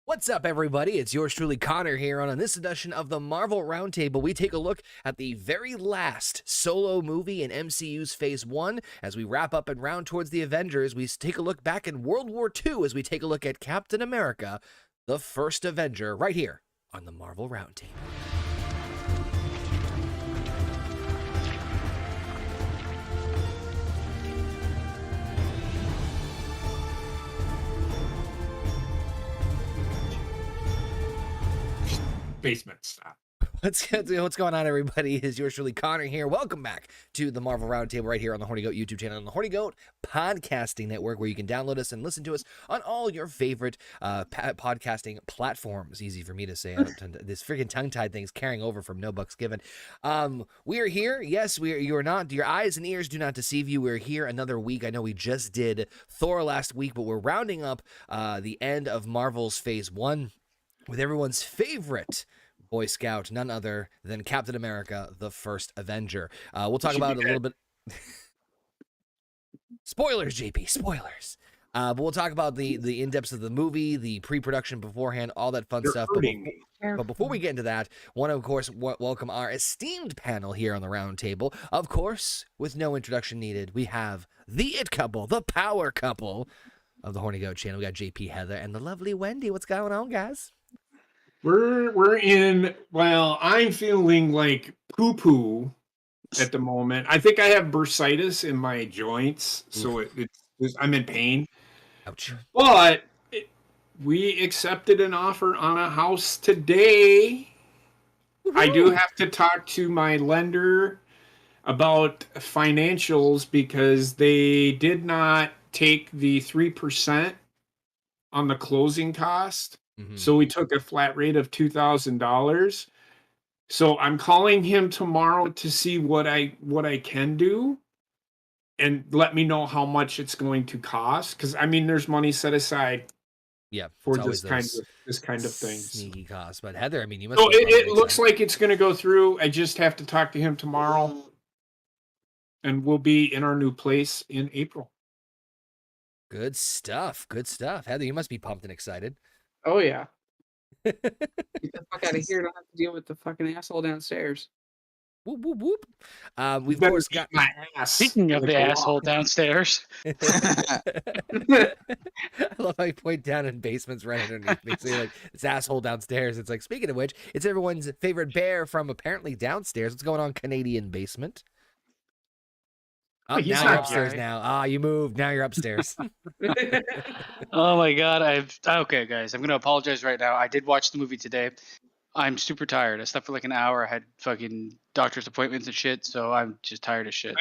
What's up, everybody? It's yours truly, Conor, here. On this edition of the Marvel Roundtable, we take a look at the very last solo movie in MCU's Phase 1. As we wrap up and round towards the Avengers, we take a look back in World War II as we take a look at Captain America, the first Avenger, right here on the Marvel Roundtable. Basement stop. What's going on, everybody? It's yours truly, Conor, here. Welcome back to the Marvel Roundtable right here on the Horny Goat YouTube channel, on the Horny Goat podcasting network, where you can download us and listen to us on all your favorite podcasting platforms. Easy for me to say. This freaking tongue-tied thing's carrying over from No Bucks Given. We are here. Yes, you are not. Your eyes and ears do not deceive you. We're here another week. I know we just did Thor last week, but we're rounding up the end of Marvel's Phase 1 with everyone's favorite Boy Scout, none other than Captain America, the first Avenger. We'll talk about it a little bit. Spoilers, JP, spoilers. But we'll talk about the in-depths of the movie, the pre-production beforehand, all that fun stuff. But before we get into that, want to, of course, welcome our esteemed panel here on the round table. Of course, with no introduction needed, we have the it couple, the power couple of the Horny Goat channel. We got JP, Heather, and the lovely Wendy. What's going on, guys? We're in, well, I'm feeling like poo-poo at the moment. I think I have bursitis in my joints, so I'm in pain. Ouch. But we accepted an offer on a house today. Woo-hoo. I do have to talk to my lender about financials because they did not take the 3% on the closing cost. Mm-hmm. So we took a flat rate of $2,000. So I'm calling him tomorrow to see what I can do and let me know how much it's going to cost. Because I mean, there's money set aside. Yeah, for this kind of thing. Sneaky cost. But Heather, I mean, you must. So it looks like it's going to go through. I just have to talk to him tomorrow, and we'll be in our new place in April. Good stuff. Good stuff. Heather, you must be pumped and excited. Oh, yeah. Get the fuck out of here. Don't have to deal with the fucking asshole downstairs. Whoop, whoop, whoop. We've of course got my ass. Speaking of the asshole downstairs. I love how you point down in basements right underneath me. So you're like, it's asshole downstairs. It's like, speaking of which, it's everyone's favorite bear from apparently downstairs. What's going on, Canadian basement? Oh, now you're upstairs now. You moved. Now you're upstairs. Oh my God. Okay, guys. I'm gonna apologize right now. I did watch the movie today. I'm super tired. I slept for like an hour. I had fucking doctor's appointments and shit, so I'm just tired as shit.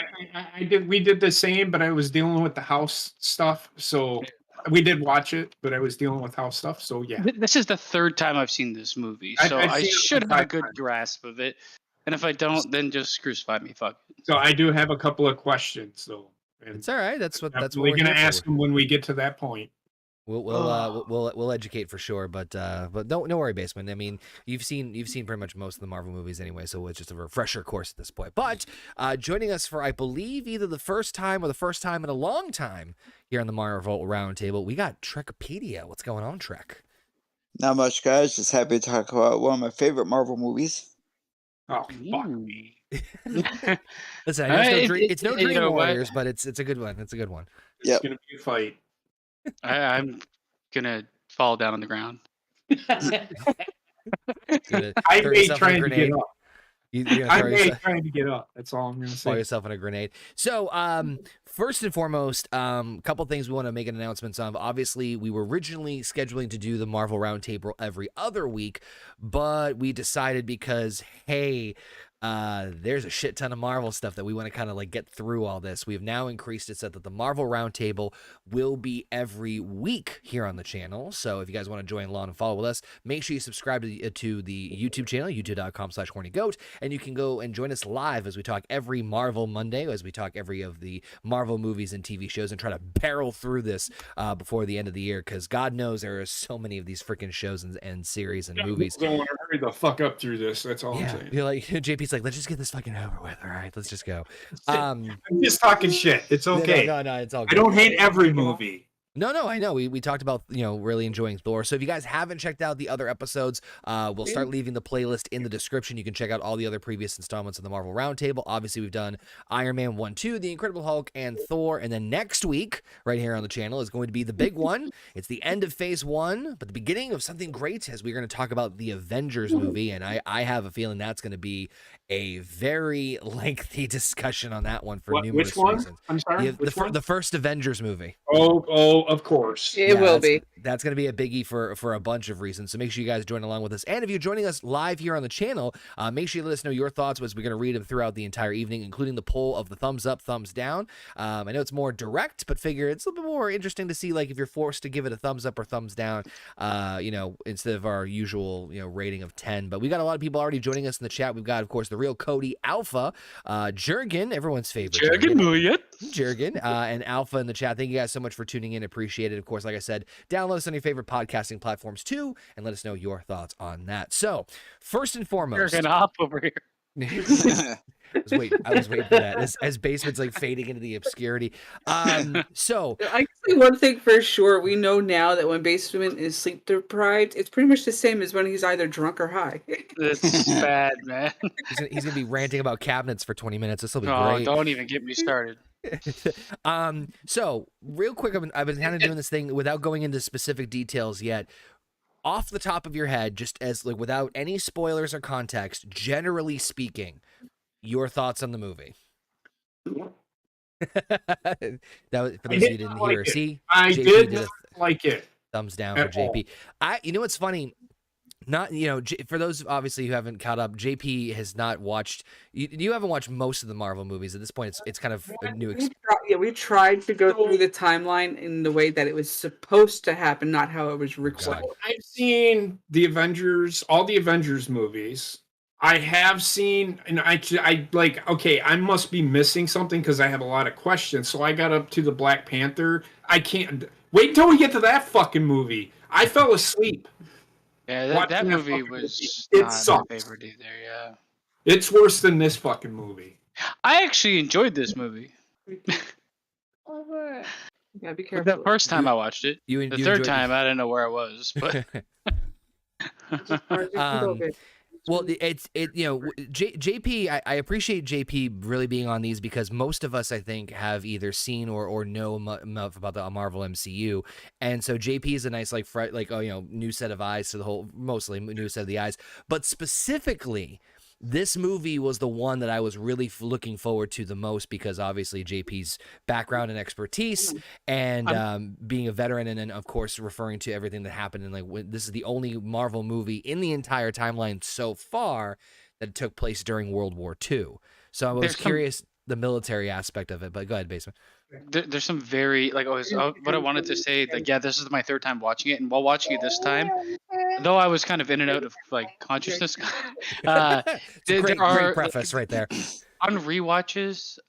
We did the same, but I was dealing with the house stuff. So we did watch it, but I was dealing with house stuff. So yeah. This is the third time I've seen this movie, so I should have a good grasp of it. And if I don't, then just crucify me. Fuck. So I do have a couple of questions, though. It's all right. That's what we're gonna ask them when we get to that point. We'll educate for sure, but don't worry, basement. I mean, you've seen pretty much most of the Marvel movies anyway, so it's just a refresher course at this point. But joining us for, I believe, either the first time or the first time in a long time here on the Marvel Roundtable, we got Trekpedia. What's going on, Trek? Not much, guys. Just happy to talk about one of my favorite Marvel movies. Oh, fuck me. Listen, it's no Dream Warriors, but it's a good one. It's a good one. It's gonna be a fight. I'm gonna fall down on the ground. I may try to get up. Trying to get up. That's all I'm gonna say. Throw yourself in a grenade. So, first and foremost, couple things we want to make an announcements of. Obviously, we were originally scheduling to do the Marvel Roundtable every other week, but we decided because, hey, there's a shit ton of Marvel stuff that we want to kind of like get through all this. We have now increased it so that the Marvel Roundtable will be every week here on the channel. So if you guys want to join along and follow with us, make sure you subscribe to the YouTube channel, youtube.com/hornygoat, and you can go and join us live as we talk every Marvel Monday, as we talk every of the Marvel movies and TV shows and try to barrel through this before the end of the year, because God knows there are so many of these freaking shows and series and movies. I don't want to hurry the fuck up through this. That's all I'm saying. You're like, JP's like, let's just get this fucking over with. All right, let's just go. I'm just talking shit. It's okay. No, it's all good. I don't hate every movie. No, I know. We talked about, really enjoying Thor. So if you guys haven't checked out the other episodes, we'll start leaving the playlist in the description. You can check out all the other previous installments of the Marvel Roundtable. Obviously, we've done Iron Man 1, 2, The Incredible Hulk, and Thor. And then next week, right here on the channel, is going to be the big one. It's the end of Phase 1, but the beginning of something great, as we're going to talk about the Avengers movie. And I have a feeling that's going to be a very lengthy discussion on that one for numerous which one? reasons. I'm sorry. The first Avengers movie. Oh, of course. It will be. That's going to be a biggie for a bunch of reasons. So make sure you guys join along with us. And if you're joining us live here on the channel, make sure you let us know your thoughts, as we're going to read them throughout the entire evening, including the poll of the thumbs up, thumbs down. I know it's more direct, but figure it's a little bit more interesting to see, like, if you're forced to give it a thumbs up or thumbs down, instead of our usual, rating of 10. But we got a lot of people already joining us in the chat. We've got, of course, the real Cody, Alpha, Jurgen, everyone's favorite. Jurgen, and Alpha in the chat. Thank you guys so much for tuning in. Appreciate it. Of course, like I said, download us on your favorite podcasting platforms too, and let us know your thoughts on that. So, first and foremost, Jurgen, hop over here. I was waiting for that as Basement's like fading into the obscurity. So I can say one thing for sure. We know now that when Basement is sleep deprived, it's pretty much the same as when he's either drunk or high. This is bad, man. He's gonna be ranting about cabinets for 20 minutes. This will be great. Oh, don't even get me started. So real quick, I've been kind of doing this thing without going into specific details yet. Off the top of your head, just as like without any spoilers or context, generally speaking, your thoughts on the movie. That was for those you didn't hear or see. I JP did like it. Thumbs down for JP. You know what's funny? Not, for those obviously who haven't caught up, JP has not watched. You haven't watched most of the Marvel movies at this point. It's kind of a new experience. We tried to go through the timeline in the way that it was supposed to happen, not how it was recorded. I've seen the Avengers, all the Avengers movies. I have seen, and I like, okay, I must be missing something because I have a lot of questions. So I got up to the Black Panther. I can't wait until we get to that fucking movie. I fell asleep. Yeah, that movie was It not sucks. my favorite either. Yeah, it's worse than this fucking movie. I actually enjoyed this movie. Yeah, be careful. The first time I watched it. The third time, I didn't know where I was. But well, JP, I appreciate JP really being on these because most of us, I think, have either seen or know enough about the Marvel MCU, and so JP is a nice new set of eyes to the whole, mostly new set of the eyes, but specifically. This movie was the one that I was really looking forward to the most because obviously JP's background and expertise and being a veteran and then, of course, referring to everything that happened. And this is the only Marvel movie in the entire timeline so far that took place during World War II. So I was curious the military aspect of it, but go ahead, Basement. There's some very what I wanted to say. This is my third time watching it, and while watching it this time, though I was kind of in and out of consciousness. Great preface right there. On rewatches,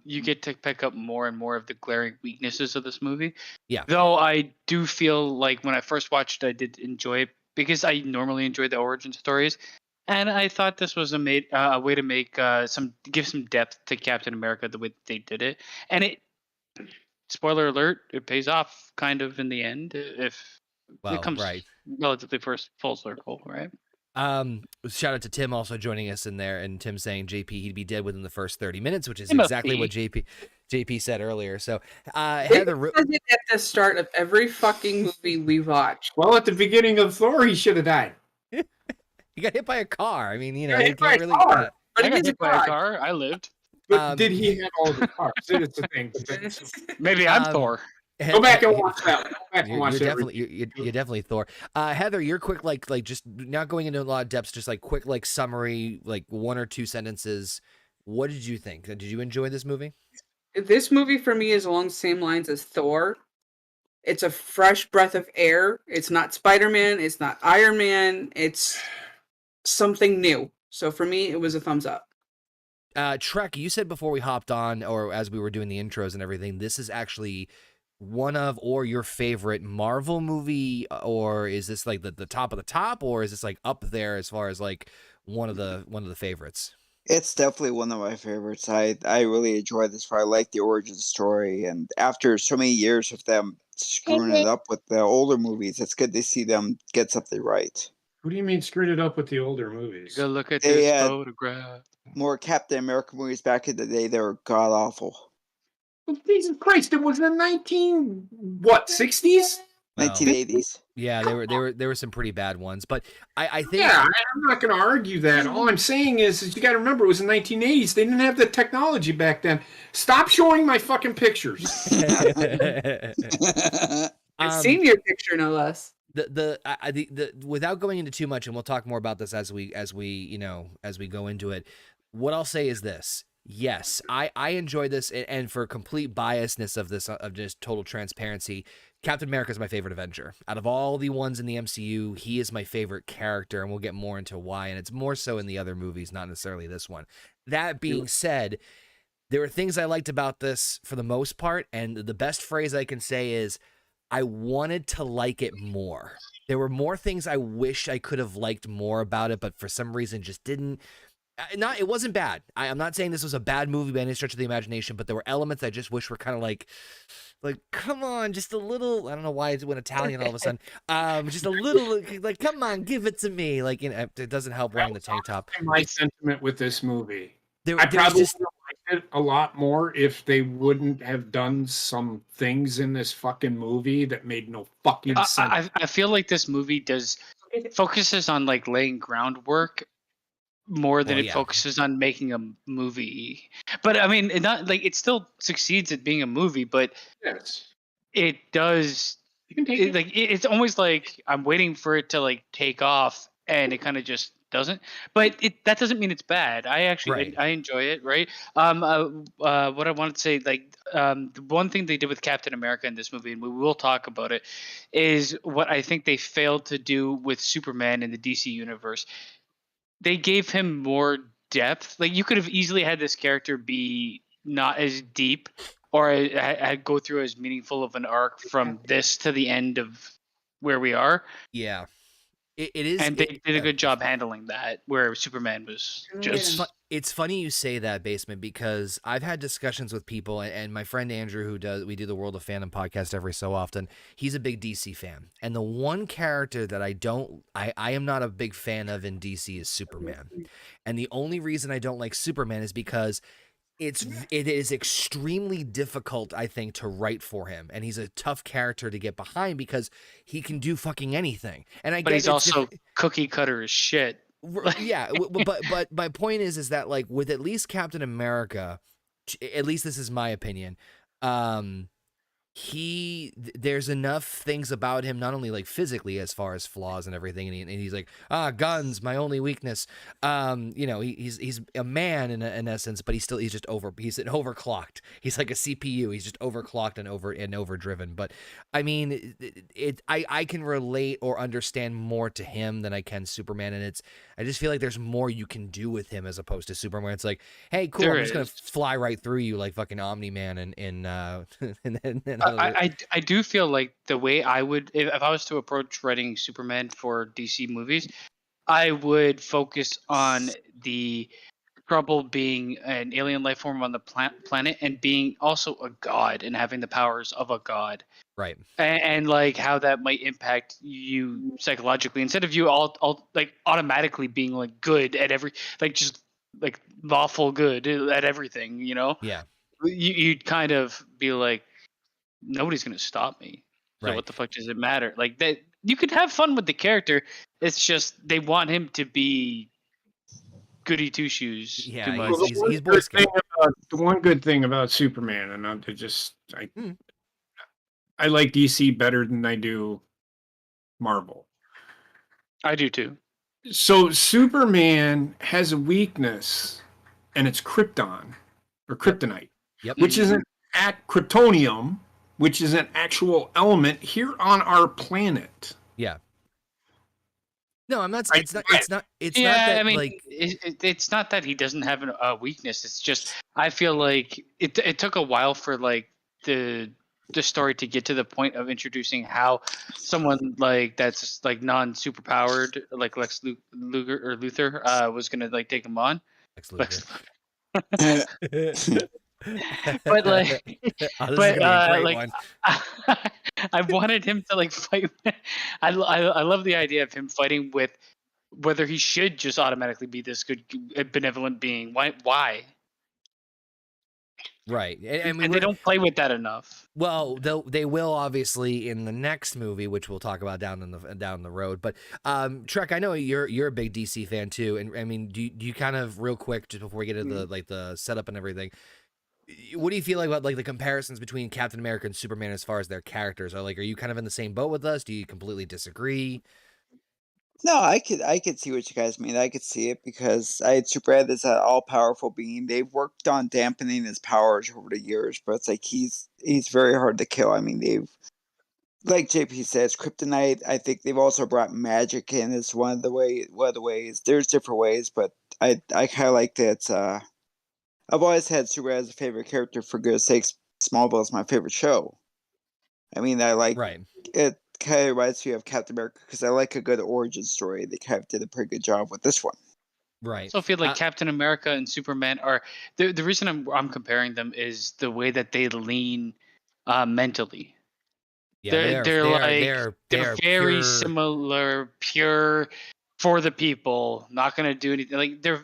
you get to pick up more and more of the glaring weaknesses of this movie. Yeah. Though I do feel like when I first watched it, I did enjoy it because I normally enjoy the origin stories. And I thought this was a way to make give some depth to Captain America the way they did it. And it, spoiler alert, it pays off kind of in the end if it comes relatively full circle, right? Shout out to Tim also joining us in there, and Tim saying JP he'd be dead within the first 30 minutes, which is exactly what JP said earlier. So Heather at the start of every fucking movie we watch. Well, at the beginning of Thor, he should have died. He got hit by a car. I mean, I got hit by a car. I lived. But did he have all the cars? It's the thing. Maybe I'm Thor. Go back and watch that. You're definitely Thor. Heather, you're quick, like just not going into a lot of depths, just like quick, like summary, like 1 or 2 sentences. What did you think? Did you enjoy this movie? This movie for me is along the same lines as Thor. It's a fresh breath of air. It's not Spider-Man. It's not Iron Man. It's something new. So for me, it was a thumbs up. Trek, you said before we hopped on, or as we were doing the intros and everything, this is actually one of or your favorite Marvel movie, or is this like the top of the top, or is this like up there as far as like one of the favorites? It's definitely one of my favorites. I really enjoy this part. I like the origin story, and after so many years of them screwing it up with the older movies. It's good to see them get something right. What do you mean screwed it up with the older movies? Go look at They this had- photograph. More Captain America movies back in the day, they were god awful. Well, Jesus Christ! It was the 60s? Well, 1980s. Yeah, there were some pretty bad ones, but I think Yeah, I'm not going to argue that. All I'm saying is you got to remember it was the 1980s. They didn't have the technology back then. Stop showing my fucking pictures. I've seen your picture, no less. the without going into too much, and we'll talk more about this as we go into it. What I'll say is this: yes, I enjoy this, and for complete biasness of this, of just total transparency, Captain America is my favorite Avenger. Out of all the ones in the MCU, he is my favorite character, and we'll get more into why. And it's more so in the other movies, not necessarily this one. That being said, there were things I liked about this for the most part, and the best phrase I can say is, I wanted to like it more. There were more things I wish I could have liked more about it, but for some reason just didn't. It wasn't bad. I'm not saying this was a bad movie by any stretch of the imagination, but there were elements I just wish were kind of like, come on, just a little. I don't know why it went Italian all of a sudden. Just a little, like, come on, give it to me. Like, it doesn't help wearing the tank top. My sentiment with this movie. There I probably just, would have liked it a lot more if they wouldn't have done some things in this fucking movie that made no fucking sense. I feel like this movie focuses on like laying groundwork more than it focuses on making a movie. But I mean, it still succeeds at being a movie, but yes, it does. You can take it. It's almost like I'm waiting for it to like take off, and it kind of just doesn't. But that doesn't mean it's bad. I actually I enjoy it. Right. What I wanted to say, the one thing they did with Captain America in this movie, and we will talk about it, is what I think they failed to do with Superman in the DC universe. They gave him more depth. Like, you could have easily had this character be not as deep or go through as meaningful of an arc from this to the end of where we are. Yeah. It is, and they did a good job handling that, where Superman was just. It's funny you say that, Basement, because I've had discussions with people, and my friend Andrew, we do the World of Fandom podcast every so often. He's a big DC fan, and the one character that I am not a big fan of in DC is Superman, and the only reason I don't like Superman is because it is extremely difficult, I think, to write for him, and he's a tough character to get behind because he can do fucking anything. But he's also cookie cutter as shit. Yeah, but my point is that, like, with at least Captain America, at least this is my opinion, there's enough things about him, not only like physically as far as flaws and everything, and he's like, guns, my only weakness. He's a man in essence, but he's overclocked. He's like a CPU. He's just overclocked and overdriven. But I mean, I can relate or understand more to him than I can Superman, and I just feel like there's more you can do with him as opposed to Superman. It's like, hey, cool, I'm just gonna fly right through you like fucking Omni-Man and I do feel like the way I would, if I was to approach writing Superman for DC movies, I would focus on the trouble being an alien life form on the planet and being also a god and having the powers of a god. Right. And like how that might impact you psychologically, instead of you all like automatically being like good at just like lawful good at everything, you know? Yeah. You'd kind of be like, nobody's gonna stop me. So what the fuck does it matter? Like, that you could have fun with the character. It's just they want him to be goody two shoes. Yeah, too much. he's Boy Scout. The one good thing about Superman, and I like DC better than I do Marvel. I do too. So Superman has a weakness, and it's Krypton or Kryptonite, which is kryptonium, which is an actual element here on our planet. Yeah. No, I'm not. It's not. It's not. It's yeah, not that. I mean, like, it's not that he doesn't have a weakness. It's just I feel like it took a while for like the story to get to the point of introducing how someone like that's like non-super powered, like Lex Luthor was gonna like take him on. Lex Luthor. But like, Oh, this is gonna be a great like, one. I wanted him to like fight. I love the idea of him fighting with whether he should just automatically be this good benevolent being. Why? Right. I mean, And they don't play with that enough. well, they will obviously in the next movie, which we'll talk about down the road. But Trek, I know you're a big DC fan too, and I mean, do you kind of real quick just before we get into the setup and everything, what do you feel like about like the comparisons between Captain America and Superman as far as their characters? Are you kind of in the same boat with us? Do you completely disagree? No, I could see what you guys mean. I could see it because I had Superman as an all powerful being. They've worked on dampening his powers over the years, but it's like he's very hard to kill. I mean, they've like JP says, kryptonite. I think they've also brought magic in as one of the ways. There's different ways, but I kind of like that. I've always had Superman as a favorite character for goodness sakes. Smallville is my favorite show. I mean, I like Right. it. Kind of reminds me of Captain America because I like a good origin story. They kind of did a pretty good job with this one. Right. I also feel like Captain America and Superman are the reason I'm comparing them is the way that they lean mentally. Yeah, They're very pure... similar, pure for the people, not gonna do anything. Like there's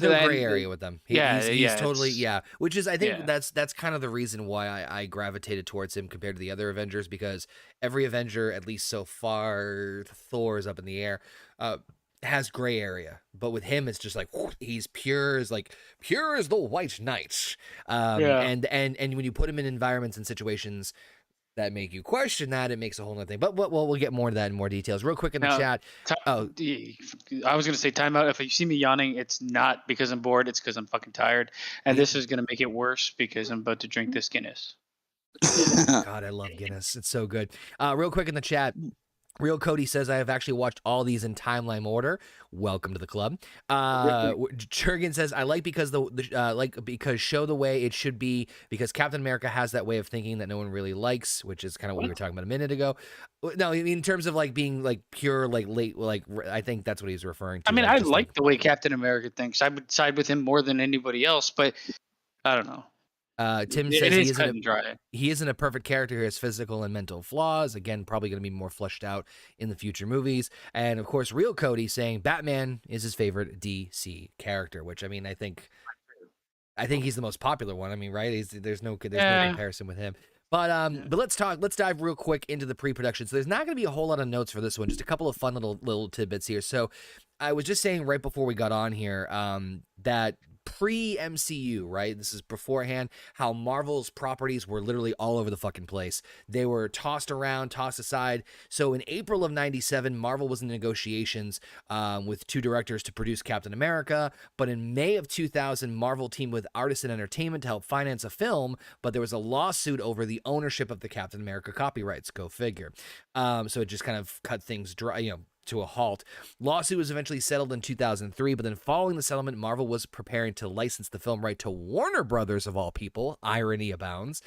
no gray area with them. He's totally which is I think that's kind of the reason why I gravitated towards him compared to the other Avengers, because every Avenger, at least so far, Thor is up in the air, has gray area, but with him it's just like he's pure as the White Knight. And when you put him in environments and situations that make you question that, it makes a whole nother thing. But we'll get more into that in more details. Real quick in the chat. I was going to say timeout. If you see me yawning, it's not because I'm bored. It's because I'm fucking tired. And this is going to make it worse because I'm about to drink this Guinness. God, I love Guinness. It's so good. Real quick in the chat. Real Cody says, I have actually watched all these in timeline order. Welcome to the club. Jurgen says, I like because because show the way it should be, because Captain America has that way of thinking that no one really likes, which is kind of what we were talking about a minute ago. No, I mean, in terms of being pure, late, I think that's what he's referring to. I mean, I like the way Captain America thinks. I would side with him more than anybody else, but I don't know. Tim says he isn't a perfect character. He has physical and mental flaws. Again, probably going to be more fleshed out in the future movies. And of course, Real Cody saying Batman is his favorite DC character, which I mean, I think he's the most popular one. I mean, right? There's no comparison with him. But let's dive real quick into the pre-production. So there's not going to be a whole lot of notes for this one. Just a couple of fun little tidbits here. So I was just saying right before we got on here that pre-MCU, right? This is beforehand, how Marvel's properties were literally all over the fucking place. They were tossed around, tossed aside. So in April of 97, Marvel was in negotiations with two directors to produce Captain America. But in May of 2000, Marvel teamed with Artisan Entertainment to help finance a film, but there was a lawsuit over the ownership of the Captain America copyrights. Go figure. So it just kind of cut things dry, to a halt. Lawsuit was eventually settled in 2003, but then following the settlement, Marvel was preparing to license the film right to Warner Brothers, of all people. Irony abounds.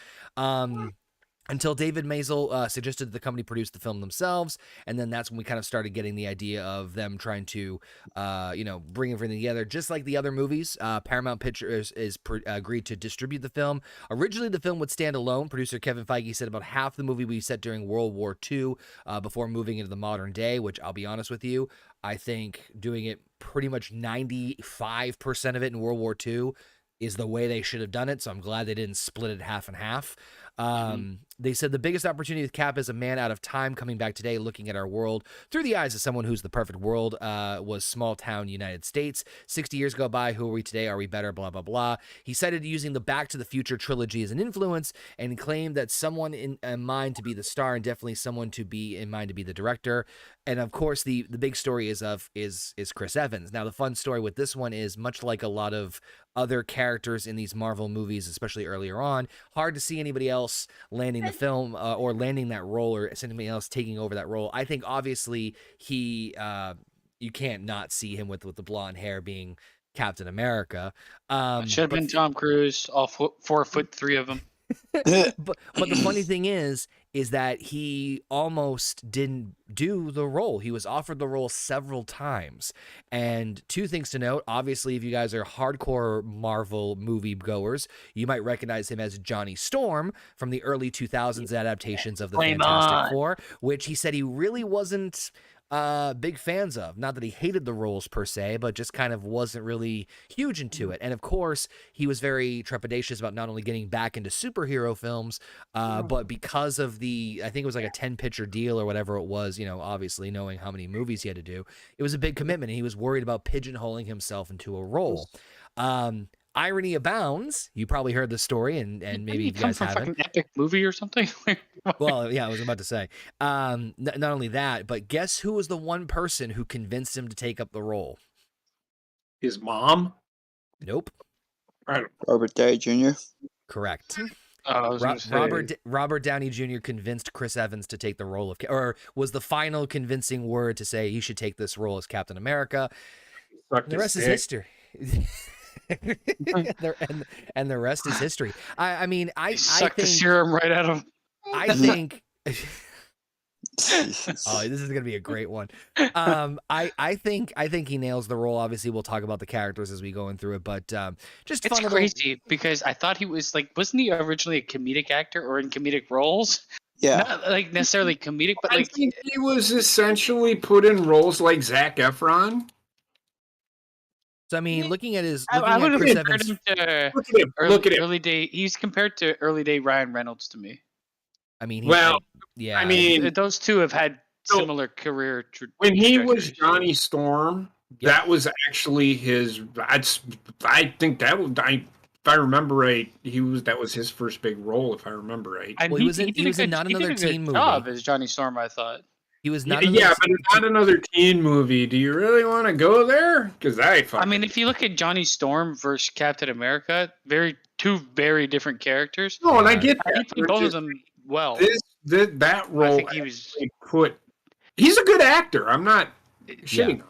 Until David Maisel suggested the company produce the film themselves, and then that's when we kind of started getting the idea of them trying to, bring everything together. Just like the other movies, Paramount Pictures agreed to distribute the film. Originally, the film would stand alone. Producer Kevin Feige said about half the movie would be set during World War II before moving into the modern day, which I'll be honest with you, I think doing it pretty much 95% of it in World War II is the way they should have done it, so I'm glad they didn't split it half and half. They said the biggest opportunity with Cap as a man out of time coming back today, looking at our world through the eyes of someone who's the perfect world, was small town United States. 60 years go by. Who are we today? Are we better? Blah, blah, blah. He cited using the Back to the Future trilogy as an influence and claimed that someone in mind to be the star and definitely someone to be in mind to be the director. And of course, the big story is Chris Evans. Now, the fun story with this one is much like a lot of other characters in these Marvel movies, especially earlier on, hard to see anybody else landing the film or landing that role or somebody else taking over that role. I think obviously you can't not see him with the blonde hair being Captain America. Should have been Tom Cruise, all 4'3" of them. but the funny thing is, is that he almost didn't do the role. He was offered the role several times. And two things to note. Obviously, if you guys are hardcore Marvel movie goers, you might recognize him as Johnny Storm from the early 2000s adaptations of the Fantastic Four, which he said he really wasn't big fans of. Not that he hated the roles per se, but just kind of wasn't really huge into it. And of course, he was very trepidatious about not only getting back into superhero films, but because of the, I think it was like a 10-picture deal or whatever it was, you know, obviously knowing how many movies he had to do, it was a big commitment, and he was worried about pigeonholing himself into a role. Irony abounds. You probably heard the story, and maybe you guys haven't. Fucking epic movie or something. Well, yeah, I was about to say. Not only that, but guess who was the one person who convinced him to take up the role? His mom? Nope. Robert Downey Jr. Correct. Robert Downey Jr. convinced Chris Evans to take the role of, or was the final convincing word to say he should take this role as Captain America. The rest is history. and the rest is history. I mean, I sucked think the serum right out of. I think. Oh, this is gonna be a great one. I think he nails the role. Obviously, we'll talk about the characters as we go in through it, but just it's fun crazy because I thought he was like, wasn't he originally a comedic actor or in comedic roles? Yeah, not like necessarily comedic, but I like think he was essentially put in roles like Zac Efron. So I mean, looking at Chris Evans, him to look at him. early day. He's compared to early day Ryan Reynolds to me. I mean, yeah. I mean, those two have had similar career. When he was Johnny Storm, that was actually his. I think that was. If I remember right, that was his first big role. If I remember right, well, he was in Not Another Teen Movie. As Johnny Storm, I thought. He was not. But not another teen movie. Do you really want to go there? Because I mean, if you look at Johnny Storm versus Captain America, two very different characters. No, and I get that. He played both of them well. That role, I think he's a good actor. I'm not shitting on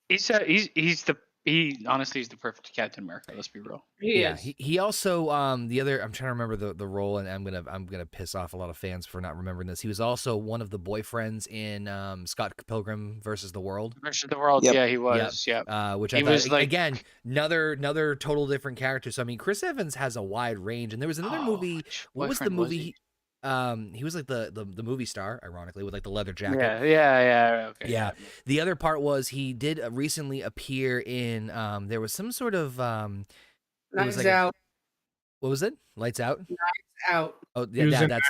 him. He honestly is the perfect Captain America. Let's be real. He also the other. I'm trying to remember the role, and I'm gonna piss off a lot of fans for not remembering this. He was also one of the boyfriends in Scott Pilgrim versus the World. Yep. Yeah, he was. Yeah, which I thought, again, another total different character. So I mean, Chris Evans has a wide range, and there was another movie. What was the movie? He was like the movie star, ironically, with like the leather jacket. Okay. Yeah. The other part was he did recently appear in there was some sort of Lights Out. What was it? Lights Out? Lights Out. Oh yeah,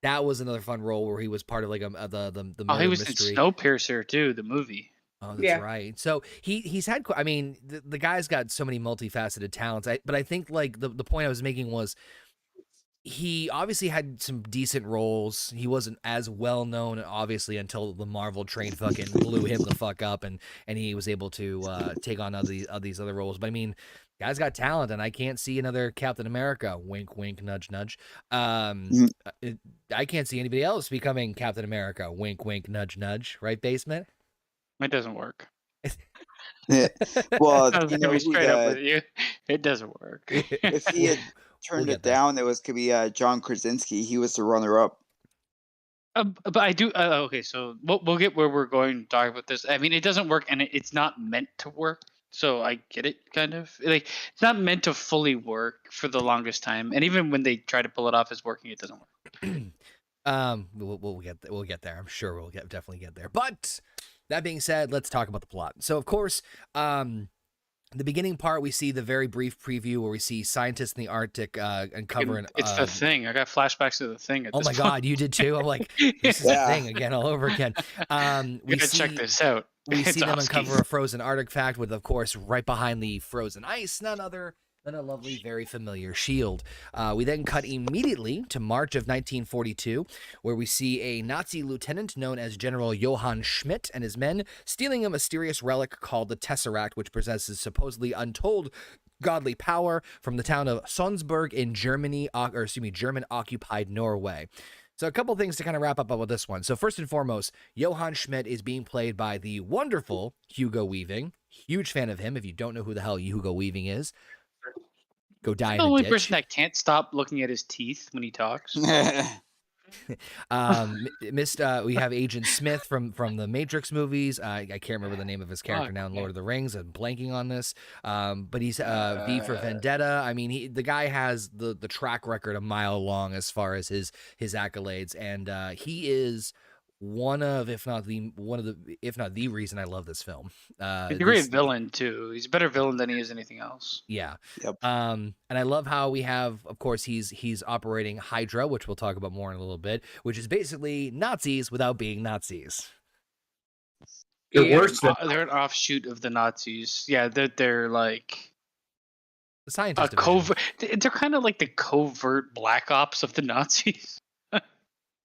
that was another fun role where he was part of like the he was mystery. in Snowpiercer too, the movie. Oh, that's right. So he's had. I mean, the guy's got so many multifaceted talents. But I think like the point I was making was, he obviously had some decent roles. He wasn't as well known, obviously, until the Marvel train fucking blew him the fuck up, and he was able to take on these other roles. But I mean, guy's got talent, and I can't see another Captain America. Wink, wink, nudge, nudge. I can't see anybody else becoming Captain America. Wink, wink, nudge, nudge. Right, Basement? It doesn't work. Well, I was gonna be straight up with you. It doesn't work. If he had turned it down, it was could be John Krasinski. He was the runner-up. But I do. Okay, so we'll get where we're going to talk about this. I mean, it doesn't work, and it's not meant to work. So I get it, kind of. Like, it's not meant to fully work for the longest time, and even when they try to pull it off as working, it doesn't work. We'll get there. I'm sure we'll definitely get there. But that being said, let's talk about the plot. So, of course, the beginning part, we see the very brief preview where we see scientists in the Arctic uncovering. It's the Thing. I got flashbacks to the Thing. Oh my God, you did too. I'm like, this is the Thing again, all over again. We gotta check this out. We see them uncover a frozen artifact with, of course, right behind the frozen ice, none other than a lovely, very familiar shield. We then cut immediately to March of 1942, where we see a Nazi lieutenant known as General Johann Schmidt and his men stealing a mysterious relic called the Tesseract, which possesses supposedly untold godly power from the town of Sonneberg in German-occupied Norway. So a couple things to kind of wrap up with this one. So first and foremost, Johann Schmidt is being played by the wonderful Hugo Weaving. Huge fan of him. If you don't know who the hell Hugo Weaving is, go die in a ditch. The only person that can't stop looking at his teeth when he talks. We have Agent Smith from the Matrix movies. I can't remember the name of his character now in Lord of the Rings. I'm blanking on this. But he's V for Vendetta. I mean, the guy has the track record a mile long as far as his accolades, and he is one of, if not the reason I love this film. He's a great villain too. He's a better villain than he is anything else. Yeah. Yep. And I love how we have, of course, he's operating Hydra, which we'll talk about more in a little bit, which is basically Nazis without being Nazis. They're worse than They're an offshoot of the Nazis. Yeah, they're like The scientist a division. covert. They're kind of like the covert black ops of the Nazis.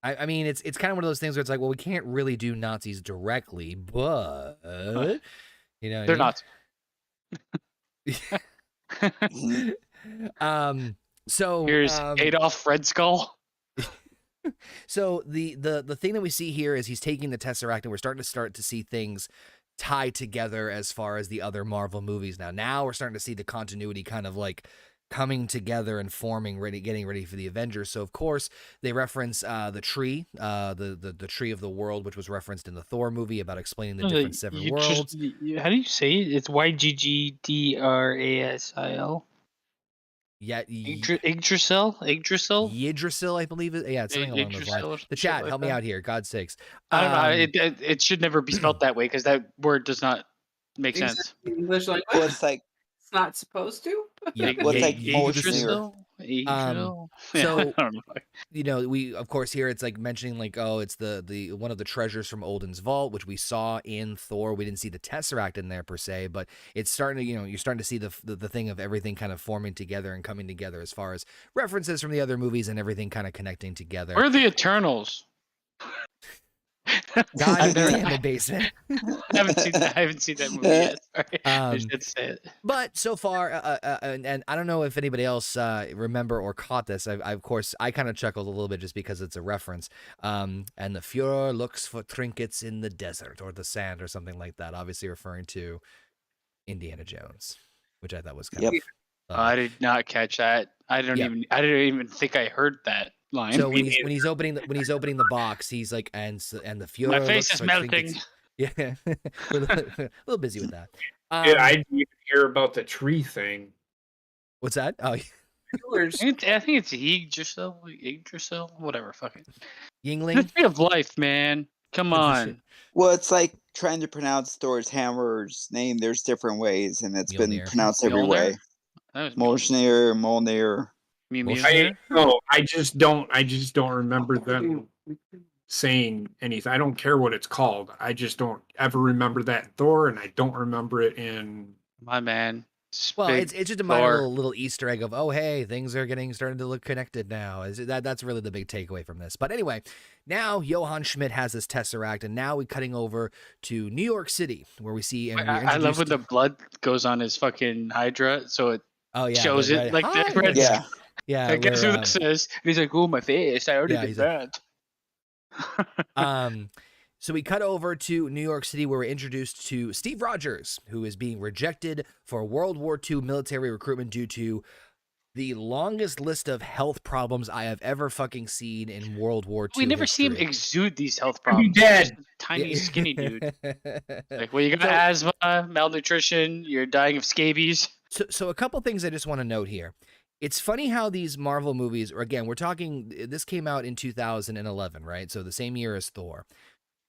I mean, it's kind of one of those things where it's like, well, we can't really do Nazis directly, but you know, They're not. So Here's Adolf Red Skull. So the thing that we see here is he's taking the Tesseract, and we're starting to see things tie together as far as the other Marvel movies. Now we're starting to see the continuity kind of like coming together and forming, getting ready for the Avengers. So of course they reference the tree, the tree of the world, which was referenced in the Thor movie about explaining the different seven worlds. How do you say it? It's YGGDRASIL. Yeah, Yggdrasil? Yggdrasil, I believe it. Yeah, it's something along those lines. The chat, help me out here, God's sakes. I don't know. It should never be spelled that way because that word does not make sense. English language. Well, it's like It's not supposed to. Yeah, what's like Yggdrasil? So I don't know. you know, we of course here it's like mentioning like, oh, it's the one of the treasures from Odin's vault, which we saw in Thor. We didn't see the Tesseract in there per se, but it's starting to, you know, you're starting to see the thing of everything kind of forming together and coming together as far as references from the other movies and everything kind of connecting together. Where are the Eternals? God damn it, basement. I haven't seen that movie yet. Sorry. I should say it. But so far, and I don't know if anybody else remember or caught this. Of course, I kind of chuckled a little bit just because it's a reference. And the Fuhrer looks for trinkets in the desert or the sand or something like that. Obviously referring to Indiana Jones, which I thought was kind of. I did not catch that. I didn't even think I heard that line. So when he's opening the box, he's like, and the Fuhrer. My face is for melting. trinkets. Yeah, we're a little busy with that. Dude, I didn't even hear about the tree thing. What's that? Oh, I think it's Yggdrasil, whatever. Fuck it. Yingling. The tree of life, man. Come on. well, it's like trying to pronounce Thor's hammer's name. There's different ways, and it's been Mjolnir. pronounced every Mjolnir? way. That was Mjolnir. I just don't remember them saying anything. I don't care what it's called. I just don't ever remember that in Thor, and I don't remember it in my man. Well, Big it's just a minor Thor. little Easter egg of, oh, hey, things are starting to look connected now. That's really the big takeaway from this. But anyway, now Johann Schmidt has this Tesseract, and now we're cutting over to New York City, where we see. And I love when the blood goes on his fucking Hydra, so it shows it like the red. Yeah. Yeah. I guess who this is? And he's like, "Oh, my face! I already did that." So we cut over to New York City, where we're introduced to Steve Rogers, who is being rejected for World War II military recruitment due to the longest list of health problems I have ever fucking seen in World War II. We never see him exude these health problems. He's dead. He's just a tiny, skinny dude. Like, well, you got asthma, malnutrition, you're dying of scabies. So a couple things I just want to note here. It's funny how these Marvel movies, or again, we're talking, this came out in 2011, right? So the same year as Thor.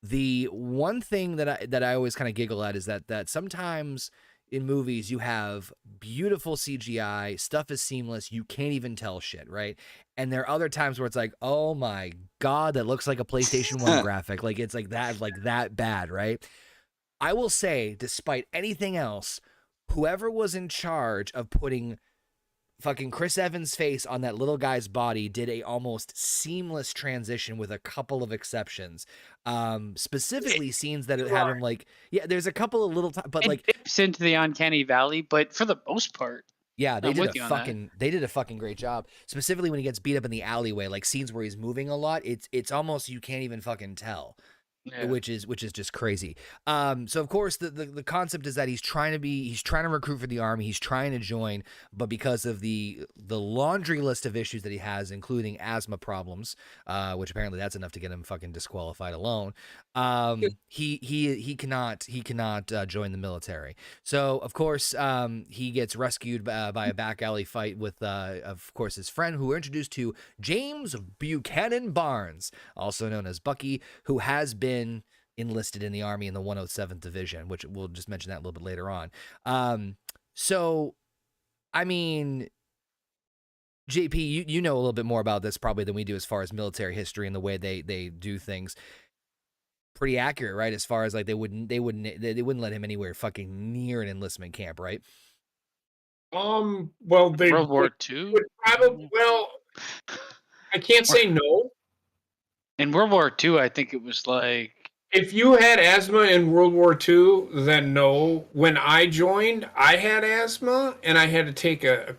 The one thing that I always kind of giggle at is that sometimes in movies you have beautiful CGI, stuff is seamless, you can't even tell shit, right? And there are other times where it's like, oh my God, that looks like a PlayStation 1 graphic. Like it's like that bad, right? I will say, despite anything else, whoever was in charge of putting fucking Chris Evans' face on that little guy's body did a almost seamless transition with a couple of exceptions. Specifically scenes that had him like, yeah, there's a couple of little, but like dips into the uncanny valley, but for the most part, yeah, they did a fucking great job. Specifically when he gets beat up in the alleyway, like scenes where he's moving a lot, it's almost, you can't even fucking tell. Yeah. which is just crazy. So of course the concept is that he's trying to recruit for the army, he's trying to join, but because of the laundry list of issues that he has, including asthma problems, which apparently that's enough to get him fucking disqualified alone, he cannot join the military. So of course he gets rescued by a back alley fight with of course his friend, who we're introduced to, James Buchanan Barnes, also known as Bucky, who has been enlisted in the army in the 107th Division, which we'll just mention that a little bit later on. So, I mean, JP, you know a little bit more about this probably than we do as far as military history and the way they do things. Pretty accurate, right? As far as like they wouldn't let him anywhere fucking near an enlistment camp, right? Well, they World War II. would probably. Well, I can't say no. In World War II, I think it was like. If you had asthma in World War II, then no. When I joined, I had asthma, and I had to take a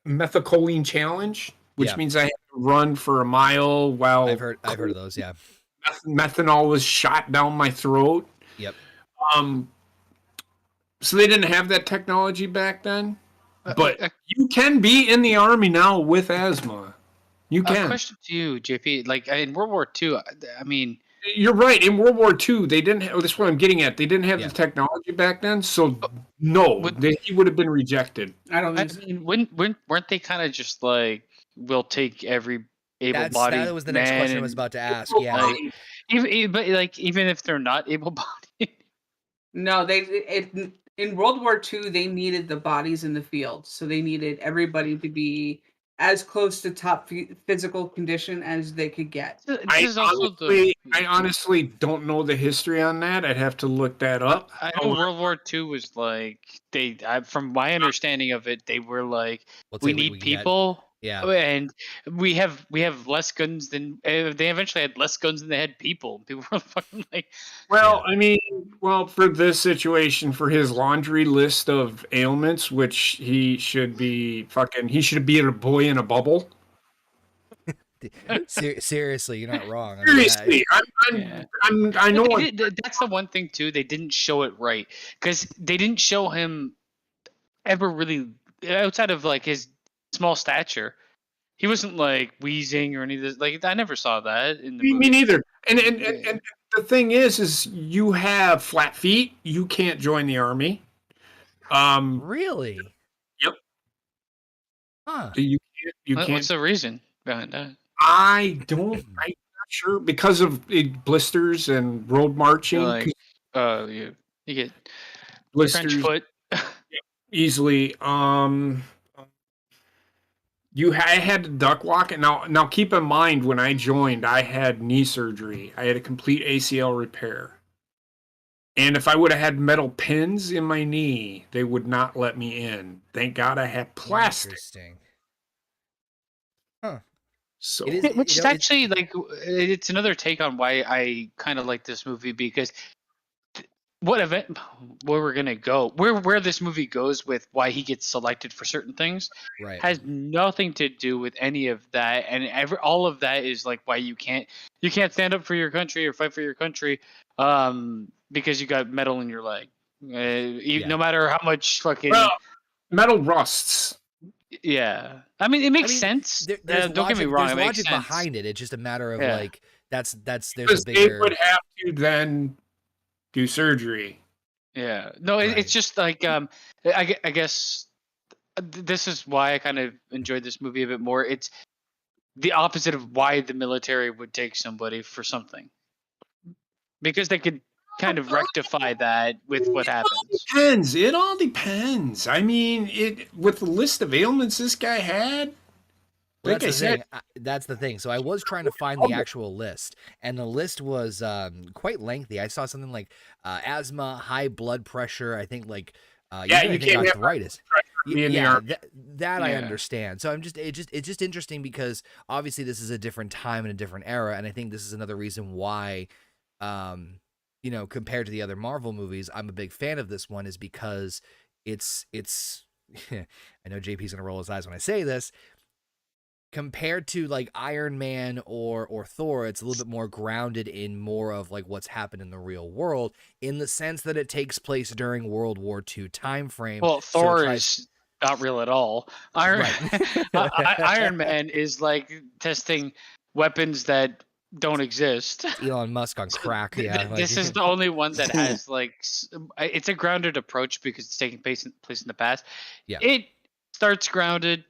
methacholine challenge, which means I had to run for a mile while I've heard of those. Yeah, methanol was shot down my throat. Yep. So they didn't have that technology back then, but you can be in the army now with asthma. You can. A question to you, JP. Like in World War II, I mean, you're right. In World War II, they didn't have. That's what I'm getting at. They didn't have the technology back then, so no, he would have been rejected. I don't I think mean, weren't they kind of just like, we'll take every able-bodied that was the next man question I and- was about to ask. But even if they're not able-bodied, No, in World War II they needed the bodies in the field, so they needed everybody to be as close to top physical condition as they could get. I honestly don't know the history on that. I'd have to look that up. I know World War II was like from my understanding of it, they were like, we need people. Yeah, and we have less guns than they eventually had less guns than they had people. People were fucking like. Well, I mean, for this situation, for his laundry list of ailments, which he should be a boy in a bubble. Seriously, you're not wrong. Seriously, I know. That's the one thing too. They didn't show it right because they didn't show him ever really outside of like his small stature. He wasn't like wheezing or any of this. Like I never saw that in the movie. Me neither. And the thing is you have flat feet. You can't join the army. Really? Yep. Huh. You can't. What's the reason behind that? I'm not sure, because of blisters and road marching. Like, you get blisters, French foot easily. I had to duck walk, and now keep in mind, when I joined, I had knee surgery. I had a complete ACL repair, and if I would have had metal pins in my knee, they would not let me in. Thank God I had plastic. Interesting. Huh. So, which is actually like, it's another take on why I kind of like this movie, because where we're gonna go, where this movie goes with why he gets selected for certain things, has nothing to do with any of that, and all of that is like why you can't stand up for your country or fight for your country, because you got metal in your leg, no matter how much fucking metal rusts. Yeah, I mean it makes sense. Don't get me wrong, There's it logic makes sense behind it. It's just a matter of like there's because a bigger. They would have to then do surgery. Yeah, no, it's just like I guess this is why I kind of enjoyed this movie a bit more. It's the opposite of why the military would take somebody for something, because they could kind of rectify that with what happens. It all depends. I mean, with the list of ailments this guy had. Well, that's the thing. So I was trying to find the actual list, and the list was quite lengthy. I saw something like asthma, high blood pressure. I think like you can't arthritis. That I Yeah. understand. So it's just interesting because obviously this is a different time and a different era, and I think this is another reason why, compared to the other Marvel movies, I'm a big fan of this one, is because it's. I know JP's gonna roll his eyes when I say this. compared to like Iron Man or Thor, it's a little bit more grounded in more of like what's happened in the real world, in the sense that it takes place during World War II time frame. Well, Thor is not real at all. Iron Man is like testing weapons that don't exist. Elon Musk on crack. Yeah, This is the only one that has like it's a grounded approach because it's taking place in the past. Yeah, it starts grounded.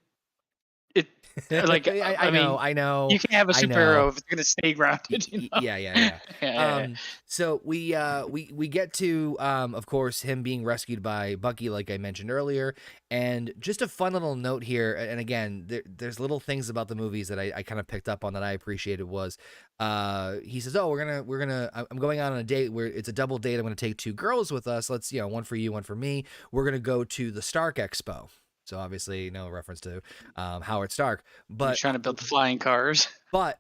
It like I know. You can't have a superhero if it's gonna stay grounded. You know? Yeah. So we get to of course him being rescued by Bucky, like I mentioned earlier, and just a fun little note here. And again, there's little things about the movies that I kind of picked up on that I appreciated. Was he says, "Oh, we're gonna I'm going out on a date where it's a double date. I'm gonna take 2 girls with us. Let's one for you, one for me. We're gonna go to the Stark Expo." So obviously no reference to Howard Stark, but he's trying to build the flying cars. But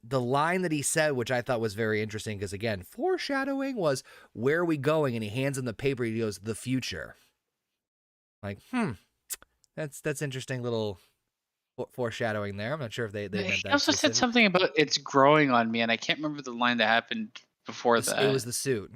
the line that he said, which I thought was very interesting, because again, foreshadowing, was, "Where are we going?" And he hands him the paper. He goes, "The future." Like, that's interesting little foreshadowing there. I'm not sure if they meant that. He also said something about it's growing on me, and I can't remember the line that happened before that. It was the suit.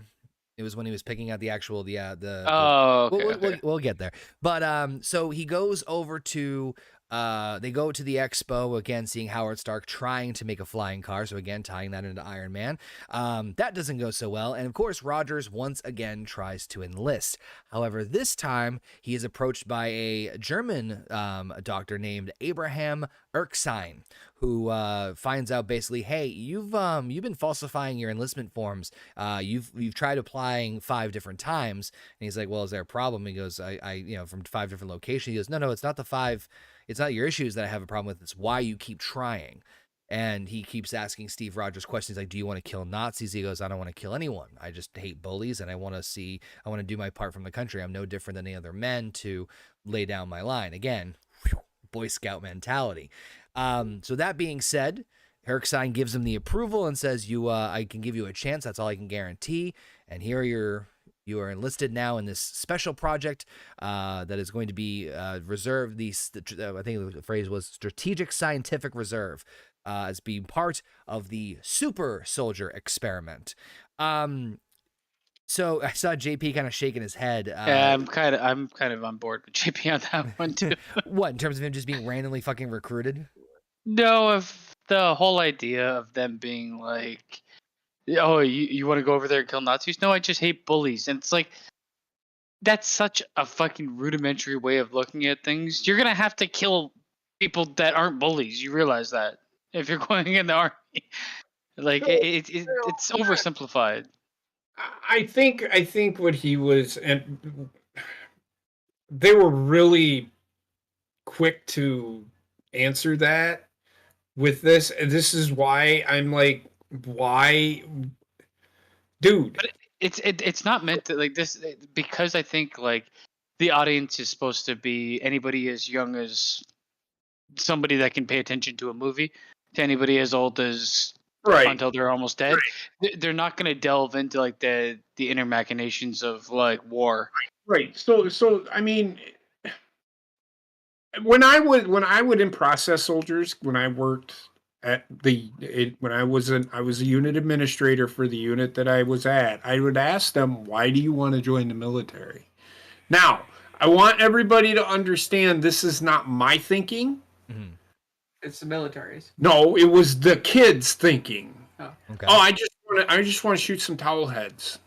It was when he was picking out the actual okay. We'll get there. But so he goes over to they go to the expo again, seeing Howard Stark trying to make a flying car. So again, tying that into Iron Man. That doesn't go so well, and of course Rogers once again tries to enlist. However, this time he is approached by a German doctor named Abraham Erskine, who finds out basically, "Hey, you've been falsifying your enlistment forms. You've tried applying 5 different times." And he's like, "Well, is there a problem?" He goes, "I from 5 different locations." He goes, No, it's not the 5. It's not your issues that I have a problem with. It's why you keep trying." And he keeps asking Steve Rogers questions like, "Do you want to kill Nazis?" He goes, "I don't want to kill anyone. I just hate bullies, and I want to do my part from the country. I'm no different than any other men to lay down my line." Again, Boy Scout mentality. So that being said, Erskine gives him the approval and says, I can give you a chance. That's all I can guarantee. And here you are enlisted now in this special project that is going to be reserved. I think the phrase was Strategic Scientific Reserve, as being part of the super soldier experiment. So I saw JP kind of shaking his head. Yeah, I'm kind of on board with JP on that one too. What, in terms of him just being randomly fucking recruited? No, of the whole idea of them being like, "Oh, you want to go over there and kill Nazis?" "No, I just hate bullies." And it's like, that's such a fucking rudimentary way of looking at things. You're gonna have to kill people that aren't bullies. You realize that if you're going in the army, like it's oversimplified. I think what he was, and they were really quick to answer that with this, and this is why I'm like, why, dude? But it's not meant to like this, because I think like the audience is supposed to be anybody as young as somebody that can pay attention to a movie, to anybody as old as until they're almost dead. Right. They're not going to delve into like the inner machinations of like war. Right. So I mean, when I would in process soldiers, when I worked at when I was a unit administrator for the unit that I was at, I would ask them, "Why do you want to join the military?" Now, I want everybody to understand this is not my thinking. Mm-hmm. It's the military's. No, it was the kids thinking. Oh, okay. Oh, I just want to shoot some towel heads.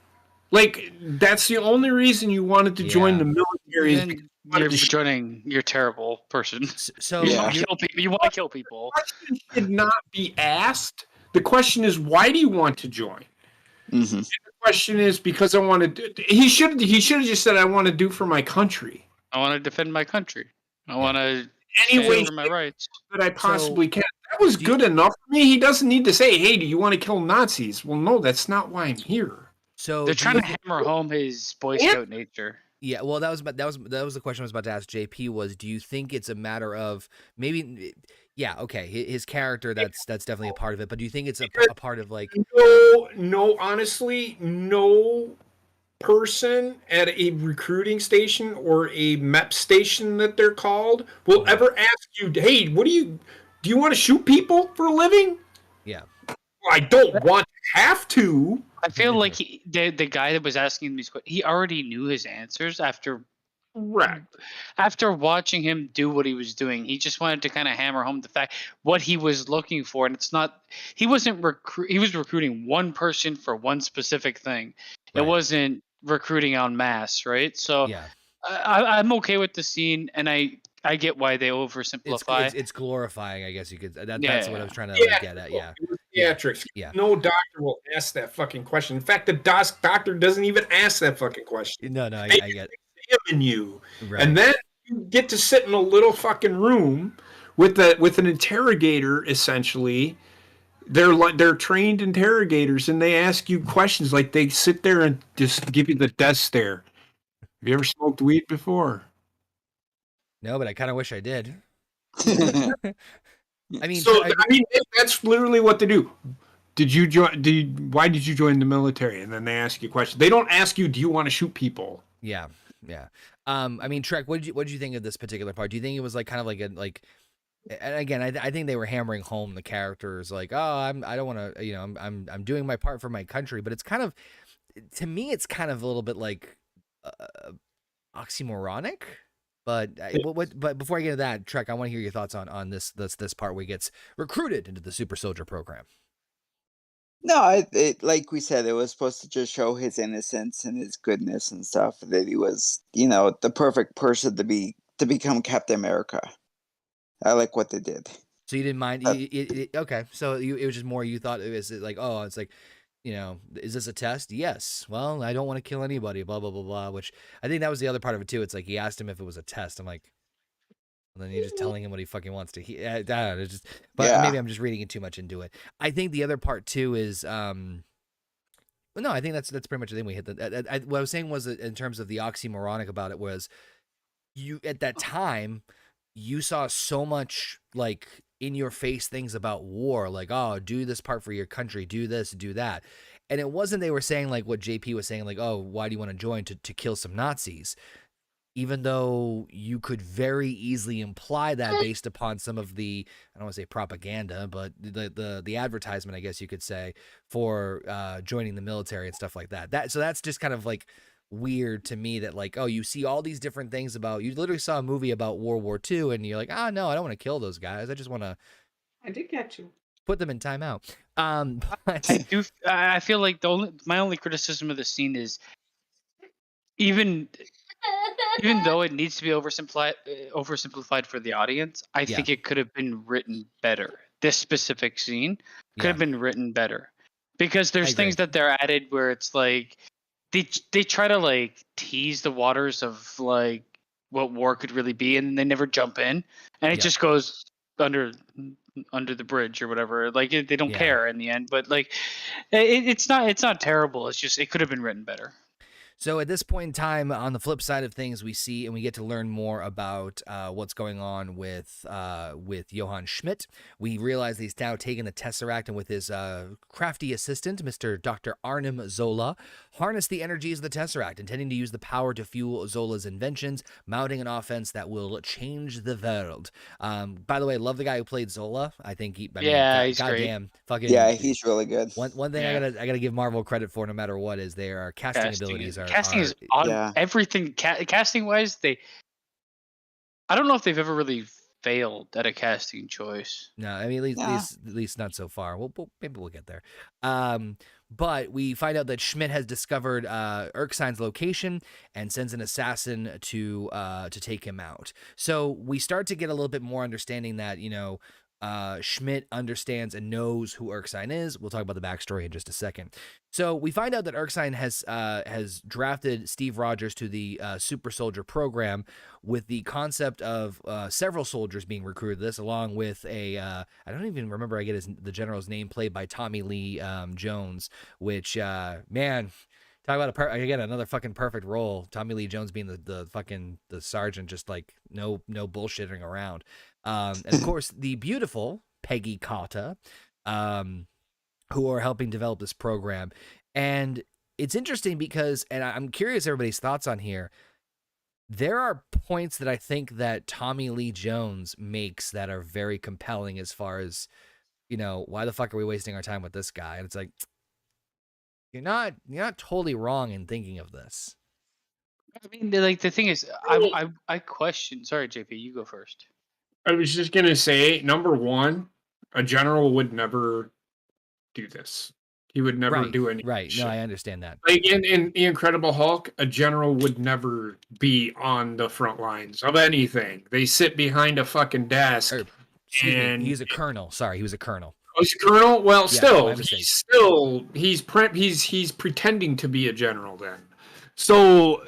Like, that's the only reason you wanted to join the military. You're joining. You're a terrible person. So you want to kill people. The question should not be asked. The question is, why do you want to join? Mm-hmm. The question is, because I want to do. He should have just said, "I want to do for my country. I want to defend my country. I want to anyway for my rights that I possibly can." That was good enough for me. He doesn't need to say, "Hey, do you want to kill Nazis?" Well, no, that's not why I'm here. So they're trying to hammer home his Boy Scout nature. Yeah, well, that was the question I was about to ask JP. Was, do you think it's a matter of maybe? Yeah, okay, his character, that's definitely a part of it. But do you think it's a part of like? No, honestly, no person at a recruiting station or a MEP station that they're called will ever ask you, "Hey, what do you Do you want to shoot people for a living? Yeah. Well, I don't want to have to. I feel like the guy that was asking these questions, he already knew his answers Correct. after watching him do what he was doing. He just wanted to kind of hammer home the fact what he was looking for, and it's not. He wasn't he was recruiting one person for one specific thing. Right. It wasn't recruiting en masse, right? So Yeah. I'm okay with the scene, and I get why they oversimplify. It's glorifying, I guess you could. That's Yeah. what I was trying to like, get at. Yeah. It was theatrics. Yeah. No doctor will ask that fucking question. In fact, the doctor doesn't even ask that fucking question. No, I They get. examine you, Right. and then you get to sit in a little fucking room with an interrogator. Essentially, they're trained interrogators, and they ask you questions. Like they sit there and just give you the death stare. Have you ever smoked weed before? No, but I kind of wish I did. I mean, So that's literally what they do. Did you join? Why did you join the military? And then they ask you questions. They don't ask you, "Do you want to shoot people?" Yeah. I mean, Trek, what did you think of this particular part? Do you think it was like kind of like and again, I think they were hammering home the characters, like, oh, I don't want to, I'm doing my part for my country, but it's kind of, to me, it's kind of a little bit like oxymoronic. But but before I get into that, Trek, I want to hear your thoughts on this part where he gets recruited into the super soldier program. No, it like we said, it was supposed to just show his innocence and his goodness and stuff. That he was, the perfect person to become Captain America. I like what they did. So you didn't mind? Okay, so it was just more you thought it was like, oh, it's like, is this a test? Yes. Well, I don't want to kill anybody. Blah blah blah blah. Which I think that was the other part of it too. It's like he asked him if it was a test. I'm like, and then you're just telling him what he fucking wants to hear. I don't know, but maybe I'm just reading too much into it. I think the other part too is, no, I think that's pretty much the thing we hit. What I was saying was that in terms of the oxymoronic about it was, you at that time, you saw so much like in your face things about war, like, oh, do this part for your country, do this, do that. And it wasn't they were saying like what JP was saying, like, oh, why do you want to join to kill some Nazis? Even though you could very easily imply that based upon some of the, I don't want to say propaganda, but the advertisement, I guess you could say, for joining the military and stuff like that. So that's just kind of like weird to me that like, oh, you see all these different things about, you literally saw a movie about World War II and you're like, oh, no, I don't want to kill those guys. I just want to. I did catch you. Put them in timeout. I feel like my only criticism of the scene is even though it needs to be oversimplified for the audience, I think it could have been written better. This specific scene could have been written better because there's things that they're added where it's like they try to like tease the waters of like what war could really be, and they never jump in, and it just goes under the bridge or whatever. Like they don't care in the end, but like it's not terrible. It's just it could have been written better. So at this point in time, on the flip side of things, we see and we get to learn more about what's going on with Johann Schmidt. We realize he's now taken the Tesseract and with his crafty assistant, Mr. Dr. Arnim Zola, harness the energies of the Tesseract, intending to use the power to fuel Zola's inventions, mounting an offense that will change the world. By the way, love the guy who played Zola. I think he's goddamn great. Fucking he's really good. One thing I gotta give Marvel credit for, no matter what, is their casting abilities are. Casting is on everything. Casting wise, I don't know if they've ever really failed at a casting choice. No, I mean at least not so far. Maybe we'll get there. But we find out that Schmidt has discovered Erskine's location and sends an assassin to take him out. So we start to get a little bit more understanding that Schmidt understands and knows who Erskine is. We'll talk about the backstory in just a second. So we find out that Erskine has drafted Steve Rogers to the super soldier program with the concept of several soldiers being recruited to this, along with I don't even remember I get the general's name, played by Tommy Lee Jones, which man, talk about another fucking perfect role. Tommy Lee Jones being the sergeant, just like no bullshitting around. And of course the beautiful Peggy Carter, who are helping develop this program. And it's interesting because, and I'm curious everybody's thoughts on here, there are points that I think that Tommy Lee Jones makes that are very compelling as far as, why the fuck are we wasting our time with this guy? And it's like, you're not totally wrong in thinking of this. I mean, like the thing is, I question. Sorry, JP, you go first. I was just gonna say, number one, a general would never do this. He would never do anything. Right. No, I understand that. Like in The Incredible Hulk, a general would never be on the front lines of anything. They sit behind a fucking desk. He's a colonel. Sorry, he was a colonel. Oh, he's a colonel? Well, Yeah, he's pretending to be a general then. So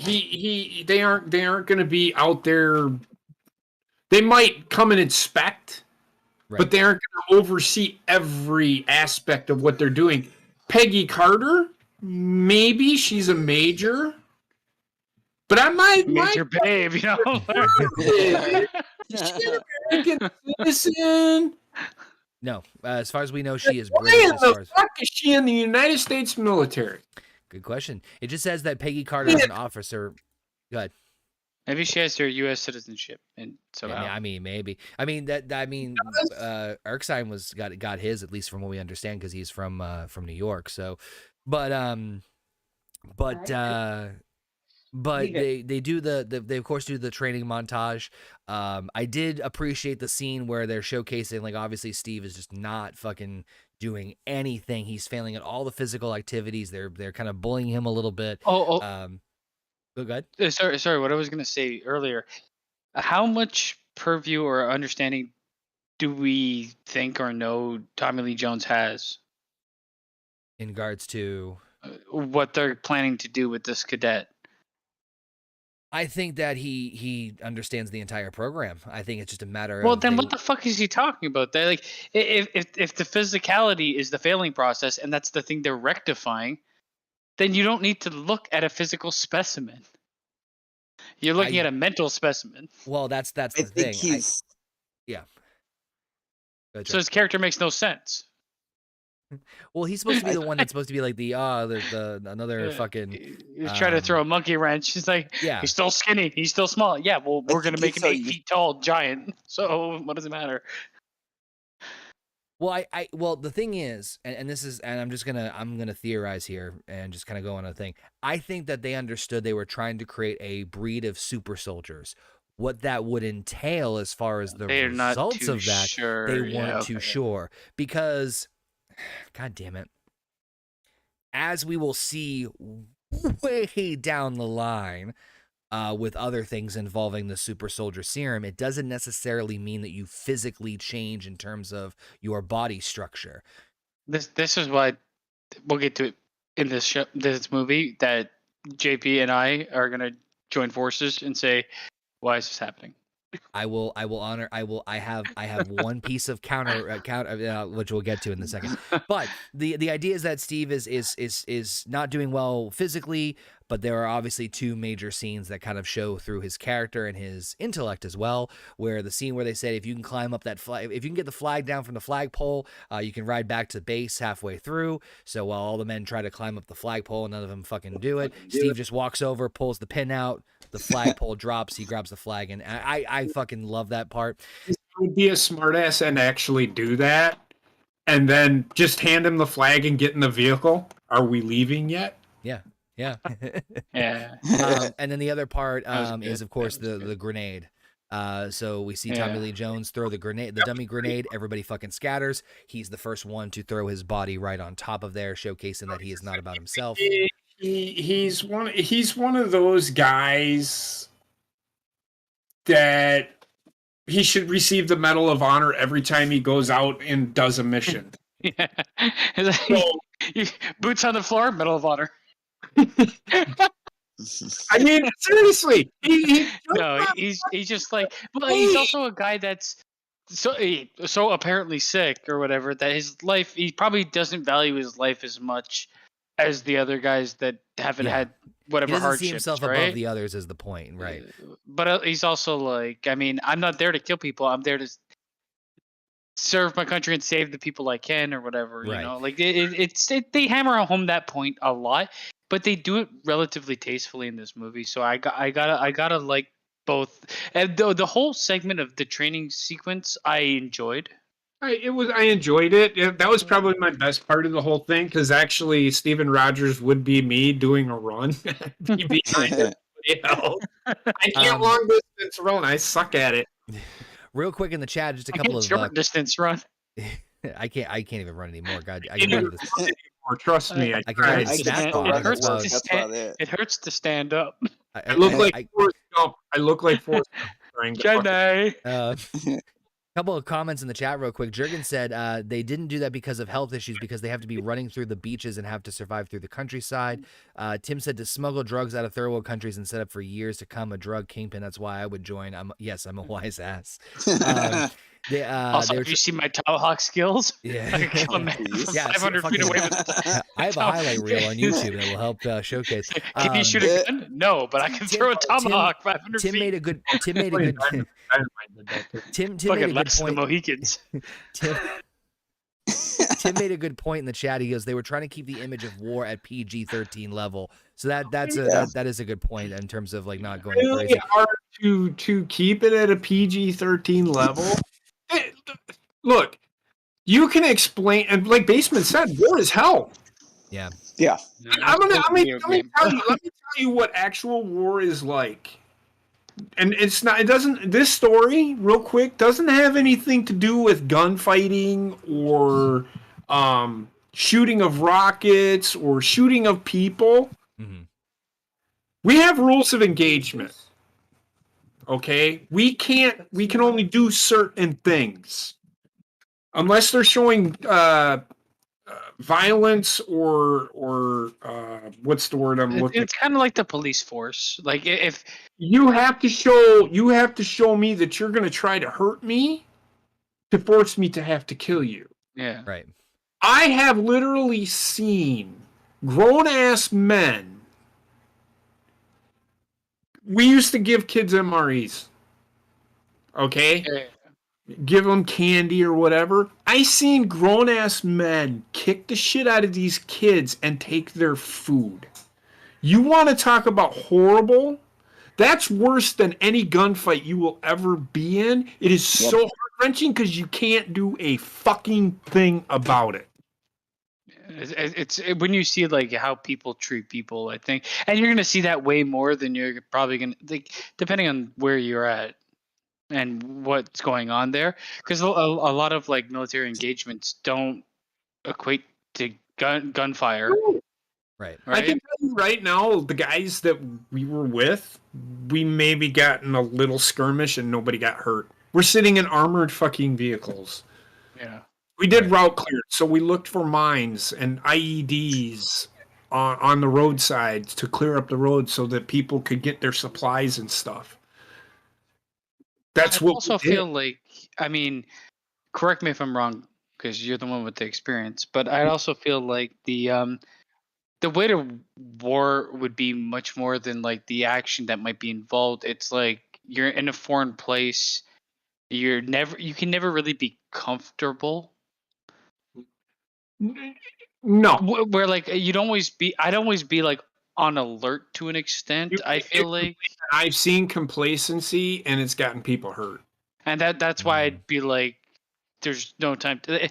they aren't going to be out there. They might come and inspect, but they aren't going to oversee every aspect of what they're doing. Peggy Carter, maybe she's a major, but I might major babe, She's an American citizen. No, as far as we know, she is British. Why in the fuck is she in the United States military? Good question. It just says that Peggy Carter is an officer. Go ahead. Maybe she has her U.S. citizenship, and so I mean, maybe. Erskine got his, at least from what we understand, because he's from New York. So, but they do they of course do the training montage. I did appreciate the scene where they're showcasing, like, obviously Steve is just not fucking doing anything. He's failing at all the physical activities. They're kind of bullying him a little bit. Go ahead. Sorry. What I was gonna say earlier. How much purview or understanding do we think or know Tommy Lee Jones has in regards to what they're planning to do with this cadet? I think that he understands the entire program. I think it's just a matter of... then what the fuck is he talking about? They're like, if the physicality is the failing process and that's the thing they're rectifying, then you don't need to look at a physical specimen. You're looking at a mental specimen. Well, that's the thing. Yeah. So his character makes no sense. Well, he's supposed to be the one that's supposed to be like the another fucking. He's trying to throw a monkey wrench. He's like, he's still skinny. He's still small. Yeah, well, we're gonna make him 8 feet tall, giant. So what does it matter? Well, well, the thing is, and this is, and I'm gonna theorize here and just kind of go on a thing. I think that they understood they were trying to create a breed of super soldiers. What that would entail as far as the results of that, they weren't too sure, because, God damn it, as we will see way down the line, with other things involving the super soldier serum, it doesn't necessarily mean that you physically change in terms of your body structure. This is why we'll get to it in this movie, that JP and I are gonna join forces and say, why is this happening? I have one piece of counter which we'll get to in a second. But the idea is that Steve is not doing well physically, but there are obviously two major scenes that kind of show through his character and his intellect as well, where the scene where they said, if you can climb up that flag, if you can get the flag down from the flagpole, you can ride back to base halfway through. So while all the men try to climb up the flagpole, none of them fucking do it. Steve just walks over, pulls the pin out, the flagpole drops, he grabs the flag, and I fucking love that part. It would be a smartass and actually do that, and then just hand him the flag and get in the vehicle. Are we leaving yet? Yeah. Yeah. Yeah. And then the other part is, of course, the grenade. So we see Tommy Lee Jones throw the grenade, the dummy grenade. Everybody fucking scatters. He's the first one to throw his body right on top of there, showcasing that he is not about himself. He's one of those guys that he should receive the Medal of Honor every time he goes out and does a mission. Yeah. Boots on the floor, Medal of Honor. I mean, seriously, he's just like, well, he's also a guy that's so apparently sick or whatever, that his life, he probably doesn't value his life as much as the other guys that haven't had whatever hardships. He doesn't see himself above the others is the point, right? But he's also like, I mean, I'm not there to kill people. I'm there to serve my country and save the people I can or whatever. You Right. know, like they hammer home that point a lot, but they do it relatively tastefully in this movie. So I gotta like both. And the whole segment of the training sequence I enjoyed. I enjoyed it. That was probably my best part of the whole thing because actually Steven Rogers would be me doing a run be behind everybody else. I can't long distance run. I suck at it. Real quick in the chat, just a I couple can't of short distance run. I can't even run anymore. God, I You can know, run this. anymore, trust me. I can run tried. the I stat can still bar. run That's at work. about- That's about it. It hurts to stand up. I look like Forrest Gump. I look like Forrest Gump. trying to fucking- Jedi. Couple of comments in the chat real quick. Jurgen said they didn't do that because of health issues, because they have to be running through the beaches and have to survive through the countryside. Tim said to smuggle drugs out of third world countries and set up for years to come a drug kingpin. That's why I would join. I'm a wise ass. Also, have you seen my Tomahawk skills? Yeah. I can kill a man from Yeah, 500 feet away with I have a highlight reel on YouTube that will help showcase. Can you shoot a gun? No, but I can throw a tomahawk 500 Tim feet. made a good. Tim made a good. Tim made a Fucking good less than the point. Mohicans. Tim made a good point in the chat. He goes, they were trying to keep the image of war at PG-13 level. So that is a good point in terms of like not going Really crazy. hard to keep it at a PG-13 level. Look, you can explain, and like Baseman said, war is hell. Yeah. Yeah. Let me tell you what actual war is like. And this story, real quick, doesn't have anything to do with gunfighting or shooting of rockets or shooting of people. Mm-hmm. We have rules of engagement. Okay? We can only do certain things. Unless they're showing violence or what's the word I'm looking? It's kind of like the police force. Like if you have to show me that you're going to try to hurt me to force me to have to kill you. Yeah. Right. I have literally seen grown ass men. We used to give kids MREs. Okay? Yeah. Give them candy or whatever. I seen grown ass men kick the shit out of these kids and take their food. You want to talk about horrible? That's worse than any gunfight you will ever be in. It is so heart-wrenching because you can't do a fucking thing about it. It's when you see like how people treat people, I think, and you're gonna see that way more than you're probably gonna like, depending on where you're at and what's going on there, because a lot of like military engagements don't equate to gunfire. Right. I can tell you right now, the guys that we were with, we maybe got in a little skirmish and nobody got hurt. We're sitting in armored fucking vehicles. Yeah. We did route clear, so we looked for mines and IEDs on the roadside to clear up the road so that people could get their supplies and stuff. That's I what also we did. feel like, I mean, correct me if I'm wrong, because you're the one with the experience, but I also feel like the way to war would be much more than like the action that might be involved. It's like you're in a foreign place. You can never really be comfortable. No. Where like I'd always be like on alert to an extent. I feel like I've seen complacency and it's gotten people hurt. and that's why I'd be like, there's no time to.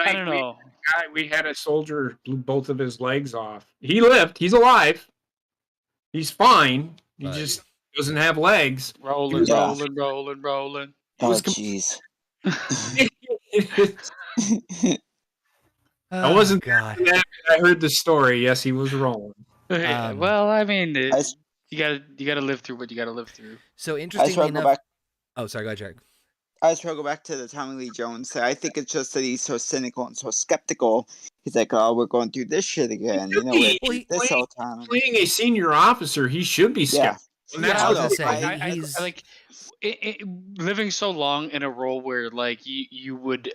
I don't know. We had a soldier blew both of his legs off. He lived. He's alive. He's fine. He just doesn't have legs. Rolling. Yeah. It Oh, was jeez. I wasn't God. there. I heard the story. Yes, he was rolling. Well, I mean, I- you gotta live through what you gotta live through. So I interestingly struggle enough. back. Oh, sorry. Go ahead, Jared. I struggle back to the Tommy Lee Jones thing. I think it's just that he's so cynical and so skeptical. He's like, "Oh, we're going through this shit again. You know, we Well, do this all the time." Playing a senior officer, he should be Yeah. skeptical. And that's Yeah, I was what gonna say, I he's like living so long in a role where like you would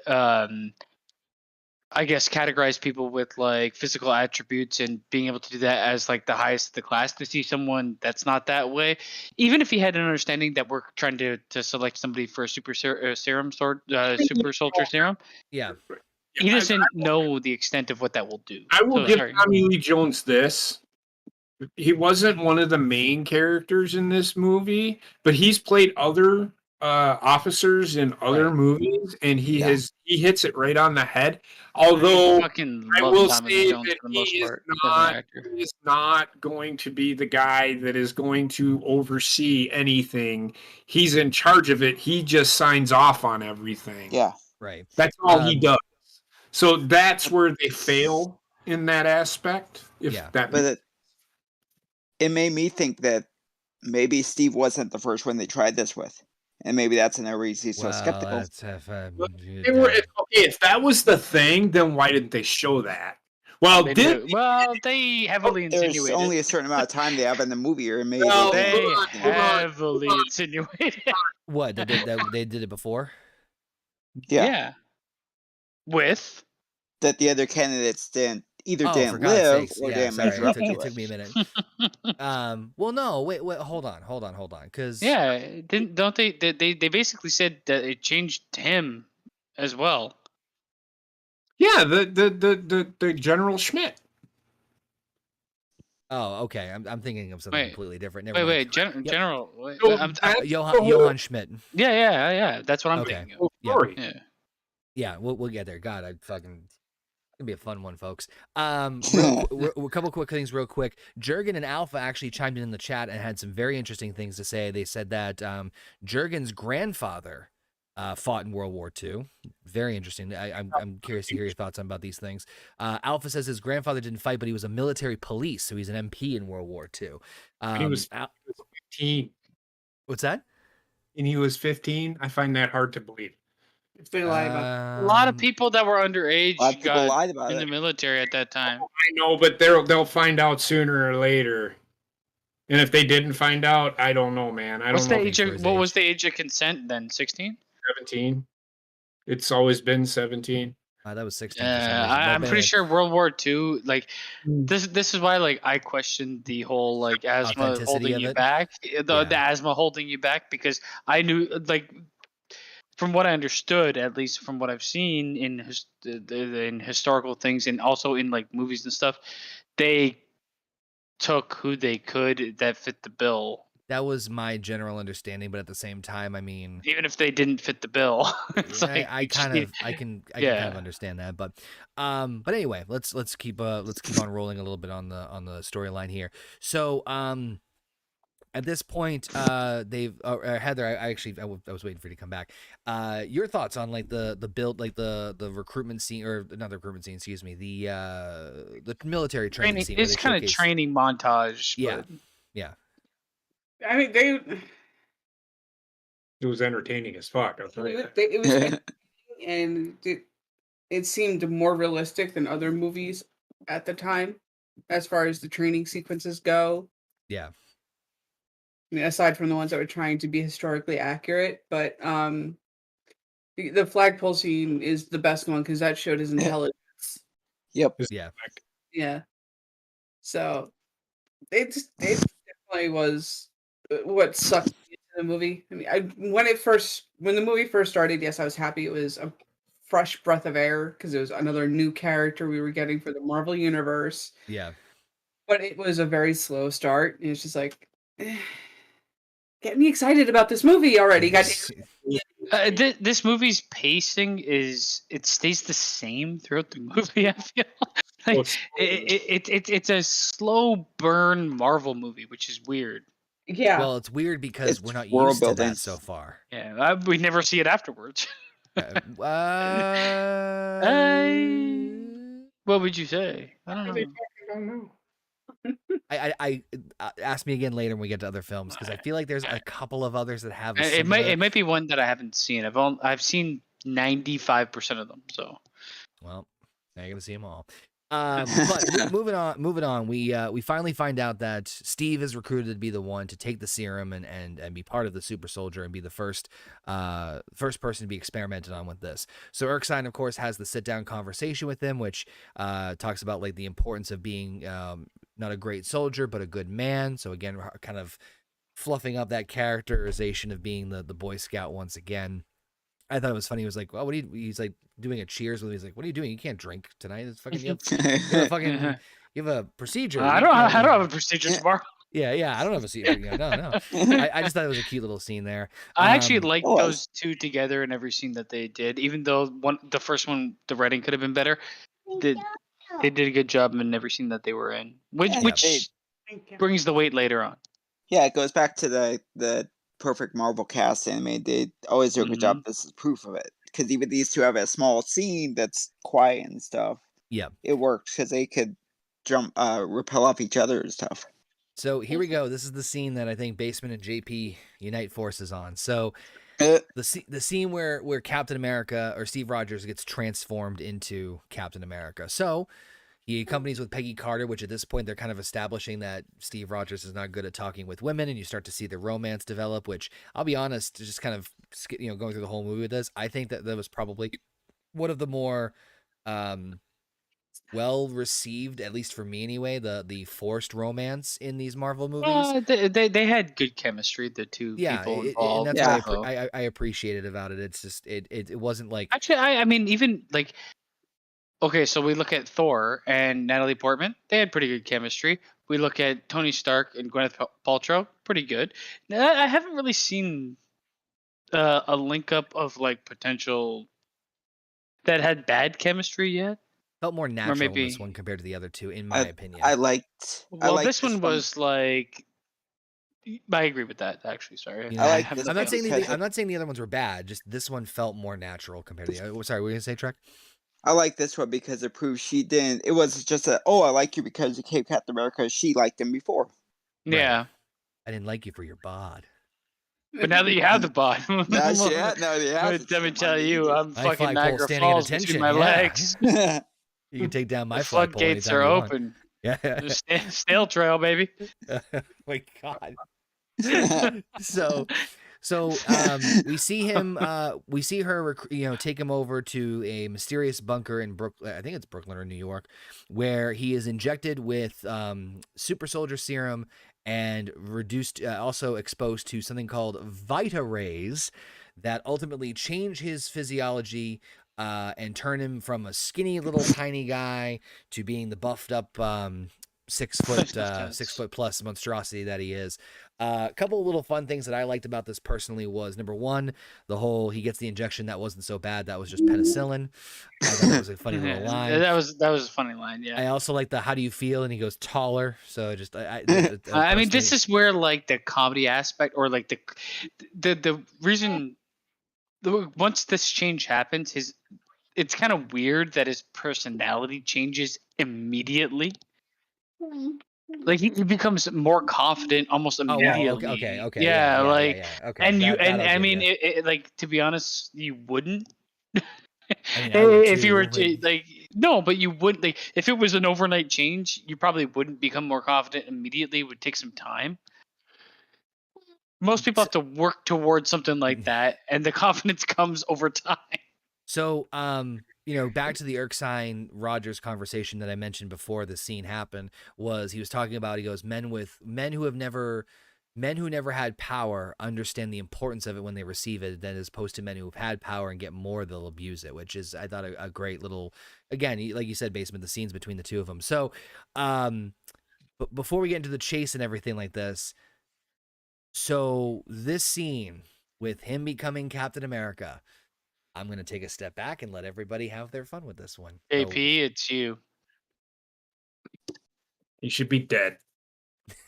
I guess, categorize people with like physical attributes and being able to do that as like the highest of the class. To see someone that's not that way, even if he had an understanding that we're trying to select somebody for a super serum super soldier serum, Yeah. he doesn't know the extent of what that will do. I will So, give sorry. Tommy Lee Jones this. He wasn't one of the main characters in this movie, but he's played other officers in other Right. movies, and he Yeah. hits it right on the head. Although I fucking I love will Tommy say Lee Jones that for the he most is part as an actor. he is not going to be the guy that is going to oversee anything. He's in charge of it. He just signs off on everything. Yeah. Right. That's all he does. So that's where they fail in that aspect. Yeah. But it made me think that maybe Steve wasn't the first one they tried this with. And maybe that's another reason he's so skeptical. If that was the thing, then why didn't they show that? Well, they heavily insinuated. There's only a certain amount of time they have in the movie, or maybe they heavily insinuated. What they did it before? Yeah. With that the other candidates didn't for God's live sakes. or Yeah, didn't sorry. measure up to It took me a minute. Well, no, wait, hold on, because don't they basically said that it changed him as well. Yeah, the General Schmidt. Oh, okay. I'm thinking of something completely different. Never mind. General. Johann Schmidt. Yeah. That's what I'm thinking of. Yeah. We'll get there. God, it's gonna be a fun one, folks. A couple quick things, real quick. Jurgen and Alpha actually chimed in the chat and had some very interesting things to say. They said that Jurgen's grandfather fought in World War II. Very interesting. I'm curious to hear your thoughts about these things. Alpha says his grandfather didn't fight, but he was a military police, so he's an MP in World War II. He was 15. What's that? And he was 15. I find that hard to believe. If they lie about a lot of people that were underage got in the military at that time. I know, but they'll find out sooner or later. And if they didn't find out, I don't know, man. I don't know. What was the age of consent then? 16? 17. It's always been 17. That was 16. I'm pretty sure World War II, like this is why like I questioned the whole like asthma holding you back, the asthma holding you back, because I knew, like, from what I understood, at least from what I've seen in historical things and also in like movies and stuff, they took who they could that fit the bill. That was my general understanding, but at the same time, I mean, even if they didn't fit the bill, it's I can kind of understand that. But anyway, let's keep on rolling a little bit on the storyline here. So at this point, they've Heather. I was waiting for you to come back. Your thoughts on like the build, like the recruitment scene, or not the recruitment scene, excuse me, the military training scene. It's kind of training montage. Yeah. I mean, it was entertaining as fuck. I'll tell you that. It was, and it seemed more realistic than other movies at the time, as far as the training sequences go. Yeah. I mean, aside from the ones that were trying to be historically accurate, but the flagpole scene is the best one because that showed his intelligence. Yep. Yeah. So it definitely was what sucked into the movie. I mean, when the movie first started, yes, I was happy it was a fresh breath of air because it was another new character we were getting for the Marvel Universe. Yeah. But it was a very slow start. And it's just like, get me excited about this movie already. This movie's pacing stays the same throughout the movie. I feel like it's a slow burn Marvel movie, which is weird. Yeah. Well, it's weird because we're not used to that so far. Yeah, we never see it afterwards. What would you say? I don't know. I ask me again later when we get to other films, because I feel like there's a couple of others that have. It might be one that I haven't seen. I've seen 95% of them. So, well, now you're gonna see them all. But moving on. We finally find out that Steve is recruited to be the one to take the serum and be part of the super soldier and be the first person to be experimented on with this. So Erskine, of course, has the sit down conversation with him, which talks about like the importance of being not a great soldier but a good man. So again, kind of fluffing up that characterization of being the Boy Scout once again. I thought it was funny. He was like, "Well, what do you?" He's like doing a cheers with me. He's like, "What are you doing? You can't drink tonight. It's fucking you have a procedure." I don't have a procedure tomorrow. Yeah. I don't have a procedure. No. I just thought it was a cute little scene there. I actually liked those two together in every scene that they did, even though the first one, the writing could have been better. They did a good job in every scene that they were in, which brings the weight later on. Yeah, it goes back to the perfect Marvel cast anime. They always do a good job. This is proof of it. Because even these two have a small scene that's quiet and stuff. Yeah. It worked because they could repel off each other and stuff. So here we go. This is the scene that I think Baseman and JP unite forces on. So the scene where Captain America or Steve Rogers gets transformed into Captain America. So he accompanies with Peggy Carter, which at this point they're kind of establishing that Steve Rogers is not good at talking with women, and you start to see the romance develop, which I'll be honest, just kind of going through the whole movie with this, I think that was probably one of the more well received, at least for me anyway, the forced romance in these Marvel movies. They had good chemistry, the two people involved. And that's what I appreciated about it. It's just it wasn't like actually I mean even like. Okay, so we look at Thor and Natalie Portman. They had pretty good chemistry. We look at Tony Stark and Gwyneth Paltrow. Pretty good. I haven't really seen a link up of like potential that had bad chemistry yet. Felt more natural in this one compared to the other two, in my opinion. I liked this one was like. I agree with that. Actually, sorry. Yeah, I'm not saying the other ones were bad. Just this one felt more natural compared to the other. Sorry, were you gonna say, Trek? I like this one because it proves she didn't. It was just I like you because you came Captain America. She liked him before. Yeah. Right. I didn't like you for your bod. But now that you have the bod. Let me tell you, I'm fucking Niagara Falls between my legs. You can take down my flagpole. Floodgates are open. Yeah. Snail trail, baby. My God. So we see him. We see her. Take him over to a mysterious bunker in Brooklyn. I think it's Brooklyn or New York, where he is injected with super soldier serum and reduced, also exposed to something called Vita rays that ultimately change his physiology and turn him from a skinny little tiny guy to being the buffed up 6 foot plus monstrosity that he is. A couple of little fun things that I liked about this personally was, number one, the whole he gets the injection that wasn't so bad, that was just penicillin. I thought that was a funny little line. That was a funny line. Yeah. I also like the how do you feel, and he goes taller. So just I mean, this is where like the comedy aspect or like the reason once this change happens, it's kind of weird that his personality changes immediately. Like he becomes more confident almost immediately. Okay. Yeah, okay. And I mean, it, like to be honest, you wouldn't. I mean, if you were to like no, but you wouldn't like if it was an overnight change, you probably wouldn't become more confident immediately. It would take some time. Most people have to work towards something like that, and the confidence comes over time. So, back to the Erskine Rogers conversation that I mentioned before the scene happened, was he was talking about, he goes, men who never had power understand the importance of it when they receive it, than as opposed to men who have had power and get more, they'll abuse it, which is, I thought, a great little, again, like you said, Basement, the scenes between the two of them. So, but before we get into the chase and everything like this, so this scene with him becoming Captain America, I'm going to take a step back and let everybody have their fun with this one. AP, it's you. He should be dead.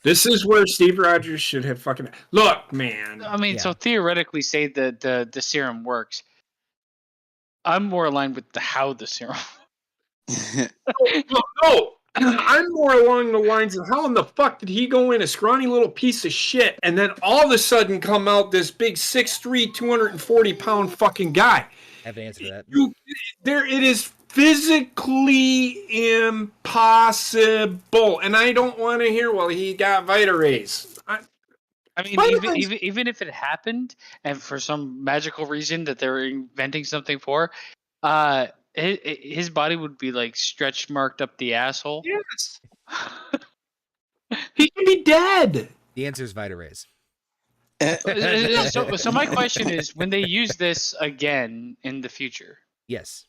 This is where Steve Rogers should have fucking... Look, man. I mean, so theoretically say that the serum works. I'm more aligned with how the serum... No! I'm more along the lines of how in the fuck did he go in a scrawny little piece of shit and then all of a sudden come out this big 6'3", 240-pound fucking guy? I have to answer that. It is physically impossible. And I don't want to hear, well, he got Vita rays. I mean, Vita rays- even if it happened, and for some magical reason that they were inventing something for, his body would be like stretch marked up the asshole. Yes. He can be dead. The answer is Vita rays. So my question is, when they use this again in the future, Yes.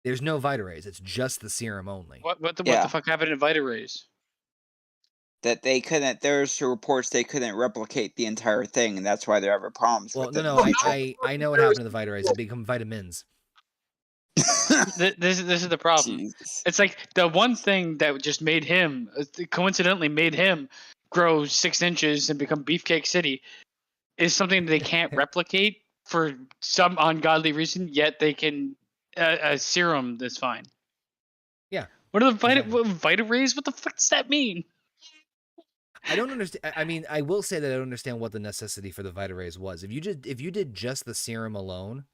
There's no Vita rays. It's just the serum only. what the Yeah. fuck happened in Vita rays? That they couldn't. There's reports they couldn't replicate the entire thing, and that's why they're having problems Well, with no, it. I know what happened to the Vita rays. They become vitamins. This is the problem. Jesus. It's like the one thing that just made him, coincidentally made him grow 6 inches and become Beefcake City, is something they can't replicate for some ungodly reason. Yet they can a serum that's fine. Yeah. What are the Exactly. Vita rays? What the fuck does that mean? I don't understand. I mean, I will say that I don't understand what the necessity for the Vita rays was. If you did just the serum alone,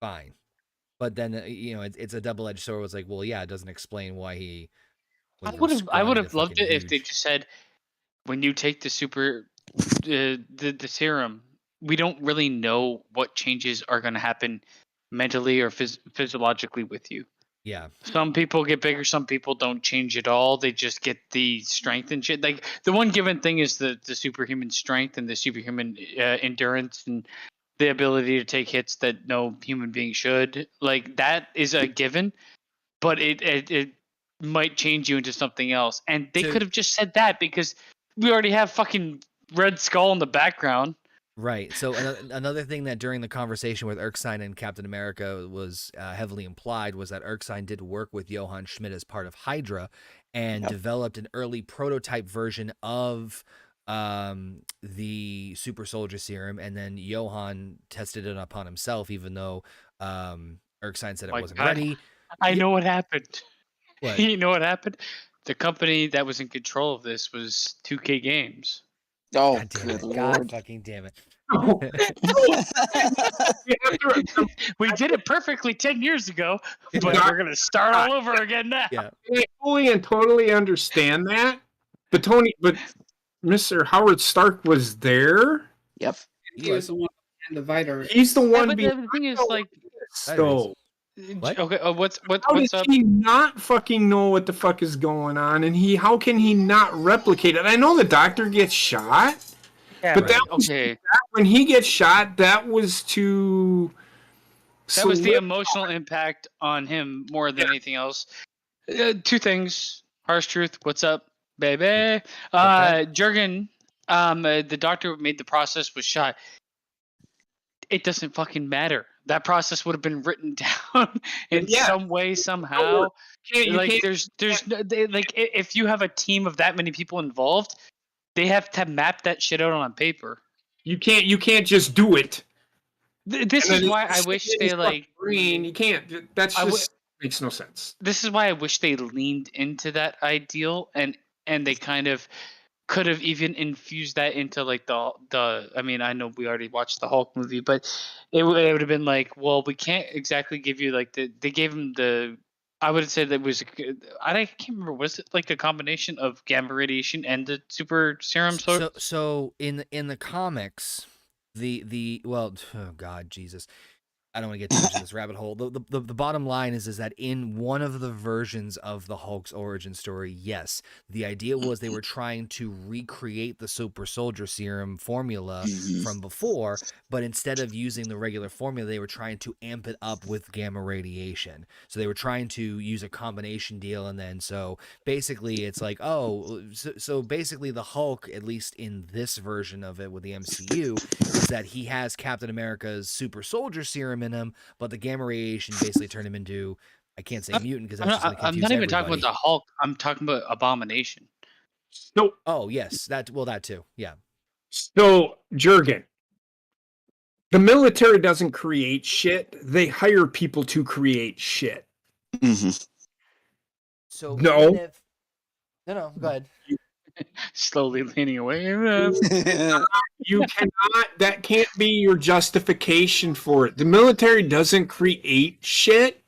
fine. But then it's a double-edged sword. It's like, well, yeah, it doesn't explain why he. I was would scrawny have to loved fucking it if they huge. just said, when you take the the serum, we don't really know what changes are going to happen mentally or physiologically with you. Yeah. Some people get bigger, some people don't change at all. They just get the strength and shit. Like the one given thing is the superhuman strength and the superhuman endurance and the ability to take hits that no human being should. Like that is a given, but it might change you into something else. And they So- could have just said that because we already have fucking Red Skull in the background. Right. So another thing that during the conversation with Erskine and Captain America was heavily implied was that Erskine did work with Johann Schmidt as part of Hydra and developed an early prototype version of the super soldier serum, and then Johann tested it upon himself, even though Erskine said it My wasn't God. ready. I know what happened. What? You know what happened? The company that was in control of this was 2K Games. Oh, God damn good it. lord. God fucking damn it. We did it perfectly 10 years ago, but Yeah. we're going to start all over again now. Yeah. I fully and totally understand that. But Mr. Howard Stark was there. Yep. He was the one behind the Vita. He's the Yeah, one but behind the thing is, like, so What? okay, what's how does up? he not fucking know what the fuck is going on? And how can he not replicate it? I know the doctor gets shot, Yeah, but that was, okay. when he gets shot, that was to. That was the emotional impact on him more than anything else. Two things. Harsh truth. What's up, baby? Jurgen, the doctor made the process was shot. It doesn't fucking matter. That process would have been written down in some way, somehow. If you have a team of that many people involved, they have to map that shit out on paper. You can't just do it. This is why I wish they like green. You can't. That's just makes no sense. This is why I wish they leaned into that ideal and they kind of could have even infused that into like the. I mean, I know we already watched the Hulk movie, but it would have been like, well, we can't exactly give you like they gave him the. I would say that was I can't remember. Was it like a combination of gamma radiation and the super serum? So in the comics, oh God, Jesus, I don't want to get too much into this rabbit hole. The bottom line is that in one of the versions of the Hulk's origin story, yes, the idea was they were trying to recreate the super soldier serum formula from before, but instead of using the regular formula, they were trying to amp it up with gamma radiation. So they were trying to use a combination deal, and then so basically it's like, so basically the Hulk, at least in this version of it with the MCU, is that he has Captain America's super soldier serum in him, but the gamma radiation basically turned him into, I can't say mutant because that's just going to confuse I'm not even talking everybody. about the Hulk. I'm talking about Abomination. So, oh yes, that too, yeah. So Jurgen, the military doesn't create shit; they hire people to create shit. So No. No, go ahead. Slowly leaning away. You cannot. That can't be your justification for it. The military doesn't create shit.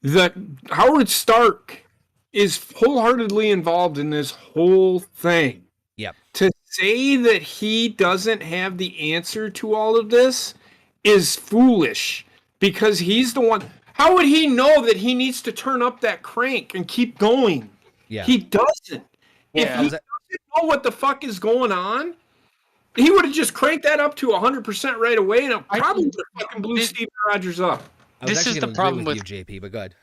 that Howard Stark is wholeheartedly involved in this whole thing. Yep. To say that he doesn't have the answer to all of this is foolish, because he's the one. How would he know that he needs to turn up that crank and keep going? Yeah. He doesn't. If Yeah. he doesn't know what the fuck is going on, he would have just cranked that up to 100% right away, and it probably would have fucking blew Steven Rogers up. I was This actually is the gonna agree problem with with- you, JP, but go ahead.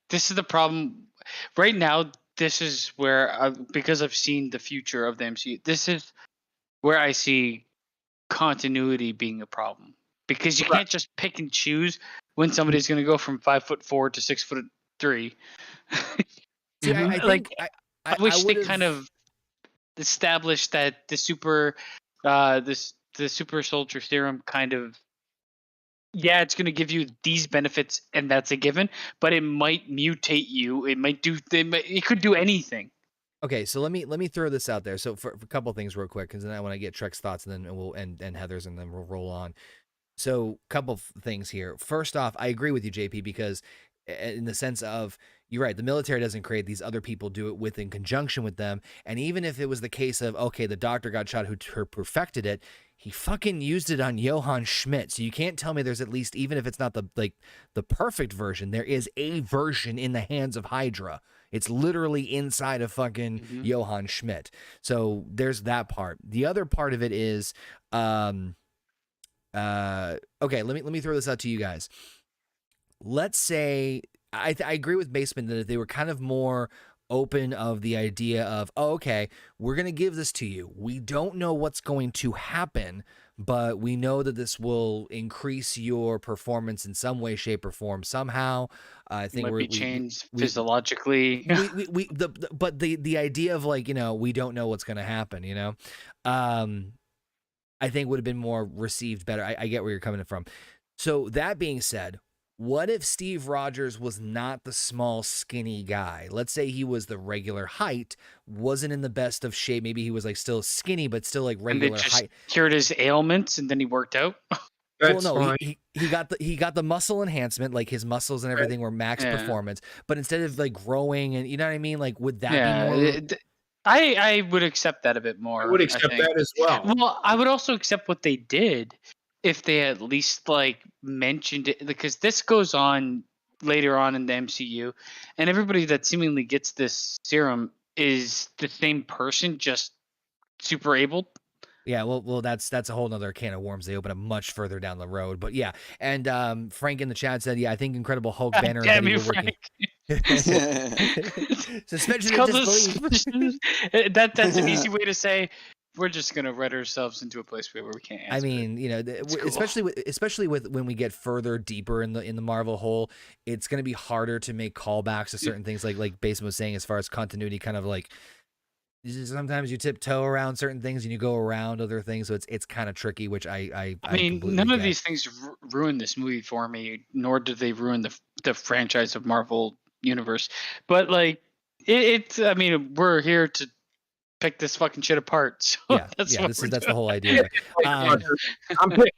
This is the problem right now. This is where, because I've seen the future of the MCU, this is where I see continuity being a problem, because you can't just pick and choose when somebody's going to go from 5'4" to 6'3". See, I Like, think I wish they would've- kind of established that the super soldier serum kind of, yeah, it's going to give you these benefits and that's a given, but it might mutate you. It might do. It could do anything. Okay, so let me throw this out there. So for a couple things real quick, because then I want to get Trek's thoughts, and then we'll and Heather's, and then we'll roll on. So couple of things here. First off, I agree with you, JP, because in the sense of, you're right, the military doesn't create these, other people do it in conjunction with them. And even if it was the case of, okay, the doctor got shot who perfected it, he fucking used it on Johann Schmidt. So you can't tell me there's at least, even if it's not the perfect version, there is a version in the hands of Hydra. It's literally inside of fucking Johann Schmidt. So there's that part. The other part of it is, okay, let me throw this out to you guys. Let's say I agree with Basement that if they were kind of more open of the idea of, oh, okay, we're going to give this to you. We don't know what's going to happen, but we know that this will increase your performance in some way, shape, or form somehow. I think Might be changed physiologically. But the idea of, like, you know, we don't know what's going to happen, you know, I think would have been more received better. I get where you're coming from. So that being said, what if Steve Rogers was not the small, skinny guy? Let's say he was the regular height, wasn't in the best of shape. Maybe he was like still skinny, but still like regular and they just height. cured his ailments, and then he worked out. That's well, no, fine. he got the muscle enhancement, like his muscles and everything were max performance. But instead of like growing, and you know what I mean, like, would that be more? I would accept that a bit more. I would accept that as well. Well, I would also accept what they did if they at least like mentioned it, because this goes on later on in the MCU, and everybody that seemingly gets this serum is the same person, just super able. Yeah, well, that's a whole nother can of worms. They open up much further down the road, but yeah. And Frank in the chat said, yeah, I think Incredible Hulk, Banner, and Betty were working. Suspension of disbelief. That's an easy way to say we're just gonna write ourselves into a place where we can't answer. I mean, you know, cool. especially with when we get further deeper in the Marvel hole, it's going to be harder to make callbacks to certain things, like Basin was saying, as far as continuity, kind of like sometimes you tiptoe around certain things and you go around other things, so it's kind of tricky, which I mean, none of these things ruin this movie for me, nor do they ruin the franchise of Marvel Universe. But like, it's I mean, we're here to pick this fucking shit apart. So that's the whole idea. I'm picking.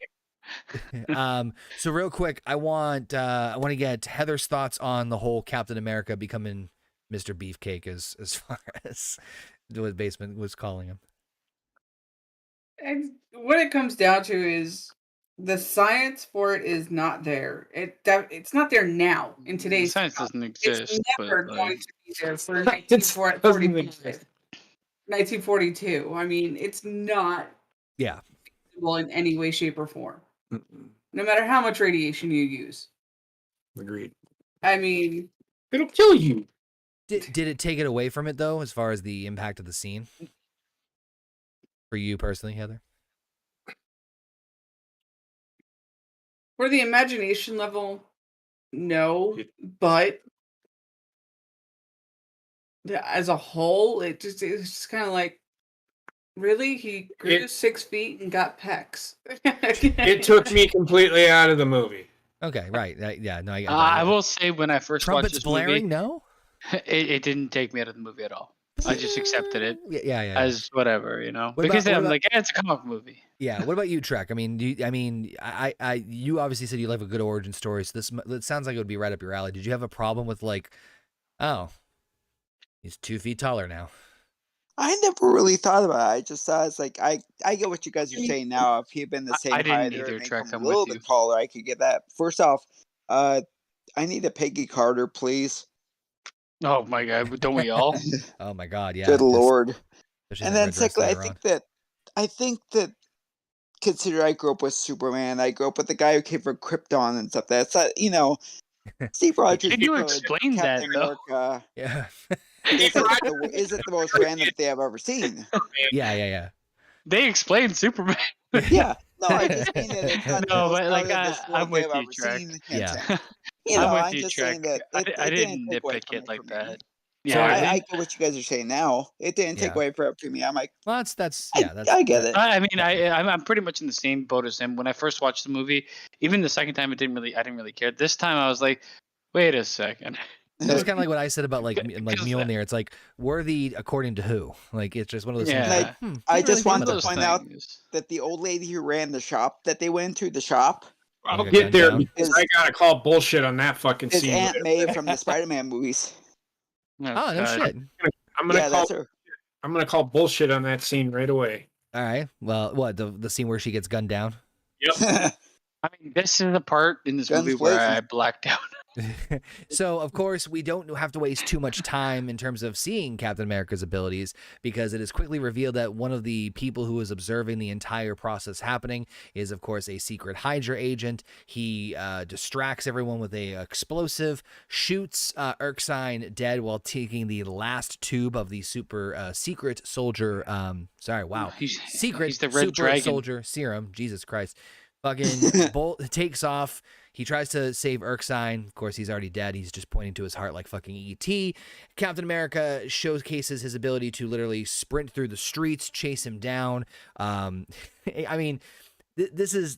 So real quick, I want to get Heather's thoughts on the whole Captain America becoming Mr. Beefcake, as far as what Basement was calling him. And what it comes down to is the science for it is not there. It's not there now in today's science doesn't exist. It's never but, going like, to be there for 1942. I mean, it's not feasible in any way, shape, or form. No matter how much radiation you use. Agreed. I mean, it'll kill you. Did it take it away from it, though, as far as the impact of the scene? For you personally, Heather? For the imagination level, no. But as a whole, it's just kind of like, really? He grew 6 feet and got pecs. It took me completely out of the movie. Okay, right. Yeah, no, I will say when I first watched this blaring, movie, no? it didn't take me out of the movie at all. I just accepted it Yeah. as whatever, you know, What because about- I'm like, it's a comic movie. Yeah. What about you, Trek? I mean, you obviously said you like a good origin story, so it sounds like it would be right up your alley. Did you have a problem with like, oh, he's 2 feet taller now? I never really thought about it. I just thought it's like I get what you guys are saying now. If he had been the same I didn't height or either, make Trek, him a I'm little with bit you. taller, I could get that. First off, I need a Peggy Carter, please. Oh my god, don't we all? Oh my God, yeah. Good lord. Especially And that then red dress secondly, later on. I think that consider I grew up with Superman. I grew up with the guy who came from Krypton and stuff. That's not, Steve Rogers. Can you good. explain Captain that, though? America Yeah. isn't the most random thing I've ever seen. Yeah. They explained Superman. Yeah, no, I just mean that it's not No, the most but like out of this I'm world thing with I've you, ever Trek. seen. Yeah. I'm with I'm you, just Trek. saying that I it didn't didn't take away nitpick from it like for me. that. So Yeah, I get what you guys are saying now. It didn't take Yeah. away from me. I'm like, Well, that's I get it. I mean, I'm pretty much in the same boat as him. When I first watched the movie, even the second time, I didn't really care. This time, I was like, wait a second. That's kind of like what I said about like Because Mjolnir. It's like worthy according to who? Like it's just one of those things. Yeah. Like, I didn't just really want think to about point out that the old lady who ran the shop that they went to, the shop, I'll Like a get gun there down? because I gotta call bullshit on that fucking is scene. Aunt May from the Spider-Man movies. Oh, no God. shit. I'm gonna Yeah, call. that's her. I'm gonna call bullshit on that scene right away. All right. Well, what the scene where she gets gunned down? Yep. I mean, this is the part in this Guns movie where blazing. I blacked out. So, of course, we don't have to waste too much time in terms of seeing Captain America's abilities because it is quickly revealed that one of the people who is observing the entire process happening is, of course, a secret Hydra agent. He distracts everyone with a explosive, shoots Erskine dead while taking the last tube of the super secret soldier. Secret He's the red super dragon. soldier serum. Jesus Christ. Fucking Bolt takes off. He tries to save Erskine. Of course, he's already dead. He's just pointing to his heart like fucking E.T. Captain America showcases his ability to literally sprint through the streets, chase him down. I mean, this is...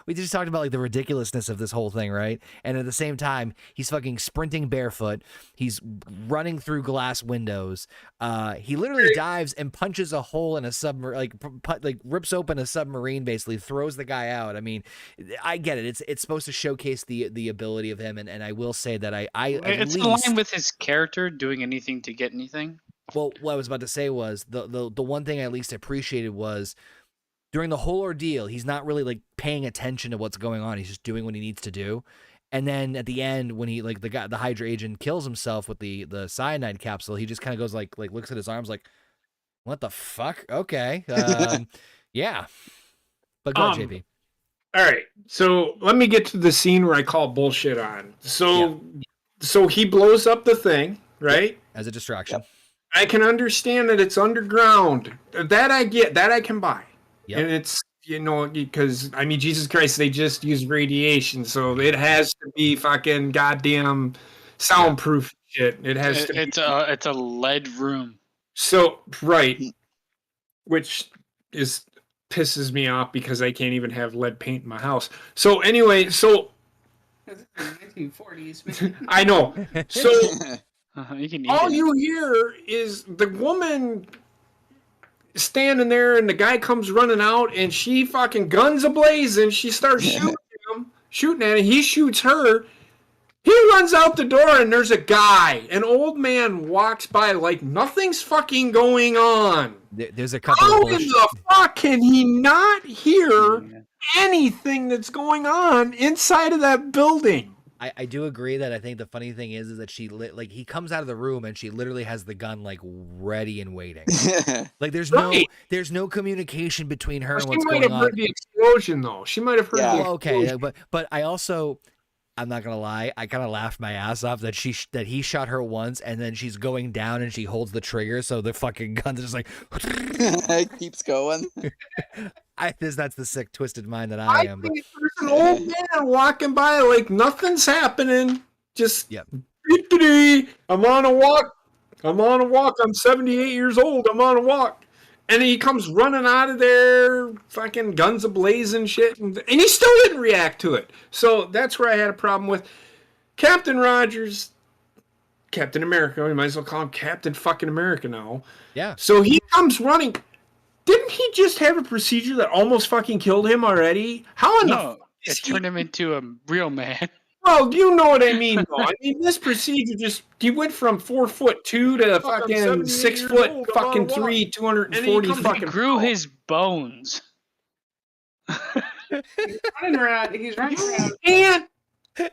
We just talked about like the ridiculousness of this whole thing, right? And at the same time, he's fucking sprinting barefoot. He's running through glass windows. He literally dives and punches a hole in a submarine, like rips open a submarine, basically throws the guy out. I mean, I get it. It's supposed to showcase the ability of him, and I will say that It's in line with his character doing anything to get anything. Well, what I was about to say was the one thing I at least appreciated was during the whole ordeal, he's not really like paying attention to what's going on. He's just doing what he needs to do. And then at the end, when he like the Hydra agent kills himself with the cyanide capsule, he just kind of goes like looks at his arms like, what the fuck? Okay, yeah. But go ahead, JP. All right, so let me get to the scene where I call bullshit on. So he blows up the thing, right? As a distraction. Yep. I can understand that it's underground. That I get. That I can buy. Yep. And it's, because, I mean, Jesus Christ, they just use radiation, so it has to be fucking goddamn soundproof shit. It has to It's a lead room. So, right. Which pisses me off because I can't even have lead paint in my house. So, anyway, 1940s. I know. So, You can eat all it. you hear is the woman standing there and the guy comes running out and she fucking guns ablazing. She starts shooting at him. He shoots her. He runs out the door and there's a guy. An old man walks by like nothing's fucking going on. There's a couple How of in the fuck can he not hear anything that's going on inside of that building? I do agree that I think the funny thing is that she he comes out of the room and she literally has the gun like ready and waiting. Like there's no communication between her and what's going on. She might have heard the explosion though. She might have heard the explosion. Okay, but I also, I'm not gonna lie, I kind of laughed my ass off that he shot her once and then she's going down and she holds the trigger so the fucking gun's just like it keeps going. That's the sick twisted mind that I am. Think there's an old man walking by like nothing's happening. Just I'm on a walk. I'm 78 years old. I'm on a walk. And he comes running out of there, fucking guns ablazing shit, and he still didn't react to it. So that's where I had a problem with Captain Rogers. Captain America. We might as well call him Captain fucking America now. Yeah. So he comes running. Didn't he just have a procedure that almost fucking killed him already? How in the No, it turned him into a real man. Well, you know what I mean, though. I mean, this procedure he went from 4'2" to fucking 6 foot fucking 3, 240 fucking. He grew his bones. He's running around. He's running around. Can't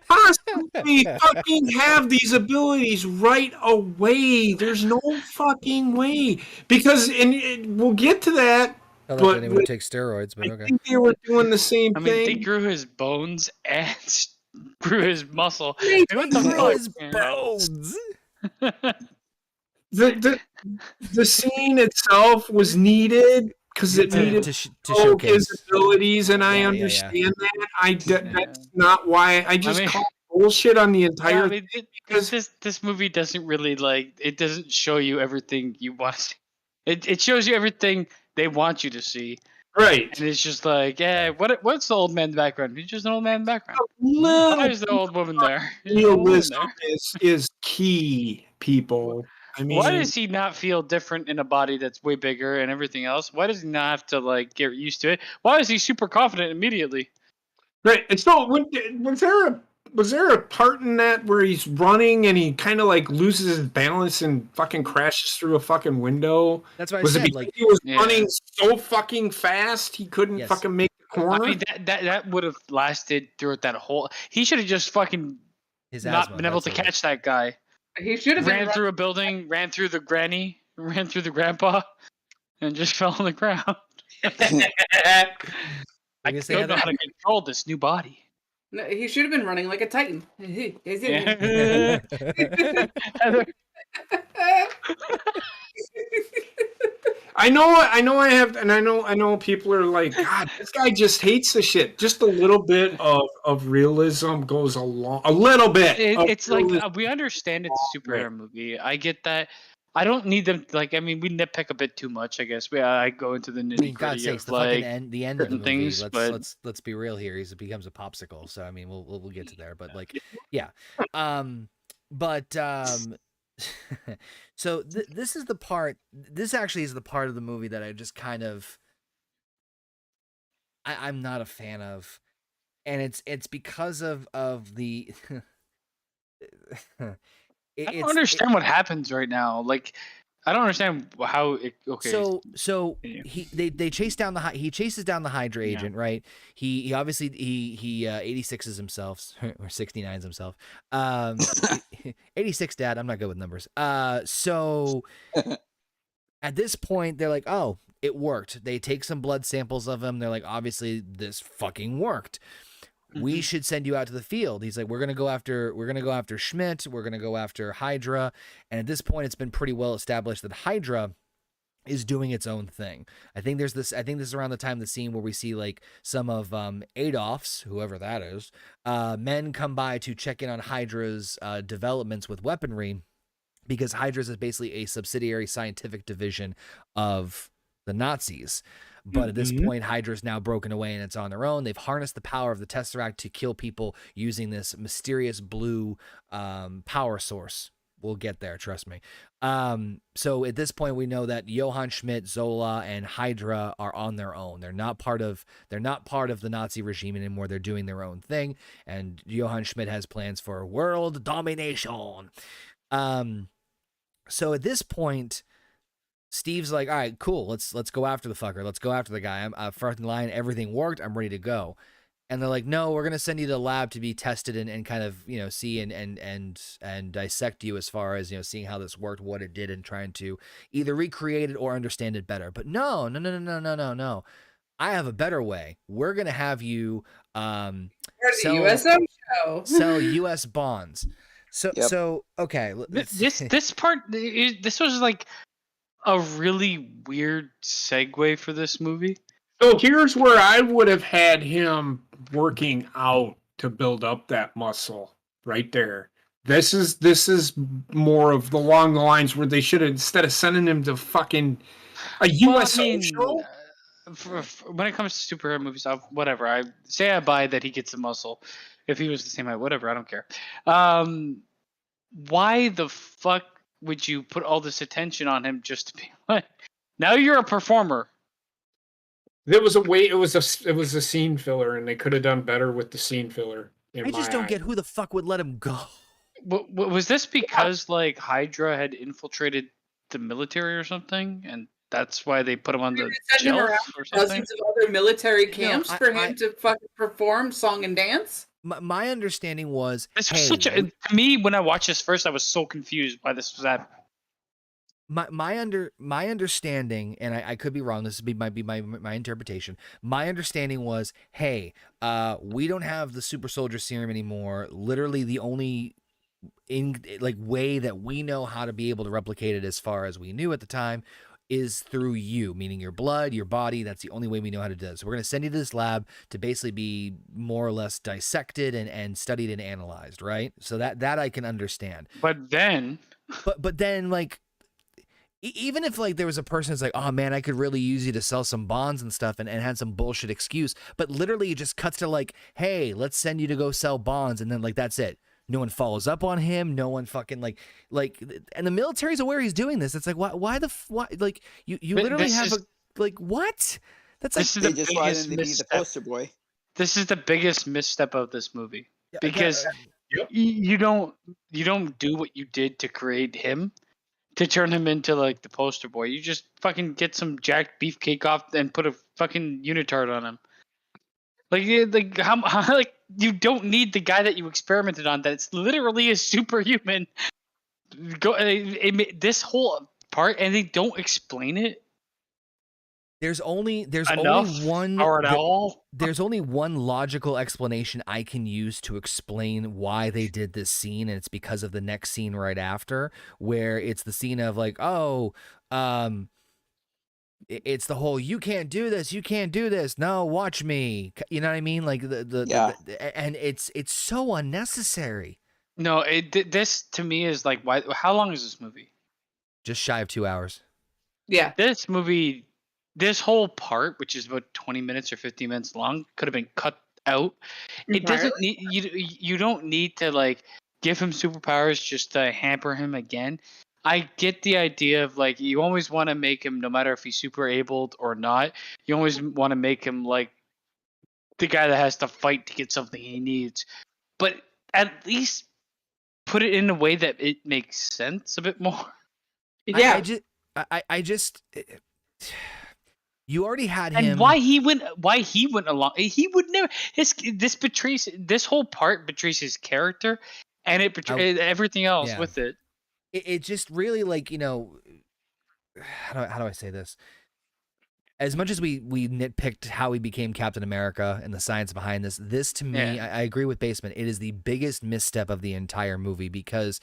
possibly fucking have these abilities right away. There's no fucking way. Because, and we'll get to that. I But anyone would take steroids, but I okay. think they were doing the same I mean, thing. they grew his bones and grew his muscle. They What the grew fuck, his man? bones. The scene itself was needed because it needed to show showcase his abilities, and I Yeah. understand that. That's not why I just I mean- call bullshit on the entire. Yeah, I mean, this movie doesn't really it doesn't show you everything you want to see. It shows you everything they want you to see, right. and it's just like, yeah, what's the old man background? He's just an old man background. Little Why is the old woman there? There's no woman realism there. is key, people. I mean, Why does he not feel different in a body that's way bigger and everything else? Why does he not have to get used to it? Why is he super confident immediately? right? And so, was there a part in that where he's running and he kind of loses his balance and fucking crashes through a fucking window? That's what I Was it said. because he was Yeah. running so fucking fast he couldn't Yes. fucking make the corner? I mean, that would have lasted throughout that whole. He should have just fucking his not asthma, been able that's to it. catch that guy. He should have been Ran through a building, ran through the granny, ran through the grandpa, and just fell on the ground. I guess they don't had know that- how to control this new body. No, he should have been running like a titan. Yeah. I know people are like, God, this guy just hates the shit. Just a little bit of realism goes a little bit. It's like we understand it's a superhero movie. I get that. I don't need them. I mean, we nitpick a bit too much. I guess I go into the I nitty mean, God's gritty sakes, of the fucking end, the end of the certain movie. things, but- Let's be real here. He becomes a popsicle. So I mean, we'll get to there, but yeah. So this is the part. This actually is the part of the movie that I just kind of I'm not a fan of, and it's because of the. I don't understand what happens right now. I don't understand how it. Okay. So Yeah. they chase down he chases down the Hydra Yeah. agent, right? He obviously he 86s himself or 69s himself. 86, Dad. I'm not good with numbers. So at this point they're like, oh, it worked. They take some blood samples of him. They're like, obviously this fucking worked. We should send you out to the field. He's like, we're gonna go after Schmidt. We're gonna go after Hydra. And at this point, it's been pretty well established that Hydra is doing its own thing. I think this is around the time of the scene where we see some of Adolf's, whoever that is, men come by to check in on Hydra's developments with weaponry, because Hydra's is basically a subsidiary scientific division of the Nazis. But at this point, Hydra's now broken away and it's on their own. They've harnessed the power of the Tesseract to kill people using this mysterious blue power source. We'll get there, trust me. So at this point, we know that Johann Schmidt, Zola, and Hydra are on their own. They're not part of the Nazi regime anymore. They're doing their own thing. And Johann Schmidt has plans for world domination. So at this point, Steve's like, all right, cool. Let's go after the fucker. Let's go after the guy. I'm front line. Everything worked. I'm ready to go. And they're like, no, we're going to send you to the lab to be tested and kind of, see and dissect you as far as, seeing how this worked, what it did, and trying to either recreate it or understand it better. But no. I have a better way. We're going to have you There's a USO show. sell U.S. bonds. So okay. This part, this was a really weird segue for this movie. So here's where I would have had him working out to build up that muscle right there. This is more of along the lines where they should have, instead of sending him to fucking a USO show. When it comes to superhero movies, whatever. I buy that he gets a muscle. If he was the same height, whatever, I don't care. why the fuck would you put all this attention on him just to be like, now you're a performer? It was a scene filler, and they could have done better with the scene filler. I just don't get who the fuck would let him go. Was this because like Hydra had infiltrated the military or something, and that's why they put him on the shelf or something? Dozens of other military camps for him to fucking perform song and dance. My understanding was, This was to me, when I watched this first, I was so confused why this was happening. My understanding, and I could be wrong. This might be my interpretation. My understanding was, hey, we don't have the super soldier serum anymore. Literally, the only way that we know how to be able to replicate it, as far as we knew at the time, is through you, meaning your blood, your body. That's the only way we know how to do it. So we're going to send you to this lab to basically be more or less dissected and studied and analyzed, right? So that I can understand. But then, like, even if like there was a person that's like, oh man, I could really use you to sell some bonds and stuff, and had some bullshit excuse, but literally it just cuts to like, hey, let's send you to go sell bonds, and then like that's it. No one follows up on him. No one fucking like, and the military's aware he's doing this. It's like, why like you literally have what? That's like, this is they just wanted him to be the poster boy. This is the biggest misstep of this movie, because you don't do what you did to create him, to turn him into like the poster boy. You just fucking get some jacked beefcake off and put a fucking unitard on him. Like how like you don't need the guy that you experimented on. That's literally a superhuman. This whole part, and they don't explain it. There's only one logical explanation I can use to explain why they did this scene, and it's because of the next scene right after, where it's the scene of like, it's the whole you can't do this, no, watch me, you know what I mean? Like and it's so unnecessary. No, this to me is like, why? How long is this movie? Just shy of 2 hours. Yeah, this movie. This whole part, which is about 20 minutes or 15 minutes long, could have been cut out. It doesn't need you don't need to like give him superpowers just to hamper him again. I get the idea of like, you always want to make him, no matter if he's super abled or not, you always want to make him like the guy that has to fight to get something he needs. But at least put it in a way that it makes sense a bit more. Yeah. I just you already had and him. Why he went along? He would never. This whole part betrays his character, and it betrays everything else with it. It just really, like, you know, how do I say this? As much as we nitpicked how he became Captain America and the science behind this to me, I agree with Basement. It is the biggest misstep of the entire movie, because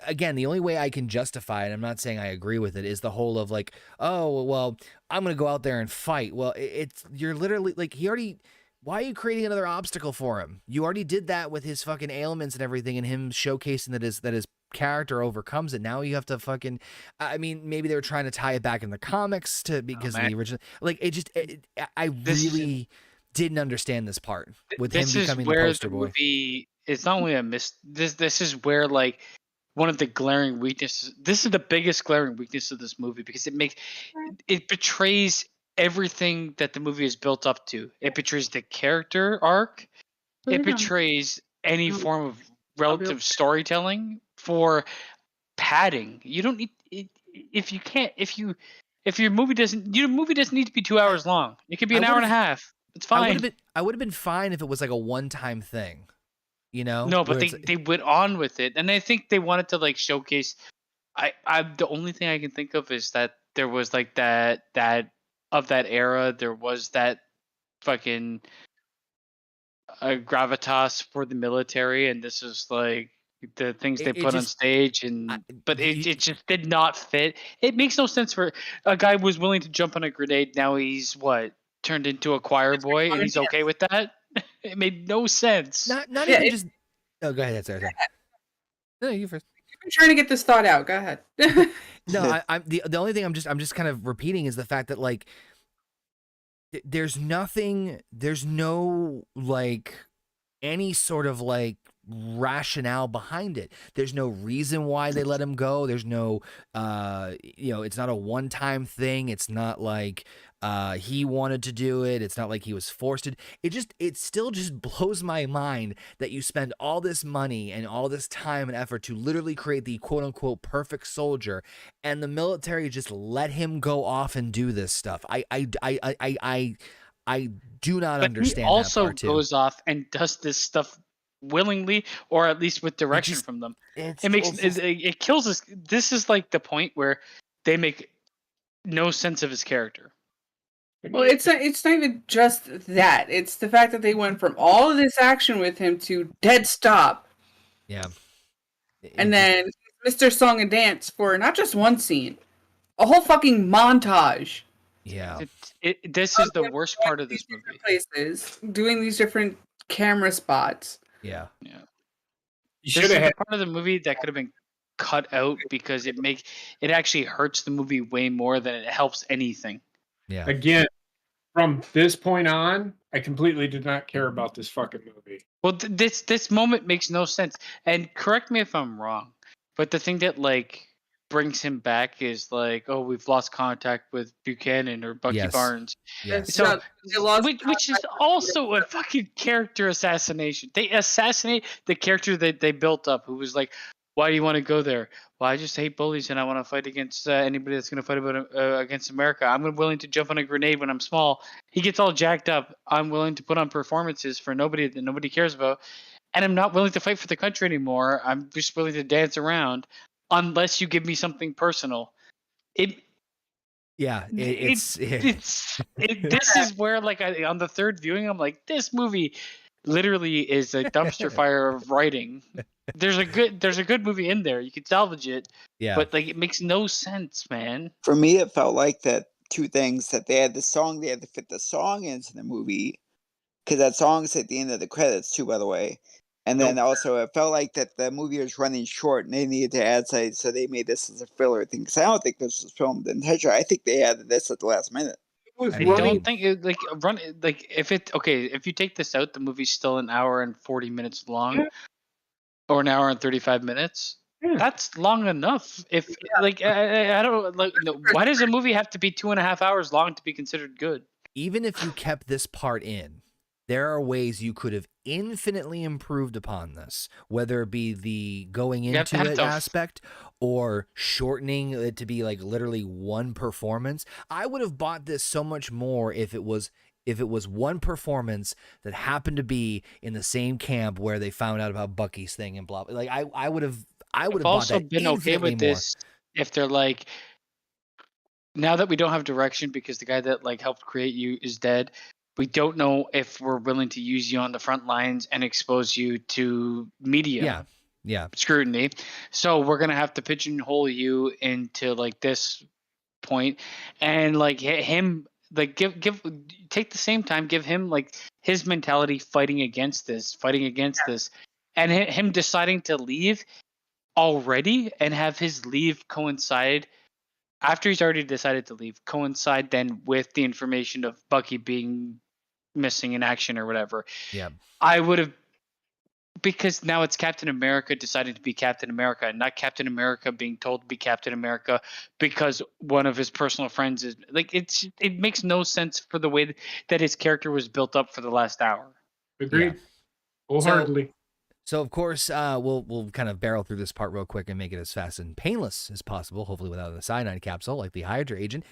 again, the only way I can justify it, I'm not saying I agree with it, is the whole of like, oh, well, I'm going to go out there and fight. Well, you're literally like, why are you creating another obstacle for him? You already did that with his fucking ailments and everything, and him showcasing that his character overcomes it. Now you have to fucking, I mean, maybe they were trying to tie it back in the comics because of the original, like, I really didn't understand this part with him becoming the poster boy. Movie, it's not only a this is where like one of the glaring weaknesses, this is the biggest glaring weakness of this movie, because it betrays everything that the movie is built up to. It betrays the character arc. It betrays any form of relative storytelling for padding. You don't need if your movie doesn't need to be 2 hours long. It could be an hour and a half. It's fine. I would have been fine if it was like a one-time thing, you know? No, but they went on with it, and I think they wanted to like showcase. The only thing I can think of is that there was like that of that era, there was that fucking gravitas for the military, and this is like the things they put on stage, but it just did not fit. It makes no sense for a guy who was willing to jump on a grenade. Now he's turned into a choir boy, and he's okay with that. It made no sense. Not even just. Oh, go ahead, sorry. No, you first. I'm trying to get this thought out. Go ahead. No, I'm the only thing I'm just kind of repeating is the fact that like there's no like any sort of like rationale behind it. There's no reason why they let him go. There's no, it's not a one-time thing. It's not like he wanted to do it. It's not like he was forced to. It still just blows my mind that you spend all this money and all this time and effort to literally create the quote unquote perfect soldier, and the military just let him go off and do this stuff. I do not understand. He also that part too. goes off and does this stuff willingly, or at least with direction from them. It kills us. This is like the point where they make no sense of his character. Well, it's not even just that. It's the fact that they went from all of this action with him to dead stop. Yeah. And then Mr. Song and Dance for not just one scene, a whole fucking montage. Yeah. This is the worst part of this movie. Places, doing these different camera spots. Yeah. Yeah. You This should is have the had. part of the movie that could have been cut out because it actually hurts the movie way more than it helps anything. Yeah. Again, from this point on, I completely did not care about this fucking movie. Well, this moment makes no sense. And correct me if I'm wrong, but the thing that like brings him back is like, oh, we've lost contact with Buchanan or Bucky Barnes. Yes. So, which is also a fucking character assassination. They assassinate the character that they built up, who was like, why do you want to go there? Well, I just hate bullies and I want to fight against anybody that's going to fight against America. I'm willing to jump on a grenade when I'm small. He gets all jacked up. I'm willing to put on performances for nobody that nobody cares about. And I'm not willing to fight for the country anymore. I'm just willing to dance around unless you give me something personal. This is where like on the third viewing, I'm like, this movie literally is a dumpster fire of writing. There's a good movie in there. You could salvage it. Yeah. But like it makes no sense, man. For me, it felt like that two things, that they had the song, they had to fit the song into the movie, because that song's at the end of the credits too, by the way. And then also it felt like that the movie was running short and they needed to add something, so they made this as a filler thing. Because I don't think this was filmed in intention. I think they added this at the last minute. I don't think it, if you take this out, the movie's still an hour and 40 minutes long, or an hour and 35 minutes. Yeah. That's long enough. If I don't like, why does a movie have to be 2.5 hours long to be considered good? Even if you kept this part in, there are ways you could have infinitely improved upon this, whether it be the going into it aspect or shortening it to be like literally one performance. I would have bought this so much more if it was one performance that happened to be in the same camp where they found out about Bucky's thing and blah. Like I would have also bought that been okay with this if they're like, now that we don't have direction because the guy that like helped create you is dead, we don't know if we're willing to use you on the front lines and expose you to media scrutiny. So we're gonna have to pigeonhole you into like this point, and like him, like take the same time, give him like his mentality fighting against this, and him deciding to leave already and have his leave coincide after he's already decided to leave, coincide then with the information of Bucky being missing in action or whatever. Yeah. I would have, because now it's Captain America deciding to be Captain America, and not Captain America being told to be Captain America because one of his personal friends is like, it makes no sense for the way that his character was built up for the last hour. Agreed. Wholeheartedly. So of course, we'll kind of barrel through this part real quick and make it as fast and painless as possible, hopefully without a cyanide capsule like the Hydra agent.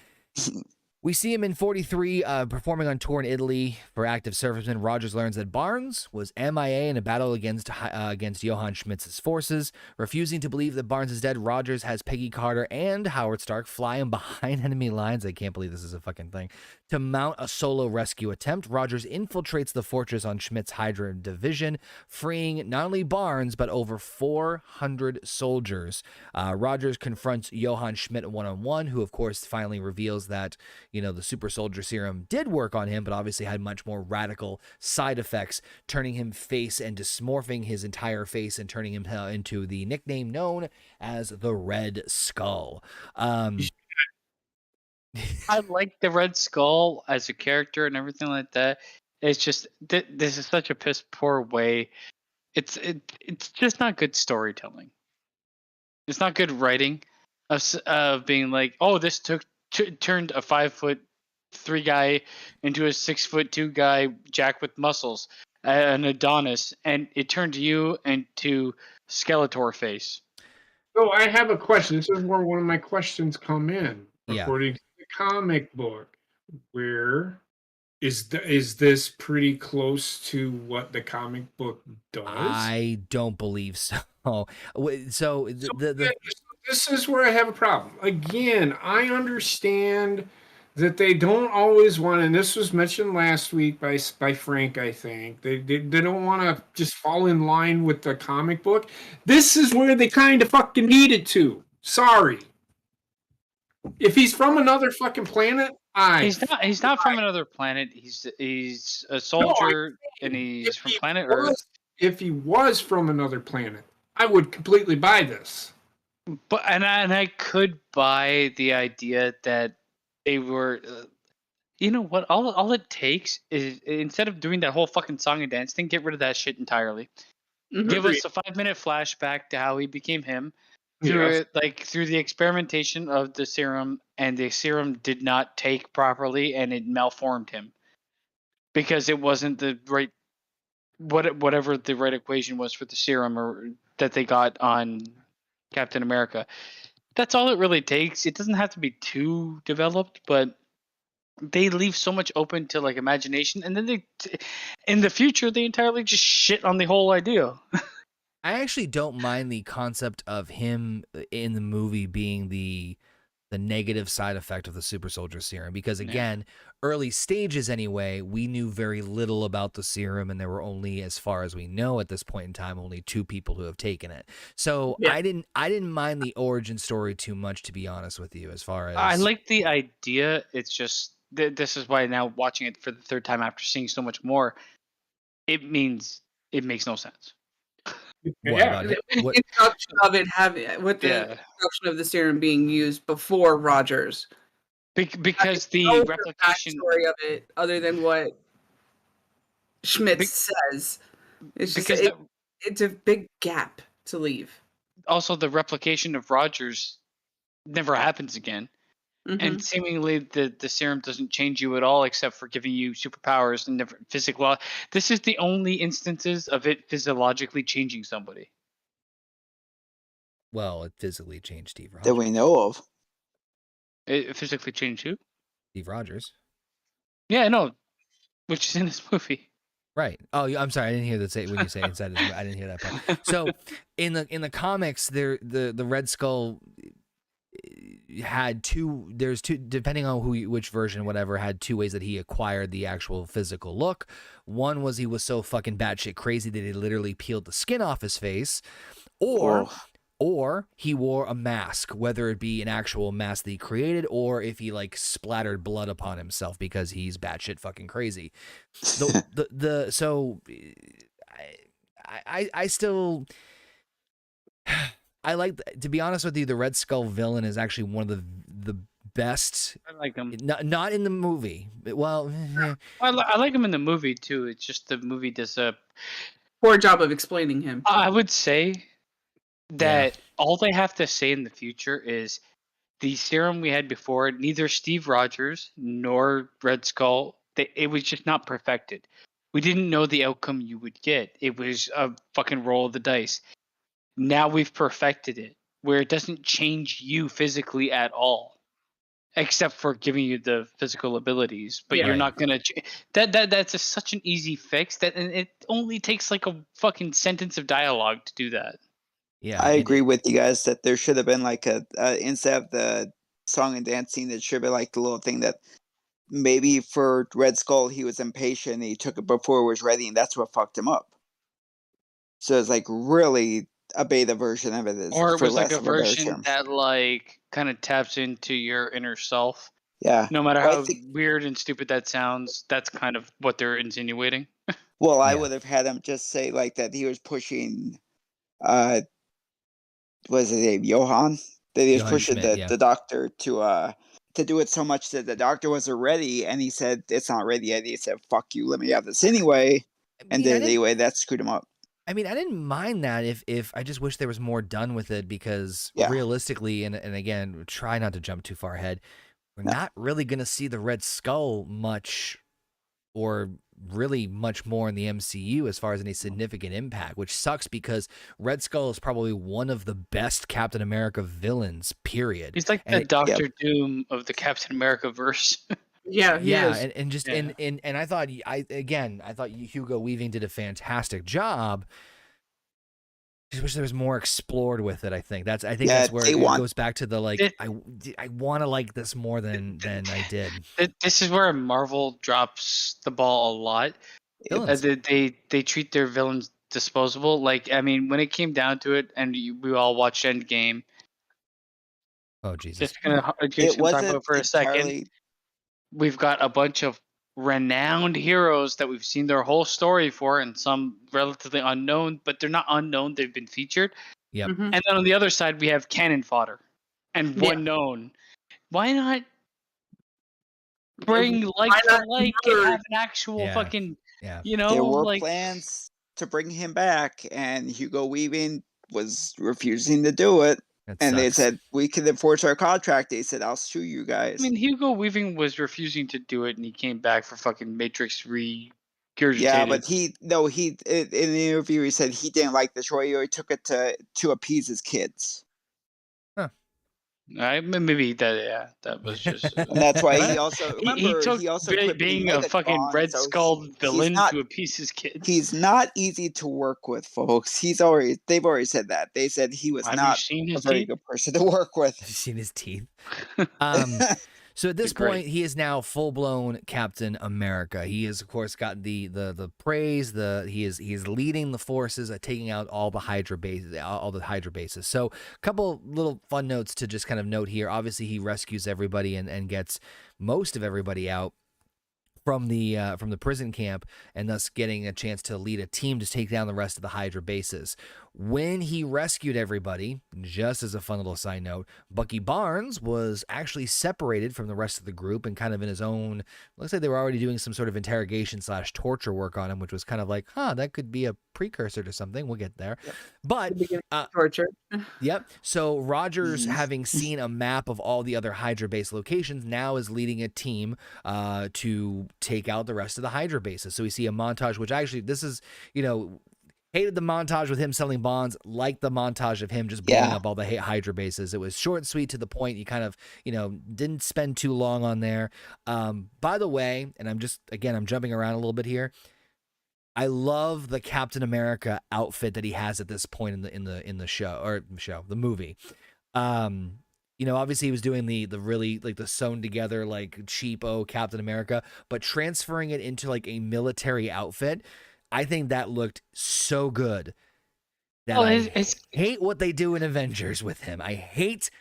We see him in 43 performing on tour in Italy for active servicemen. Rogers learns that Barnes was MIA in a battle against Johann Schmidt's forces. Refusing to believe that Barnes is dead, Rogers has Peggy Carter and Howard Stark fly him behind enemy lines. I can't believe this is a fucking thing. To mount a solo rescue attempt, Rogers infiltrates the fortress on Schmidt's Hydra division, freeing not only Barnes, but over 400 soldiers. Rogers confronts Johann Schmidt one-on-one, who of course finally reveals that, you know, the super soldier serum did work on him, but obviously had much more radical side effects, turning him face and dysmorphing his entire face and turning him into the nickname known as the Red Skull. I like the Red Skull as a character and everything like that. It's just this is such a piss poor way It's just not good storytelling. It's not good writing of being like, oh, this turned a 5'3" guy into a 6'2" guy, Jack with muscles, an Adonis, and it turned you into Skeletor face. So I have a question. This is where one of my questions come in. Yeah. According to the comic book, where is this pretty close to what the comic book does? I don't believe so. So this is where I have a problem. Again, I understand that they don't always want, and this was mentioned last week by Frank, I think. They don't want to just fall in line with the comic book. This is where they kind of fucking needed to. Sorry. If he's from another fucking planet, He's not from another planet. He's a soldier, and he's from planet Earth. If he was from another planet, I would completely buy this. But and I could buy the idea that they were, you know what? All it takes is, instead of doing that whole fucking song and dance thing, get rid of that shit entirely. Give us a 5-minute flashback to how he became him through the experimentation of the serum, and the serum did not take properly, and it malformed him because it wasn't the right whatever the right equation was for the serum or that they got on Captain America. That's all it really takes. It doesn't have to be too developed, but they leave so much open to like imagination, and then in the future they entirely just shit on the whole idea. I actually don't mind the concept of him in the movie being the negative side effect of the super soldier serum, because again, early stages anyway, we knew very little about the serum, and there were only, as far as we know at this point in time, only 2 people who have taken it. So I didn't mind the origin story too much, to be honest with you. As far as I like the idea, it's just this is why now watching it for the 3rd time after seeing so much more, it makes no sense. What about it? The introduction of it introduction of the serum being used before Rogers. Because the replication story of it, other than what Schmidt says, it's just it's a big gap to leave. Also, the replication of Rogers never happens again. And seemingly the serum doesn't change you at all, except for giving you superpowers and different physical. This is the only instances of it physiologically changing somebody. Well, it physically changed Steve Rogers. That we know of. It physically changed who? Steve Rogers. Yeah, I know. Which is in this movie. Right. Oh, I'm sorry. I didn't hear that say when you say inside his movie. I didn't hear that part. So in the comics, the Red Skull had there's two, depending on which version, whatever, had 2 ways that he acquired the actual physical look. One was he was so fucking batshit crazy that he literally peeled the skin off his face, or he wore a mask, whether it be an actual mask that he created, or if he like splattered blood upon himself because he's batshit fucking crazy. I still. I like, to be honest with you, the Red Skull villain is actually one of the best. I like him. Not in the movie. Well, I like him in the movie too. It's just the movie does a poor job of explaining him. I would say that all they have to say in the future is the serum we had before, neither Steve Rogers nor Red Skull, it was just not perfected. We didn't know the outcome you would get. It was a fucking roll of the dice. Now we've perfected it, where it doesn't change you physically at all, except for giving you the physical abilities. But you're not gonna. That's such an easy fix and it only takes like a fucking sentence of dialogue to do that. Yeah, I agree with you guys that there should have been like a instead of the song and dance scene, it should have been like the little thing that maybe for Red Skull he was impatient and he took it before it was ready, and that's what fucked him up. So it's like really a beta version of it is, or it was like a version that like kind of taps into your inner self. Yeah. No matter how weird and stupid that sounds, that's kind of what they're insinuating. Well, I would have had him just say like that he was pushing was his name Johann? That he was pushing Schmidt, the doctor to do it so much that the doctor wasn't ready, and he said it's not ready yet. He said, "Fuck you, let me have this anyway." And then anyway, that screwed him up. I mean, I didn't mind that if I just wish there was more done with it because Yeah. realistically, and again, try not to jump too far ahead, we're No. not really going to see the Red Skull much or really much more in the MCU as far as any significant impact, which sucks because Red Skull is probably one of the best Captain America villains, period. He's like the Doctor Doom of the Captain America verse. Yeah, he is. And just and I thought I thought Hugo Weaving did a fantastic job. Just wish there was more explored with it. I think that's where it goes back to the I want to like this more than I did. This is where Marvel drops the ball a lot. They treat their villains disposable. Like, I mean, when it came down to it, and we all watched Endgame. Oh Jesus! Just gonna talk about for a second. We've got a bunch of renowned heroes that we've seen their whole story for, and some relatively unknown, but they're not unknown. They've been featured. Yep. Mm-hmm. And then on the other side, we have cannon fodder and one known. Why not bring and have an actual fucking, you know, there were plans to bring him back, and Hugo Weaving was refusing to do it. They said, we can enforce our contract. They said, I'll sue you guys. I mean, Hugo Weaving was refusing to do it, and he came back for fucking Matrix regurgitated. Yeah, but in the interview, he said he didn't like the show. He took it to appease his kids. Huh. Maybe that was just. And that's why he also being a fucking Red Skull villain to appease his kids. He's not easy to work with, folks. They've already said that. They said he was not a very good person to work with. Have you seen his teeth? So at this point, he is now full-blown Captain America. He has, of course, got the praise. He is leading the forces at taking out all the HYDRA bases. So a couple little fun notes to just kind of note here. Obviously, he rescues everybody and gets most of everybody out from the prison camp, and thus getting a chance to lead a team to take down the rest of the HYDRA bases. When he rescued everybody, just as a fun little side note, Bucky Barnes was actually separated from the rest of the group and kind of in his own, looks like they were already doing some sort of interrogation/torture work on him, which was kind of like, that could be a precursor to something. We'll get there. Yep. But torture. Yep. So Rogers, having seen a map of all the other HYDRA base locations, now is leading a team to take out the rest of the HYDRA bases. So we see a montage, which actually, this is, hated the montage with him selling bonds, like the montage of him just blowing up all the HYDRA bases. It was short and sweet to the point. You kind of, didn't spend too long on there. By the way, and I'm jumping around a little bit here. I love the Captain America outfit that he has at this point in the movie. Obviously he was doing the really like the sewn together like cheapo Captain America, but transferring it into like a military outfit, I think that looked so good. I hate what they do in Avengers with him. I hate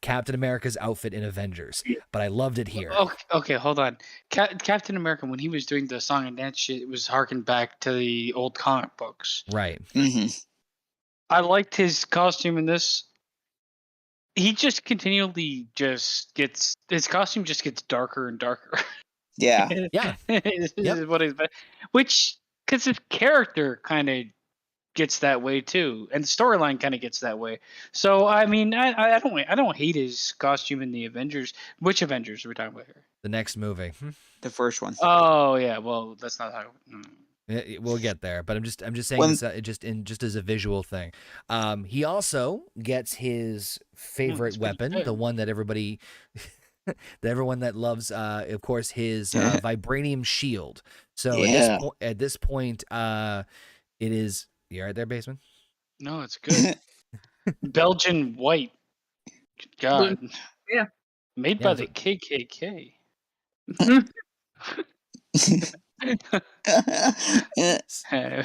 Captain America's outfit in Avengers, but I loved it here. Okay, hold on. Captain America, when he was doing the song and dance shit, it was harkened back to the old comic books. Right. Mm-hmm. I liked his costume in this. He just continually his costume just gets darker and darker. Yeah. Yeah. What is that? Which, because his character kind of gets that way too, and the storyline kind of gets that way. So I mean, I don't hate his costume in the Avengers. Which Avengers are we talking about here? The next movie, the first one. Oh yeah, well that's not how. We'll get there, but I'm just saying this, just as a visual thing. He also gets his favorite weapon, the one that everybody. Everyone that loves, of course, his Vibranium Shield. So at this point, it is. You all right there, Baseman? No, it's good. Belgian white. God. Yeah. Made by the KKK.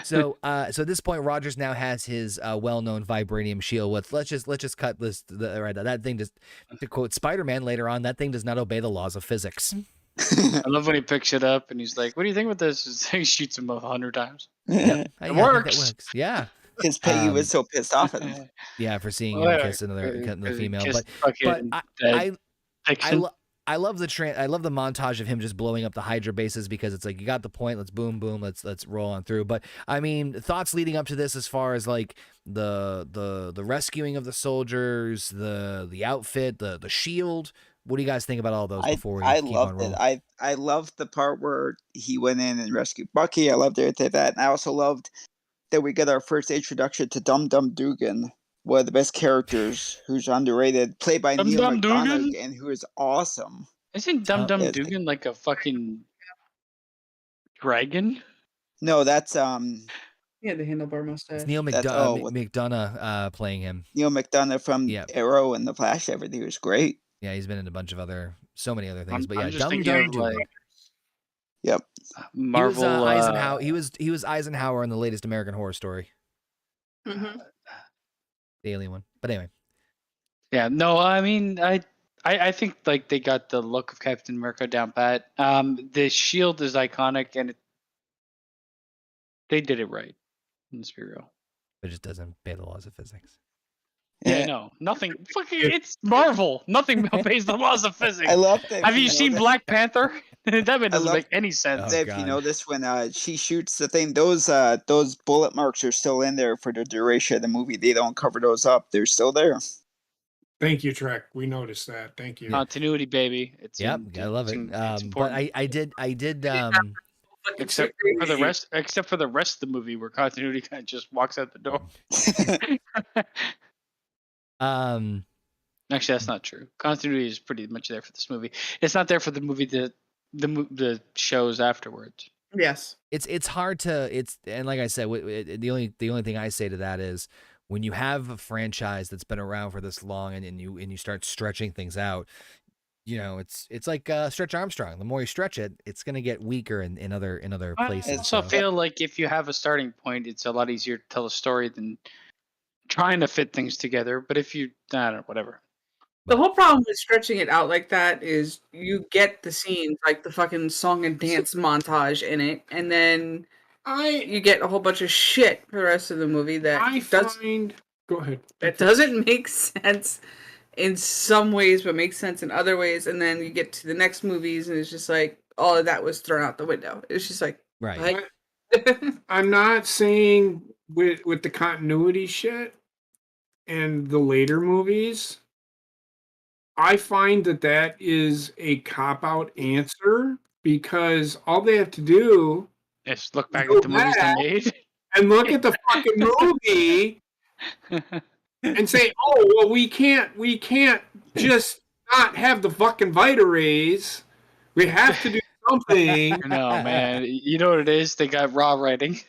So at this point, Rogers now has his well-known Vibranium Shield. Let's just cut this. That thing does, to quote Spider-Man later on, that thing does not obey the laws of physics. I love when he picks it up and he's like, "What do you think about this?" He shoots him 100 times. Yep. It works. Yeah. Because Peggy was so pissed off at him. Yeah, for seeing him kiss another female. But I love the montage of him just blowing up the Hydra bases because it's like you got the point. Let's boom, let's roll on through. But I mean, thoughts leading up to this as far as like the rescuing of the soldiers, the outfit, the shield. What do you guys think about all those before we keep on loved rolling? it. I loved the part where he went in and rescued Bucky. I loved everything that, and I also loved that we got our first introduction to Dum Dum Dugan, one of the best characters, who's underrated, played by Dum Neil Dum McDonough, Dugan? and who is awesome. Isn't Dum Dum Yes. Dugan like a fucking dragon? No, that's Yeah, the handlebar It's mustache. Neil McDonough playing him. Neil McDonough from Yeah. Arrow and The Flash. Everything was great. Yeah, he's been in a bunch of so many other things. But I'm yeah, just Dum thinking Dum of, Dugan. like, Yep. Marvel. He was Eisenhower. He was Eisenhower in the latest American Horror Story, Mm-hmm. the alien one. But anyway, Yeah, no, I mean, I think like they got the look of Captain America down pat. The shield is iconic, and they did it right. Let's be real. it just doesn't obey the laws of physics. Yeah, no, nothing. Fucking, it's Marvel. Nothing obeys the laws of physics. I love that. Have you seen Black Panther? That doesn't love- make any sense. Oh, If God. you notice when she shoots the thing, those bullet marks are still in there for the duration of the movie. They don't cover those up. They're still there. Thank you, Trek. We noticed that. Thank you. Continuity, baby. It's Yep, gotta love it. it's But important. I did Except for the rest of the movie, where continuity kind of just walks out the door. Actually, that's not true. Continuity is pretty much there for this movie. It's not there for the movie, the shows afterwards. Yes. it's hard to and like I said, the only thing I say to that is when you have a franchise that's been around for this long and you start stretching things out, you know, it's like Stretch Armstrong. The more you stretch it, it's gonna get weaker in other places. I also feel like if you have a starting point, it's a lot easier to tell a story than trying to fit things together. But if you, I don't know, whatever. The whole problem with stretching it out like that is you get the scenes, like the fucking song and dance montage in it, and then you get a whole bunch of shit for the rest of the movie that Go ahead. that doesn't make sense in some ways, but makes sense in other ways. And then you get to the next movies, and it's just like all of that was thrown out the window. It's just like, right. I'm not saying with the continuity shit and the later movies, I find that is a cop-out answer because all they have to do Just look back Go at the movies they back. made. and look at the fucking movie and say, oh, well, we can't just not have the fucking Vita rays. We have to do something. No, man. You know what it is? They got raw writing.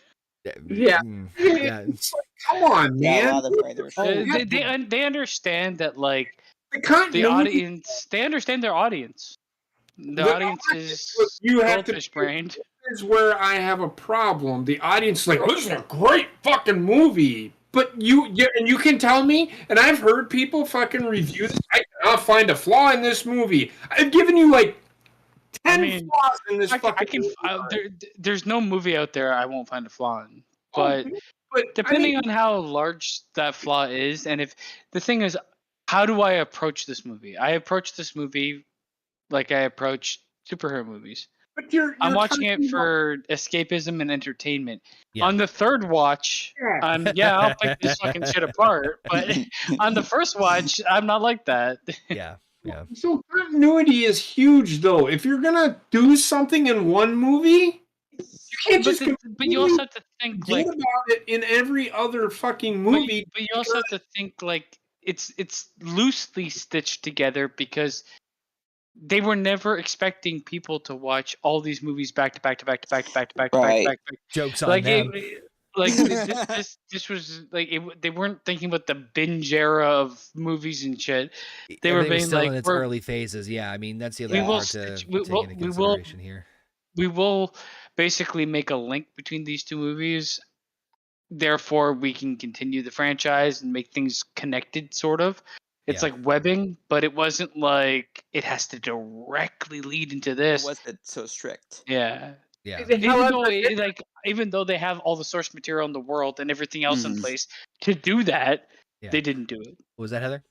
Yeah. Yeah. It's like, come on, Yeah, a man. lot of writers. They understand that, like, The the continuity audience, they understand their audience. The audience is you have to goldfish brained. is where I have a problem. The audience is like, oh, this is a great fucking movie. But you can tell me, and I've heard people fucking review this. I cannot find a flaw in this movie. I've given you like 10 flaws in this movie. There's no movie out there I won't find a flaw in. But depending on how large that flaw is, and if the thing is, how do I approach this movie? I approach this movie like I approach superhero movies. But you're I'm watching it talking for escapism and entertainment. Yeah. On the third watch, I'll pick this fucking shit apart. But on the first watch, I'm not like that. Yeah. So continuity is huge, though. If you're gonna do something in one movie, you can't just. But you also have to think forget like about it in every other fucking movie. But you also have to think like it's loosely stitched together because they were never expecting people to watch all these movies back to back to back to back to back to back to back to back. Jokes on Like them. this was like they weren't thinking about the binge era of movies and shit. They were Everything was being still like, in its we're- early phases. Yeah, I mean that's the We other will part to stitch- we take will- into we will- consideration here. we will basically make a link between these two movies. Therefore, we can continue the franchise and make things connected, sort of. It's Yeah. like webbing, but it wasn't like it has to directly lead into It this. wasn't so strict. Yeah. Yeah. Even though they have all the source material in the world and everything else in Mhm. place to do that, Yeah. they didn't do it. What was that, Heather?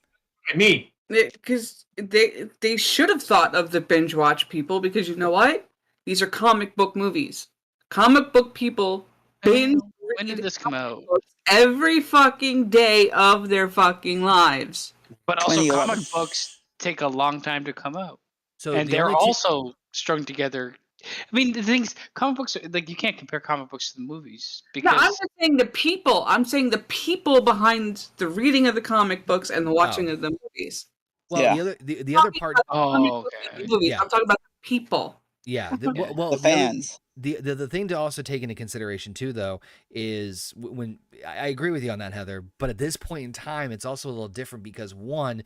Me. Because they should have thought of the binge watch people, because you know what? These are comic book movies. Comic book people binge When did read this come out? books every fucking day of their fucking lives. But also, 2011. comic books take a long time to come out, So and the they're only also strung together. I mean, the things comic books are, like, you can't compare comic books to the movies No, because I'm just saying the people. I'm saying the people behind the reading of the comic books and the watching of the movies. well, Yeah. the other part, oh, okay. Movies. Yeah. I'm talking about the people. yeah. Yeah. Well, The fans. The thing to also take into consideration too, though, is when I agree with you on that, Heather. But at this point in time, it's also a little different because one,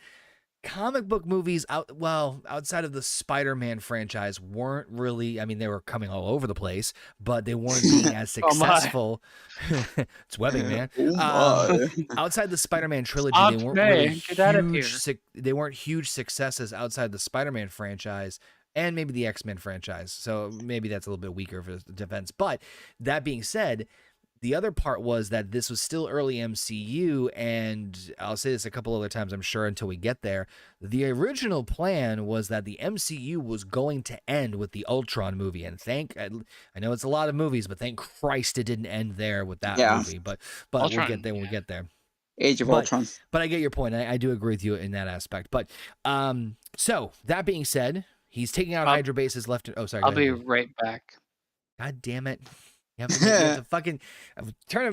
comic book movies outside of the Spider-Man franchise weren't really, I mean, they were coming all over the place, but they weren't being as Oh my. successful. It's webbing, man. Oh my. Outside the Spider-Man trilogy, Stop they weren't me. really Get out of huge. here. They weren't huge successes outside the Spider-Man franchise and maybe the X-Men franchise. So maybe that's a little bit weaker for the defense. But that being said, the other part was that this was still early MCU, and I'll say this a couple other times, I'm sure, until we get there. The original plan was that the MCU was going to end with the Ultron movie, and I know it's a lot of movies, but thank Christ it didn't end there with that movie. But Ultron, we'll get there when we get there. Age of Ultron. But I get your point. I do agree with you in that aspect. But so that being said, he's taking out Hydra bases left. Oh, sorry. I'll go be ahead. right back. God damn it. You have to fucking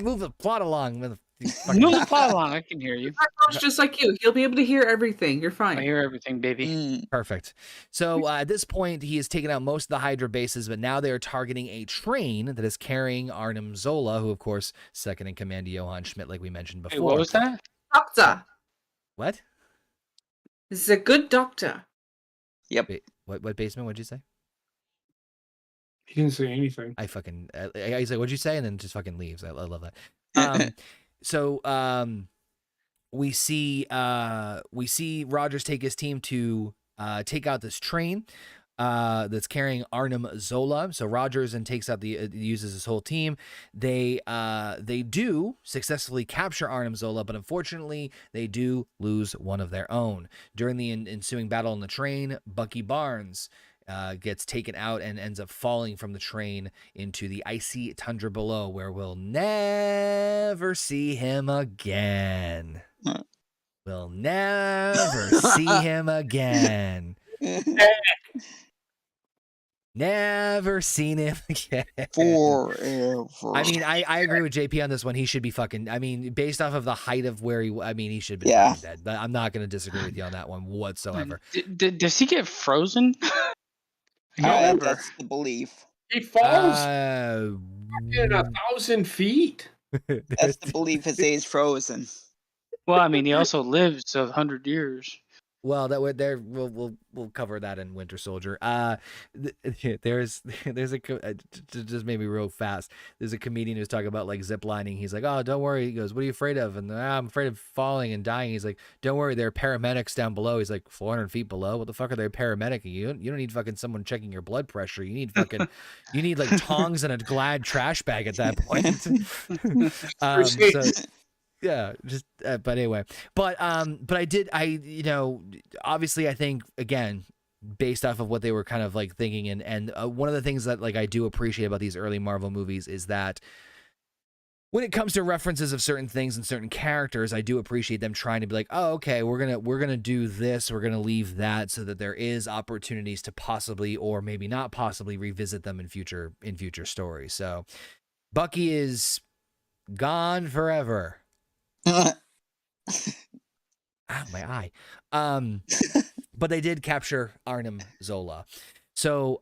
move the plot along. Move the plot along. I can hear you. It's just like you. He'll be able to hear everything. You're I fine. hear everything, baby. Perfect. So at this point, he has taken out most of the Hydra bases, but now they are targeting a train that is carrying Arnim Zola, who, of course, second in command to Johann Schmidt, like we mentioned before. Wait, what was that? Doctor. What? This is a good doctor. Yep. Wait, what basement? What'd you say? He didn't say anything. I fucking he's like, what'd you say? And then just fucking leaves. I love that. We see Rogers take his team to take out this train that's carrying Arnim Zola. So Rogers and takes out uses his whole team. They do successfully capture Arnim Zola, but unfortunately they do lose one of their own. During the ensuing battle on the train, Bucky Barnes gets taken out and ends up falling from the train into the icy tundra below, where we'll never see him again. We'll never see him again. Never seen him again. Forever. I mean, I agree with JP on this one. He should be fucking, I mean, based off of the height of where he should be fucking dead. But I'm not going to disagree with you on that one whatsoever. Does he get frozen? That's the belief. He falls Uh, in 1,000 feet. That's the belief. It stays frozen. Well, I mean, he also lives 100 years. Well, that would there we'll cover that in Winter Soldier. There's a just made me real fast. There's a comedian who's talking about like zip lining. He's like, "Oh, don't worry." He goes, "What are you afraid of?" And I'm afraid of falling and dying. He's like, "Don't worry, there are paramedics down below." He's like, 400 feet below. What the fuck are they paramedic? You don't need fucking someone checking your blood pressure. You need like tongs and a Glad trash bag at that point. Yeah, just but anyway, but obviously I think, again, based off of what they were kind of like thinking, and one of the things that like I do appreciate about these early Marvel movies is that when it comes to references of certain things and certain characters, I do appreciate them trying to be like, oh, okay, we're gonna do this, we're gonna leave that, so that there is opportunities to possibly, or maybe not possibly, revisit them in future stories. So Bucky is gone forever. My eye. But they did capture Arnim Zola. So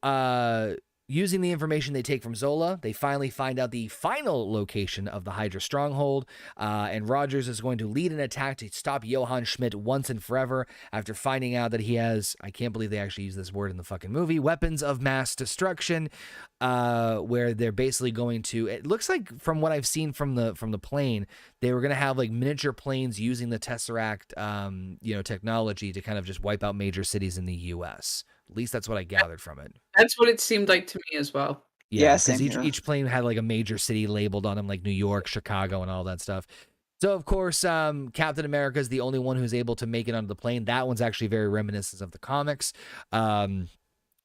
using the information they take from Zola, they finally find out the final location of the Hydra stronghold, and Rogers is going to lead an attack to stop Johann Schmidt once and forever after finding out that he has, I can't believe they actually use this word in the fucking movie, weapons of mass destruction, where they're basically going to, it looks like from what I've seen from the plane, they were going to have like miniature planes using the Tesseract technology to kind of just wipe out major cities in the US. At least that's what I gathered from it. That's what it seemed like to me as well. Yeah, because each plane had like a major city labeled on them, like New York, Chicago, and all that stuff. So, of course, Captain America is the only one who's able to make it onto the plane. That one's actually very reminiscent of the comics.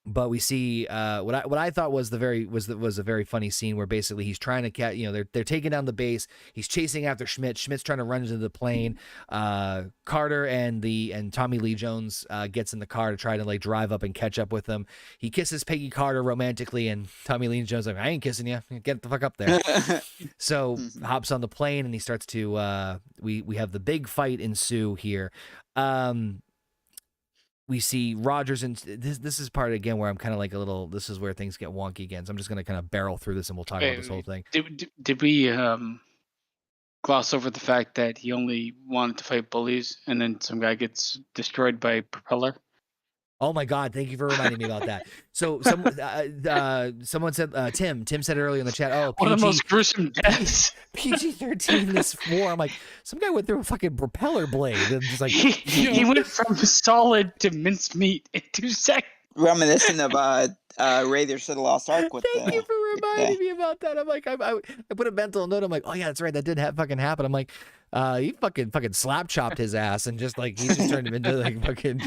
But we see what I thought was a very funny scene where basically he's trying to they're taking down the base. He's chasing after Schmidt. Schmidt's trying to run into the plane. Carter and Tommy Lee Jones gets in the car to try to like drive up and catch up with them. He kisses Peggy Carter romantically, and Tommy Lee Jones like, I ain't kissing you. Get the fuck up there. So hops on the plane and he starts to we have the big fight ensue here. We see Rogers, and this is part again where I'm kind of like this is where things get wonky again. So I'm just going to kind of barrel through this and we'll talk about this whole thing. Did we gloss over the fact that he only wanted to fight bullies and then some guy gets destroyed by a propeller? Oh my God! Thank you for reminding me about that. So, someone said Tim said it earlier in the chat. Oh, one of the most gruesome deaths. PG-13 this war. I'm like, some guy went through a fucking propeller blade and just like he went from solid to mincemeat in 2 seconds. Reminiscent of Raiders of the Lost Ark. Thank you for reminding me about that. I'm like, I put a mental note. I'm like, oh yeah, that's right, that did fucking happen. I'm like, he fucking slap chopped his ass and just like he just turned him into like fucking.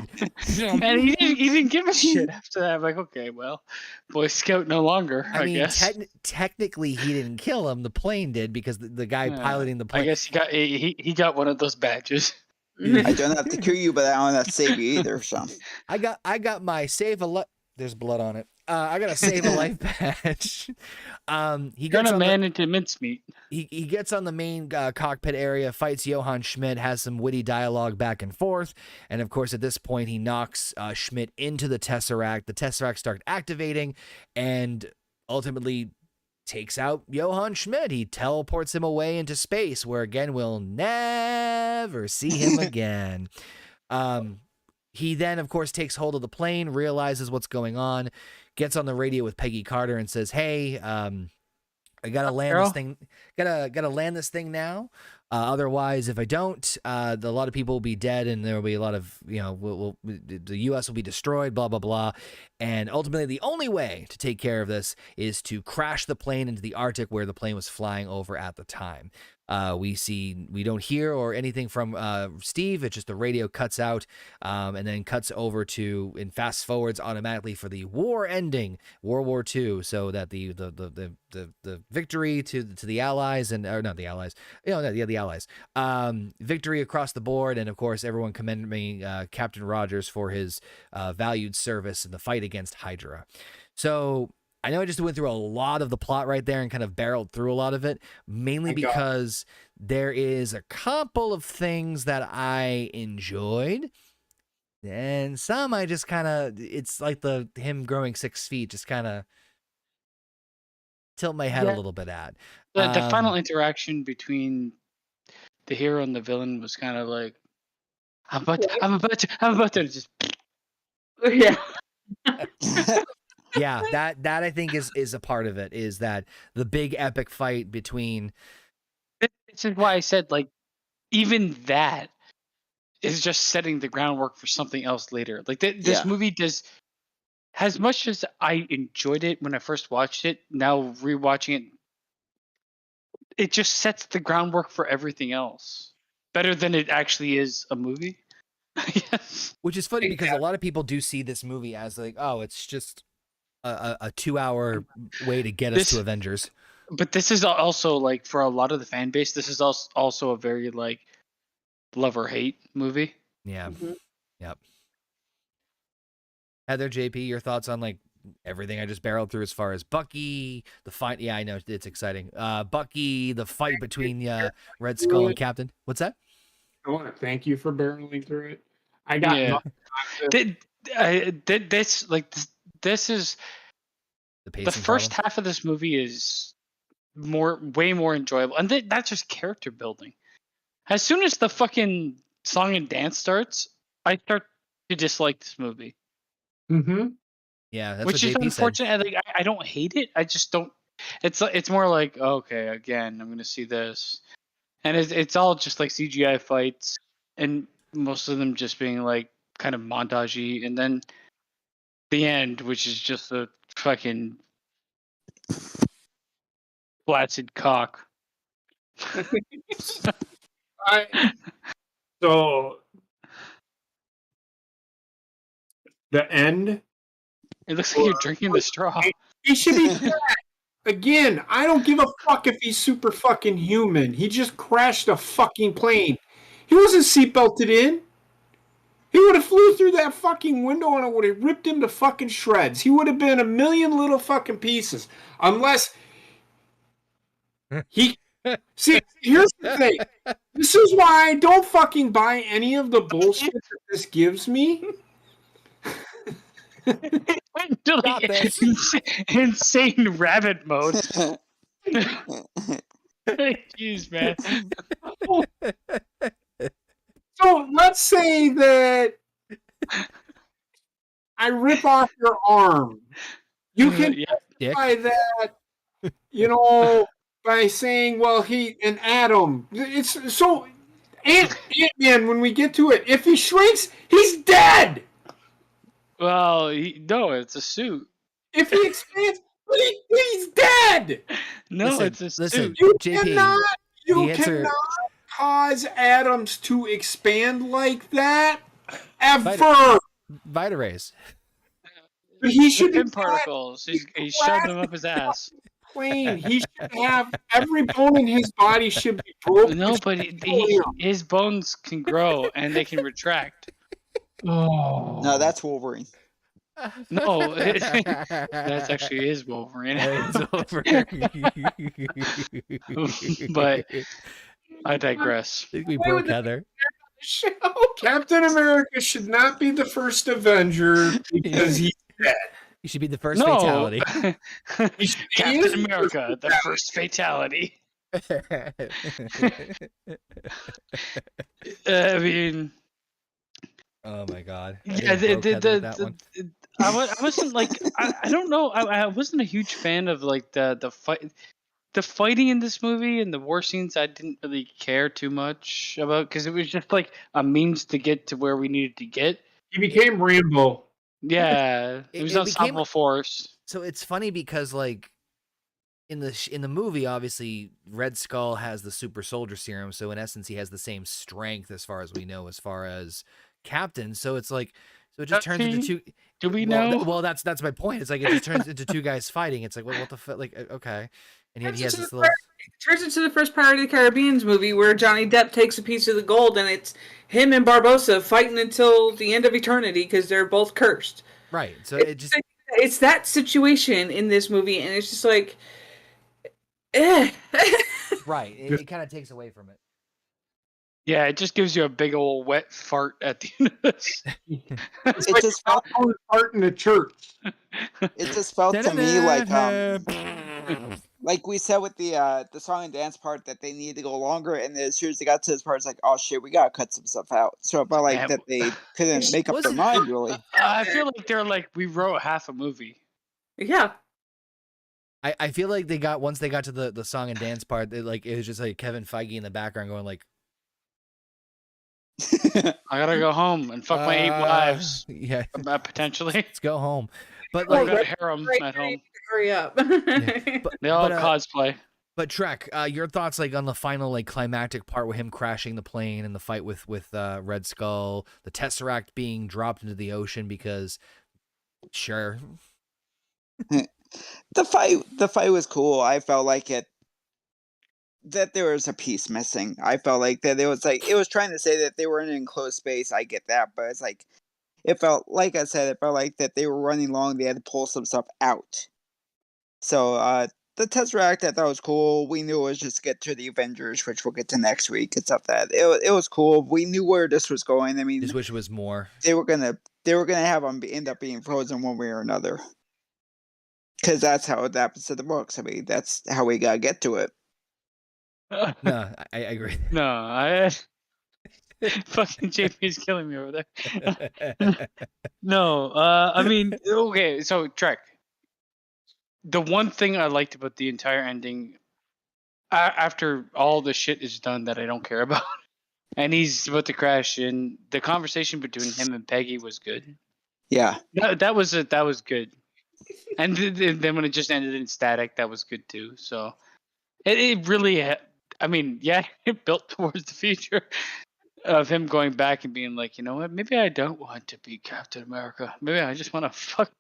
And he didn't give a shit after that. I'm like, okay, well, Boy Scout no longer. I mean, guess. Technically, he didn't kill him. The plane did because the guy piloting the plane. I guess he got one of those badges. I don't have to kill you, but I don't have to save you either. So I got my save a life. There's blood on it. I got a save a life badge. He gets a man into mincemeat. He gets on the main cockpit area, fights Johann Schmidt, has some witty dialogue back and forth, and of course at this point he knocks Schmidt into the Tesseract. The Tesseract starts activating, and ultimately takes out Johann Schmidt. He teleports him away into space, where again we'll never see him again. He then, of course, takes hold of the plane, realizes what's going on, gets on the radio with Peggy Carter and says, "Hey, I gotta land this thing. Gotta land this thing now. Otherwise, if I don't, a lot of people will be dead, and there will be a lot of the U.S. will be destroyed. Blah blah blah. And ultimately, the only way to take care of this is to crash the plane into the Arctic, where the plane was flying over at the time. We don't hear or anything from Steve. It's just the radio cuts out, and then cuts over to and fast forwards automatically for the war ending, World War II, so that the victory to the Allies the Allies. Victory across the board, and of course everyone commending Captain Rogers for his valued service in the fight against Hydra. So I know I just went through a lot of the plot right there and kind of barreled through a lot of it, mainly because there is a couple of things that I enjoyed, and some I just kind of, it's like him growing 6 feet, just kind of tilt my head a little bit at. The final interaction between the hero and the villain was kind of like, I'm about to just, Yeah. Yeah, that I think is a part of it, is that the big epic fight between. This is why I said, like, even that is just setting the groundwork for something else later. Like this movie does, as much as I enjoyed it when I first watched it, now rewatching it, it just sets the groundwork for everything else better than it actually is a movie. Yes. Which is funny because a lot of people do see this movie as like, oh, it's just a 2-hour way to get us to Avengers. But this is also, like, for a lot of the fan base, this is also a very, like, love or hate movie. Yeah. Mm-hmm. Yep. Heather, JP, your thoughts on like everything I just barreled through as far as Bucky, the fight? Yeah, I know it's exciting. Bucky, the fight between Red Skull and Captain. What's that? I want to thank you for barreling through it. I got this is the first half of this movie is way more enjoyable, and that's just character building. As soon as the fucking song and dance starts, I start to dislike this movie. Mm-hmm. Yeah, that's which what is JP unfortunate. said. Like, I don't hate it. I just don't. It's more like, okay, again, I'm gonna see this, and it's all just like CGI fights, and most of them just being like kind of montagey, and then the end, which is just a fucking flaccid cock. So the end. It looks like you're drinking the straw. He should be dead. Again, I don't give a fuck if he's super fucking human. He just crashed a fucking plane. He wasn't seatbelted in. He would have flew through that fucking window and it would have ripped him to fucking shreds. He would have been a million little fucking pieces. Unless he... See, here's the thing. This is why I don't fucking buy any of the bullshit that this gives me. Stop this. Insane rabbit mode. Jeez, man. So let's say that I rip off your arm. You can justify that, by saying, well, an atom. It's so Ant-Man, when we get to it, if he shrinks, he's dead. Well, no, it's a suit. If he expands, he's dead. No, it's a suit. You JP, cannot cause atoms to expand like that ever. Vita rays. But he should pin particles. He shoved them up his ass. Plain. He should have every bone in his body should be broken. No, but his bones can grow and they can retract. Oh. No, that's Wolverine. No, that's actually is Wolverine. But I digress. I think we broke Heather. Captain America should not be the first Avenger because he's dead. He should be the first fatality. Captain America, the first fatality. I mean, oh my god! Yeah, I wasn't like I don't know. I wasn't a huge fan of like the fight. The fighting in this movie and the war scenes, I didn't really care too much about because it was just like a means to get to where we needed to get. He became Rambo. Yeah, it was unstoppable force. So it's funny because like in the movie, obviously Red Skull has the super soldier serum, so in essence he has the same strength as far as we know, as far as Captain. So it's like it just turns into two. Do we know? Well, that's my point. It's like it just turns into two guys fighting. It's like what the fuck? Like okay. And yet he has this little... It turns into the first Pirates of the Caribbean movie where Johnny Depp takes a piece of the gold and it's him and Barbossa fighting until the end of eternity because they're both cursed. Right. So it's that situation in this movie and it's just like... Right. It kind of takes away from it. Yeah, it just gives you a big old wet fart at the end of this. It's like just felt fart in the church. It just felt to me like we said with the song and dance part that they needed to go longer, and as soon as they got to this part, it's like, oh shit, we gotta cut some stuff out. So it felt like that they couldn't make up their mind really. I feel like they're like, we wrote half a movie. Yeah. I feel like once they got to the song and dance part, it was just like Kevin Feige in the background going like, I gotta go home and fuck my 8 wives. Yeah, potentially. Let's go home. But like, got harem at home. Hurry up. Yeah. They all cosplay. But Trek, your thoughts like on the final like climactic part with him crashing the plane and the fight with Red Skull, the Tesseract being dropped into the ocean because, sure. The fight was cool. I felt like that there was a piece missing. I felt like that it was trying to say that they were in an enclosed space. I get that, but it's like it felt like that they were running long. They had to pull some stuff out. So the Tesseract I thought was cool. We knew it was just to get to the Avengers, which we'll get to next week. It's up that it was cool. We knew where this was going. I mean, just wish it was more. They were gonna have them end up being frozen one way or another. Because that's how it happens to the books. I mean, that's how we gotta get to it. No, I agree. No, fucking JP's killing me over there. No, I mean, okay, so Trek. The one thing I liked about the entire ending, after all the shit is done that I don't care about, and he's about to crash in, the conversation between him and Peggy was good. Yeah, that was good. And then when it just ended in static, that was good too. So it really I mean, yeah, it built towards the future of him going back and being like, you know what? Maybe I don't want to be Captain America. Maybe I just want to fuck.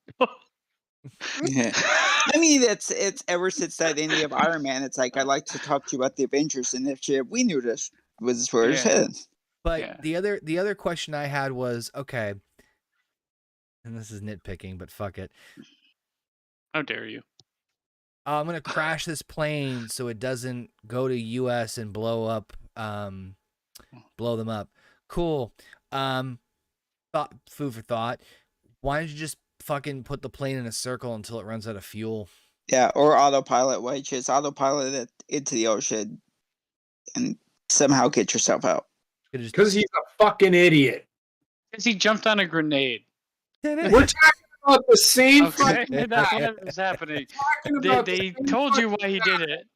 Yeah. I mean, it's ever since that ending of Iron Man, it's like, I'd like to talk to you about the Avengers initiative. We knew this was where it's Yeah. headed. But Yeah. the other question I had was, okay, and this is nitpicking, but fuck it. How dare you? I'm gonna crash this plane so it doesn't go to U.S. and blow them up. Cool. Food for thought. Why don't you just fucking put the plane in a circle until it runs out of fuel? Yeah, or autopilot, which is autopilot it into the ocean and somehow get yourself out. Because he's a fucking idiot. Because he jumped on a grenade. We're talking about the same Okay, fucking that's guy. what was happening. Talking about the They same told you fucking why he guy. did it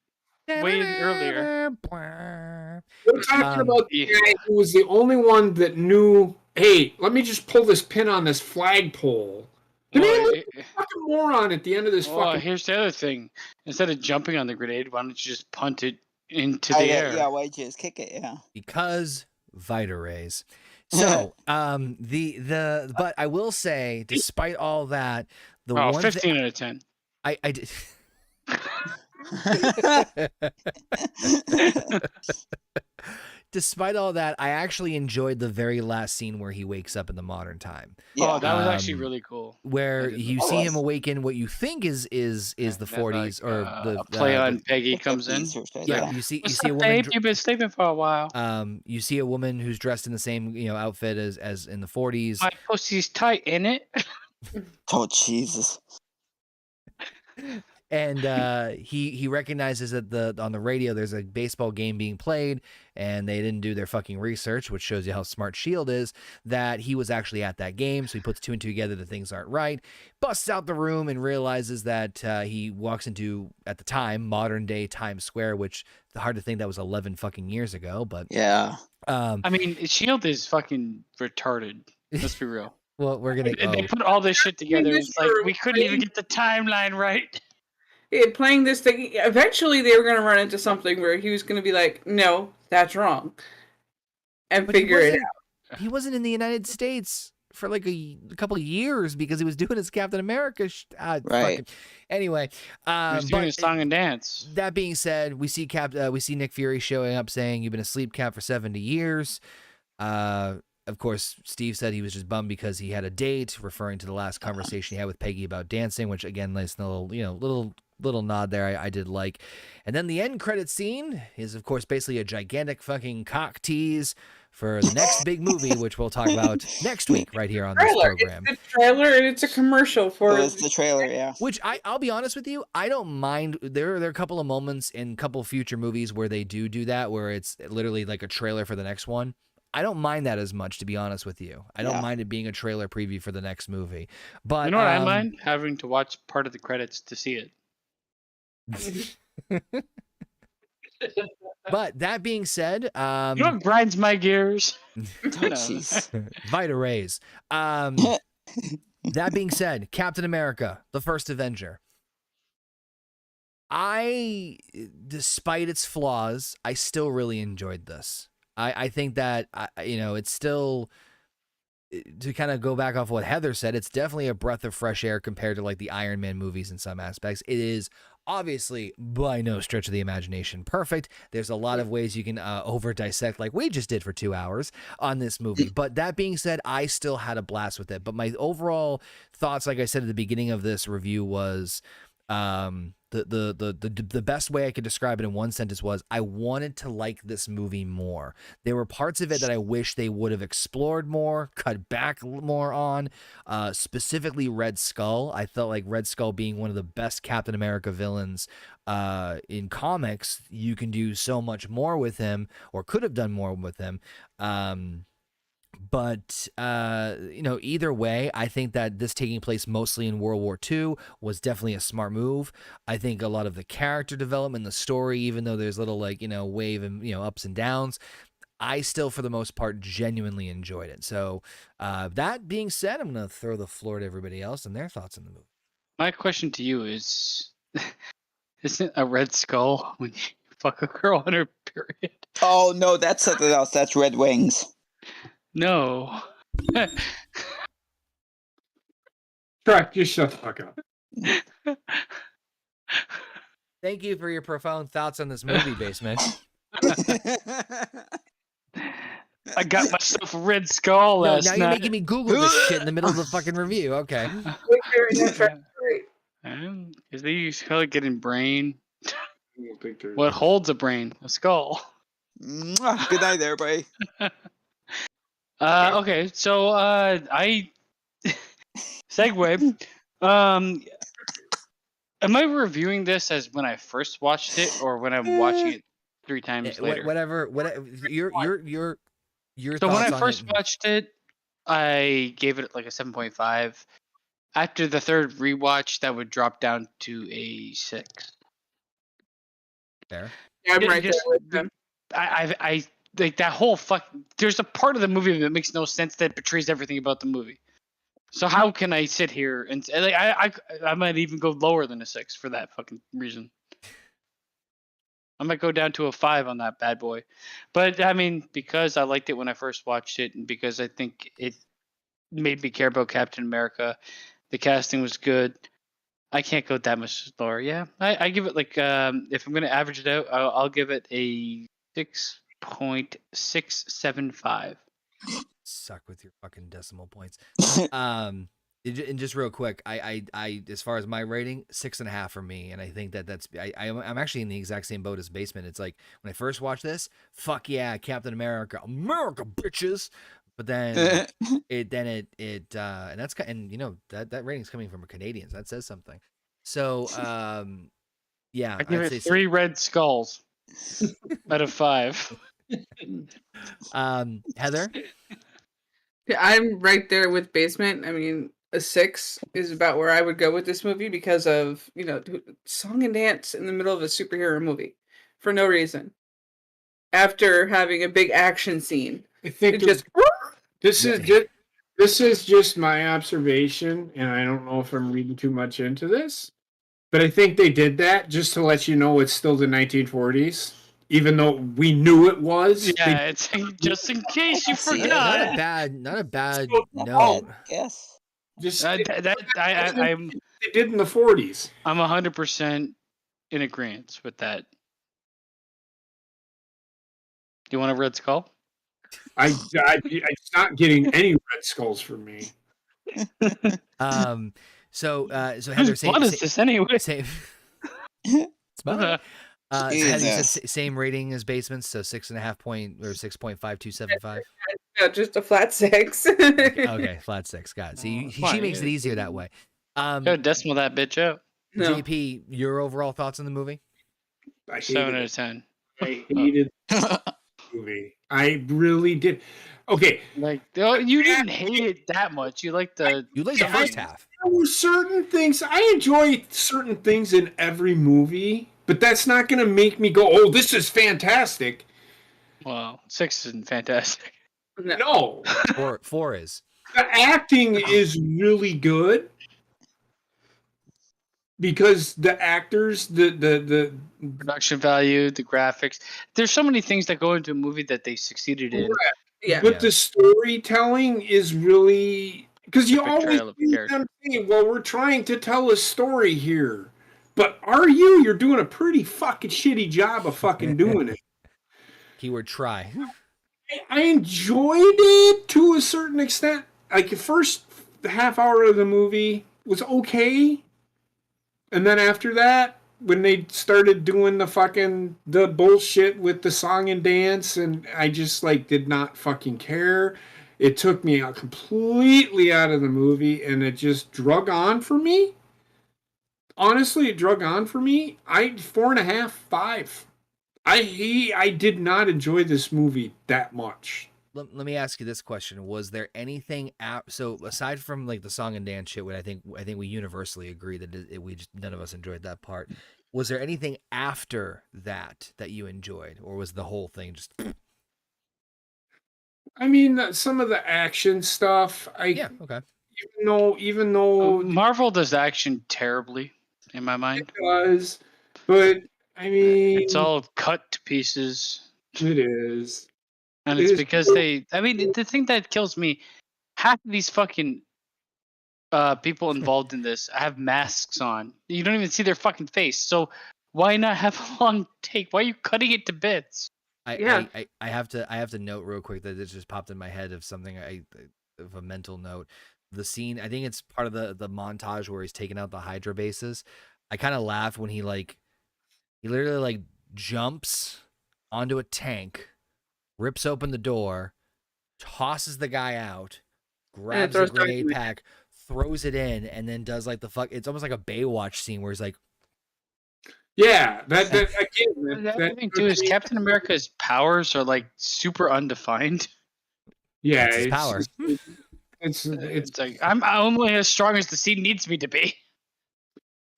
way earlier. We're talking about the guy who was the only one that knew, hey, let me just pull this pin on this flagpole. The man was a fucking moron at the end of this fucking... Here's the other thing. Instead of jumping on the grenade, why don't you just punt it into the air? Yeah, why don't you just kick it, yeah. Because Vita rays. So, but I will say, despite all that, the one 15 out of 10. I did. Despite all that, I actually enjoyed the very last scene where he wakes up in the modern time. Yeah. Oh, that was actually really cool. Where you see him awaken what you think is the 40s, or the play on Peggy comes in. Yeah, you see a woman. Babe, you've been sleeping for a while. You see a woman who's dressed in the same outfit as in the 40s. My pussy's tight, in it. Oh Jesus. And he recognizes that on the radio there's a baseball game being played, and they didn't do their fucking research, which shows you how smart S.H.I.E.L.D. is, that he was actually at that game. So he puts two and two together that things aren't right, busts out the room, and realizes that he walks into, at the time, modern day Times Square, which hard to think that was 11 fucking years ago, but yeah. I mean, S.H.I.E.L.D. is fucking retarded. Let's be real. Well, we're gonna. They put all this shit together. It's like we couldn't even get the timeline right. Playing this thing, eventually they were going to run into something where he was going to be like, no, that's wrong. And figure it out. He wasn't in the United States for like a couple of years because he was doing his Captain America. Right. Anyway, he was doing his song and dance. That being said, we see Nick Fury showing up saying, "You've been asleep, Cap, for 70 years." Of course, Steve said he was just bummed because he had a date, referring to the last conversation he had with Peggy about dancing, which again, nice little nod there I did like. And then the end credit scene is, of course, basically a gigantic fucking cock tease for the next big movie, which we'll talk about next week right here on this program. It's the trailer, and it's a commercial for... It's the trailer, yeah. Which I'll be honest with you, I don't mind. There are a couple of moments in a couple future movies where they do that, where it's literally like a trailer for the next one. I don't mind that as much, to be honest with you. I don't mind it being a trailer preview for the next movie. But you know what I mind? Having to watch part of the credits to see it. But that being said, you know what grinds my gears? Vita rays. That being said, Captain America, the first Avenger. Despite its flaws, I still really enjoyed this. I think that it's still, to kind of go back off what Heather said, it's definitely a breath of fresh air compared to like the Iron Man movies in some aspects. It is obviously by no stretch of the imagination perfect. There's a lot of ways you can over dissect, like we just did for 2 hours on this movie. But that being said, I still had a blast with it. But my overall thoughts, like I said at the beginning of this review, was the best way I could describe it in one sentence was I wanted to like this movie more. There were parts of it that I wish they would have explored more, cut back more on, specifically Red Skull. I felt like Red Skull being one of the best Captain America villains in comics, you can do so much more with him, or could have done more with him. But either way, I think that this taking place mostly in World War II was definitely a smart move. I think a lot of the character development, the story, even though there's little wave and ups and downs, I still, for the most part, genuinely enjoyed it. So that being said, I'm going to throw the floor to everybody else and their thoughts on the movie. My question to you is, isn't a Red Skull when you fuck a girl in her period. Oh no, that's something else. That's Red Wings. No. Truck, just shut the fuck up. Thank you for your profound thoughts on this movie, Basement. I got myself a Red Skull No, last now you're night. making me Google this shit in the middle of the fucking review. Okay. Is these color getting brain? I don't think there's- What holds a brain? A skull. Mwah. Good night, everybody. Okay, so I segue. Am I reviewing this as when I first watched it, or when I'm watching it 3 times later? Whatever. Your So when thoughts I on first it. watched it, I gave it like a 7.5. After the third rewatch, that would drop down to a 6. Fair. Yeah, I'm Yeah, right there just- with him. I like that whole there's a part of the movie that makes no sense that betrays everything about the movie. So how can I sit here and like I might even go lower than a 6 for that fucking reason. I might go down to a 5 on that bad boy. But I mean, because I liked it when I first watched it, and because I think it made me care about Captain America, the casting was good. I can't go that much lower. Yeah, I give it like if I'm gonna average it out, I'll give it a 6.675. Suck with your fucking decimal points. And just real quick, I as far as my rating, 6.5 for me, and I think that's I'm actually in the exact same boat as Basement. It's like when I first watched this, fuck yeah, Captain America, bitches. But then and that's and you know that rating's coming from Canadians. That says something. So yeah, I give I'd it say 3 red skulls out of 5. Heather. Yeah, I'm right there with Basement. I mean, a 6 is about where I would go with this movie because of, song and dance in the middle of a superhero movie for no reason. After having a big action scene, I think it just this is just my observation, and I don't know if I'm reading too much into this, but I think they did that just to let you know it's still the 1940s, even though we knew it was. Yeah, it's just in case you See, forgot. Not a bad So- note. Yes. Just I'm they did in the 40s. I'm 100% in agreement with that. Do you want a red skull? It's not getting any red skulls from me. So Heather, What is this anyway? same. Smell it. So Heather, you Jesus. said same rating as Basements, so 6.5 point or 6.5275. no, just a flat 6. Okay, flat 6. Got it. See, Come on, she makes it easier that way. Gotta decimal that bitch out. No. JP, your overall thoughts on the movie? I 7 hated out it. of 10. I hated the movie. I really did. Okay, Like, you didn't hate it that much. You liked the. You like the first half. there were certain things. I enjoy certain things in every movie, but that's not going to make me go, "Oh, this is fantastic." Well, 6 isn't fantastic. No, Four is. the acting is really good because the actors, the Production value, the graphics. There's so many things that go into a movie that they succeeded in. Yeah. but the storytelling is really because you always Portrayal of see character. them saying, "Well, we're trying to tell a story here," but are you? You're doing a pretty fucking shitty job of fucking doing it. Keyword try. I enjoyed it to a certain extent. Like the first half hour of the movie was okay, and then after that, when they started doing the bullshit with the song and dance, and I just did not fucking care. It took me out completely out of the movie, and it just drug on for me. Honestly, it drug on for me. 4.5, 5. I did not enjoy this movie that much. Let me ask you this question: was there anything so aside from like the song and dance shit, which I think we universally agree that none of us enjoyed that part? Was there anything after that you enjoyed, or was the whole thing just? I mean, some of the action stuff. Yeah. Okay. Even though Marvel does action terribly, in my mind. it does, but I mean, It's all cut to pieces. it is. And It it's is because I mean, the thing that kills me, half of these fucking people involved in this have masks on. You don't even see their fucking face. So why not have a long take? Why are you cutting it to bits? Yeah. I have to note real quick that this just popped in my head of something of a mental note. The scene, I think it's part of the montage where he's taking out the Hydra bases. I kind of laughed when he literally like jumps onto a tank, rips open the door, tosses the guy out, grabs the throws grenade dynamite. pack, throws it in, and then does like the fuck. It's almost like a Baywatch scene where he's like, yeah. That The again. other thing too is Captain America's powers are like super undefined. Yeah, that's his power. It's It's like I'm only as strong as the scene needs me to be.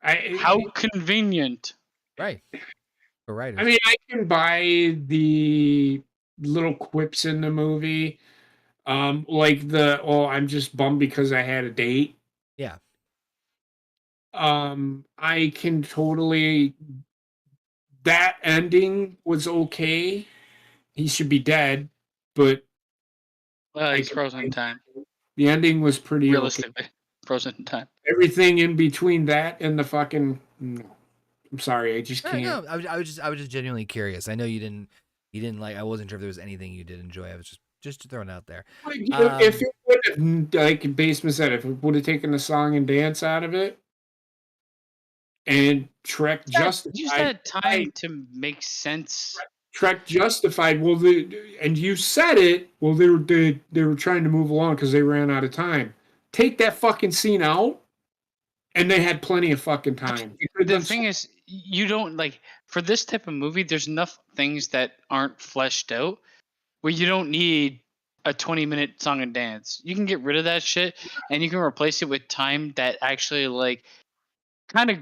How convenient. Right. For writers. I mean, I can buy the little quips in the movie, like I'm just bummed because I had a date. Yeah. I can totally. That ending was okay. He should be dead, but Well, he's can- frozen in time. the ending was pretty okay. Realistically, frozen in time. Everything in between that and the fucking. No. I'm sorry, I just can't. No, I was just genuinely curious. I know you didn't like. I wasn't sure if there was anything you did enjoy. I was just throwing it out there. If it would have, like Baseman said, if it would have taken the song and dance out of it, and Trek justified, Use that time to make sense. Trek justified. Well, and you said it. Well, they were trying to move along because they ran out of time. Take that fucking scene out, and they had plenty of fucking time. The thing is, you don't like for this type of movie. There's enough things that aren't fleshed out where you don't need a 20-minute song and dance. You can get rid of that shit, and you can replace it with time that actually like kind of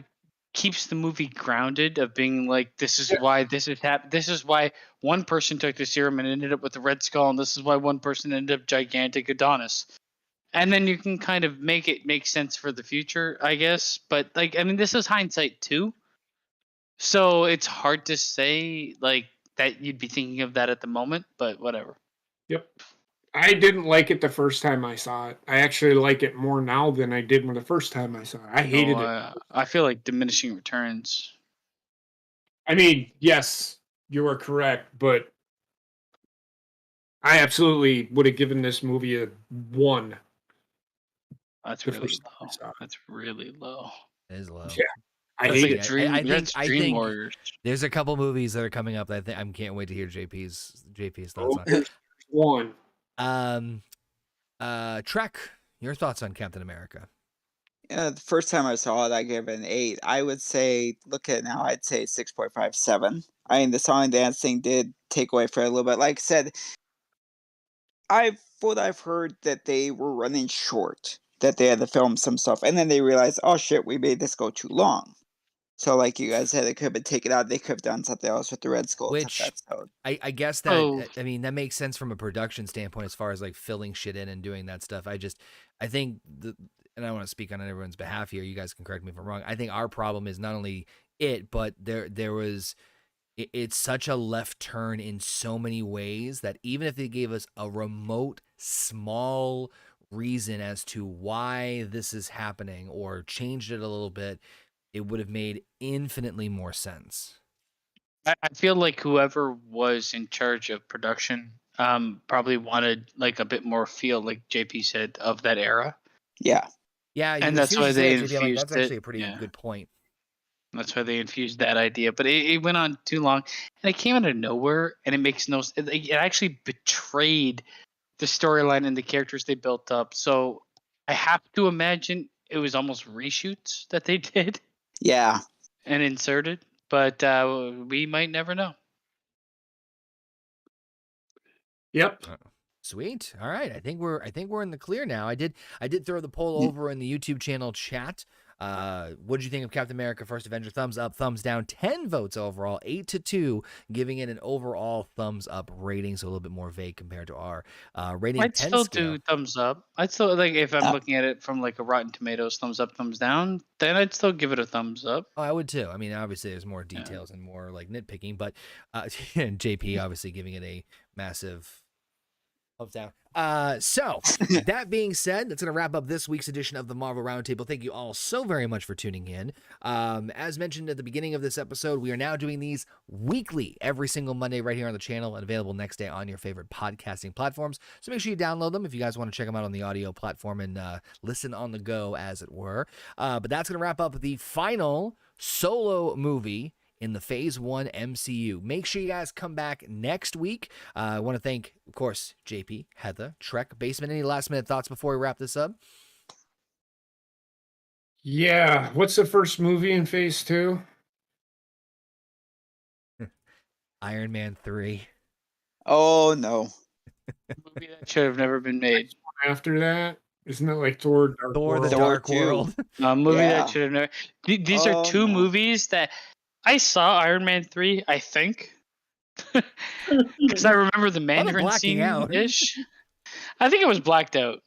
keeps the movie grounded of being like, this is why this is happening. This is why one person took the serum and ended up with the Red Skull, and this is why one person ended up gigantic Adonis. And then you can kind of make it make sense for the future, I guess. But like, I mean, this is hindsight too, so it's hard to say like that you'd be thinking of that at the moment. But whatever. Yep. I didn't like it the first time I saw it. I actually like it more now than I did when the first time I saw it. I hated it. I feel like diminishing returns. I mean, yes, you are correct, but I absolutely would have given this movie a 1. That's The really first time I low. saw it. That's really low. It is low. Yeah. I That's hate like it. Dream, I that's think Dream Warriors. there's a couple movies that are coming up that I can't wait to hear JP's thoughts on. Here's one. Trek, your thoughts on Captain America? The first time I saw it, I gave it an 8. I would say, look at it now, I'd say 6.57. I mean, the song and dance thing did take away for a little bit. Like I said, I've heard that they were running short, that they had to film some stuff, and then they realized, oh shit, we made this go too long. So, like you guys said, it could have been taken out. They could have done something else with the Red Skull. Which episode. I guess that I mean that makes sense from a production standpoint as far as like filling shit in and doing that stuff. I think and I want to speak on everyone's behalf here. You guys can correct me if I'm wrong. I think our problem is not only it, but there was it's such a left turn in so many ways that even if they gave us a remote small reason as to why this is happening or changed it a little bit, it would have made infinitely more sense. I feel like whoever was in charge of production probably wanted like a bit more feel, like JP said, of that era. Yeah. Yeah, and that's why they infused like, that's actually it. a pretty good point. That's why they infused that idea, but it went on too long, and it came out of nowhere, and it makes no. It actually betrayed the storyline and the characters they built up. So I have to imagine it was almost reshoots that they did. Yeah. And inserted, but we might never know. Yep. Sweet. All right. I think we're in the clear now. I did throw the poll over in the YouTube channel chat. What did you think of Captain America: First Avenger? Thumbs up, thumbs down. 10 votes overall, 8-2, giving it an overall thumbs up rating. So a little bit more vague compared to our rating. I'd 10 still scale. do thumbs up. I'd still like if I'm looking at it from like a Rotten Tomatoes thumbs up, thumbs down. Then I'd still give it a thumbs up. Oh, I would too. I mean, obviously there's more details and more like nitpicking, but and JP obviously giving it a massive thumbs down. So that being said, that's going to wrap up this week's edition of the Marvel Roundtable. Thank you all so very much for tuning in. As mentioned at the beginning of this episode, we are now doing these weekly, every single Monday right here on the channel and available next day on your favorite podcasting platforms. So make sure you download them if you guys want to check them out on the audio platform and listen on the go, as it were. But that's going to wrap up the final solo movie in the Phase 1 MCU. Make sure you guys come back next week. I want to thank, of course, JP, Heather, Trek, Basement. Any last minute thoughts before we wrap this up? Yeah. What's the first movie in Phase 2? Iron Man 3. Oh no. Movie that should have never been made. After that, isn't it like Thor: Dark Thor: World? The Thor Dark 2. World. A movie Yeah. that should have never. These are Oh, two no. movies that I saw Iron Man 3, I think. Because I remember the Mandarin blacking scene out. ish. I think it was blacked out.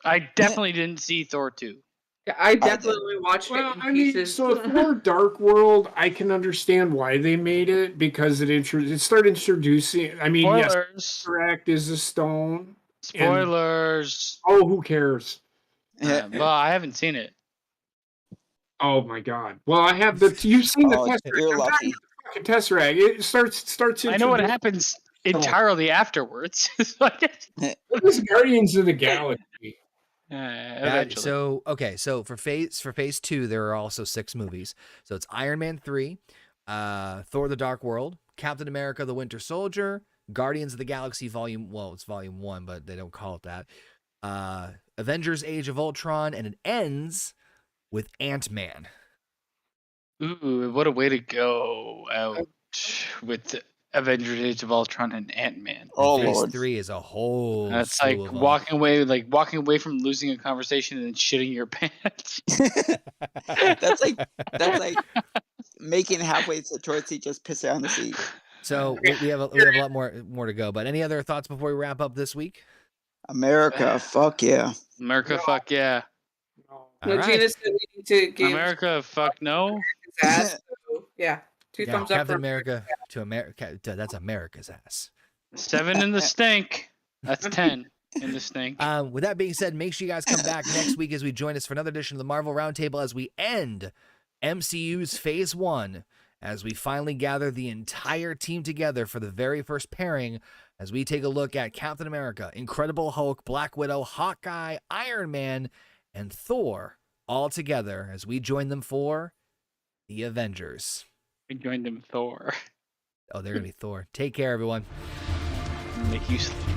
I definitely didn't see Thor 2. Yeah, I definitely watched Well, it in I mean, pieces. so Thor: Dark World, I can understand why they made it because it started introducing. I mean, yes, Spoilers. correct is a stone. Spoilers. Oh, who cares? Well, I haven't seen it. Oh my God! Well, I have the. You've seen the Oh, Tesseract. you're I'm lucky. talking about the fucking Tesseract. It starts. I know what introducing- happens entirely afterwards. So I guess, What is Guardians of the Galaxy? eventually. So for phase 2, there are also 6 movies. So it's Iron Man 3, Thor: The Dark World, Captain America: The Winter Soldier, Guardians of the Galaxy it's Volume 1, but they don't call it that. Avengers: Age of Ultron, and it ends with Ant-Man. Ooh, what a way to go out with Avengers: Age of Ultron and Ant-Man. Oh Phase Lord. 3 is a whole That's slew like of them. walking away from losing a conversation and then shitting your pants. that's like making halfway towards seat, just piss on the seat. So we have a lot more to go. But any other thoughts before we wrap up this week? America, fuck yeah. America, fuck yeah. No. No, All right. Gina said we need to give America, fuck no. his ass. So, yeah, two Yeah, thumbs up Captain for America to America. That's America's ass. 7 in the stink. That's 10 in the stink. With that being said, make sure you guys come back next week as we join us for another edition of the Marvel Roundtable as we end MCU's Phase 1, as we finally gather the entire team together for the very first pairing, as we take a look at Captain America, Incredible Hulk, Black Widow, Hawkeye, Iron Man, and Thor all together as we join them for the Avengers. We joined him Thor. Oh, they're going to be Thor. Take care, everyone. Make you sleep.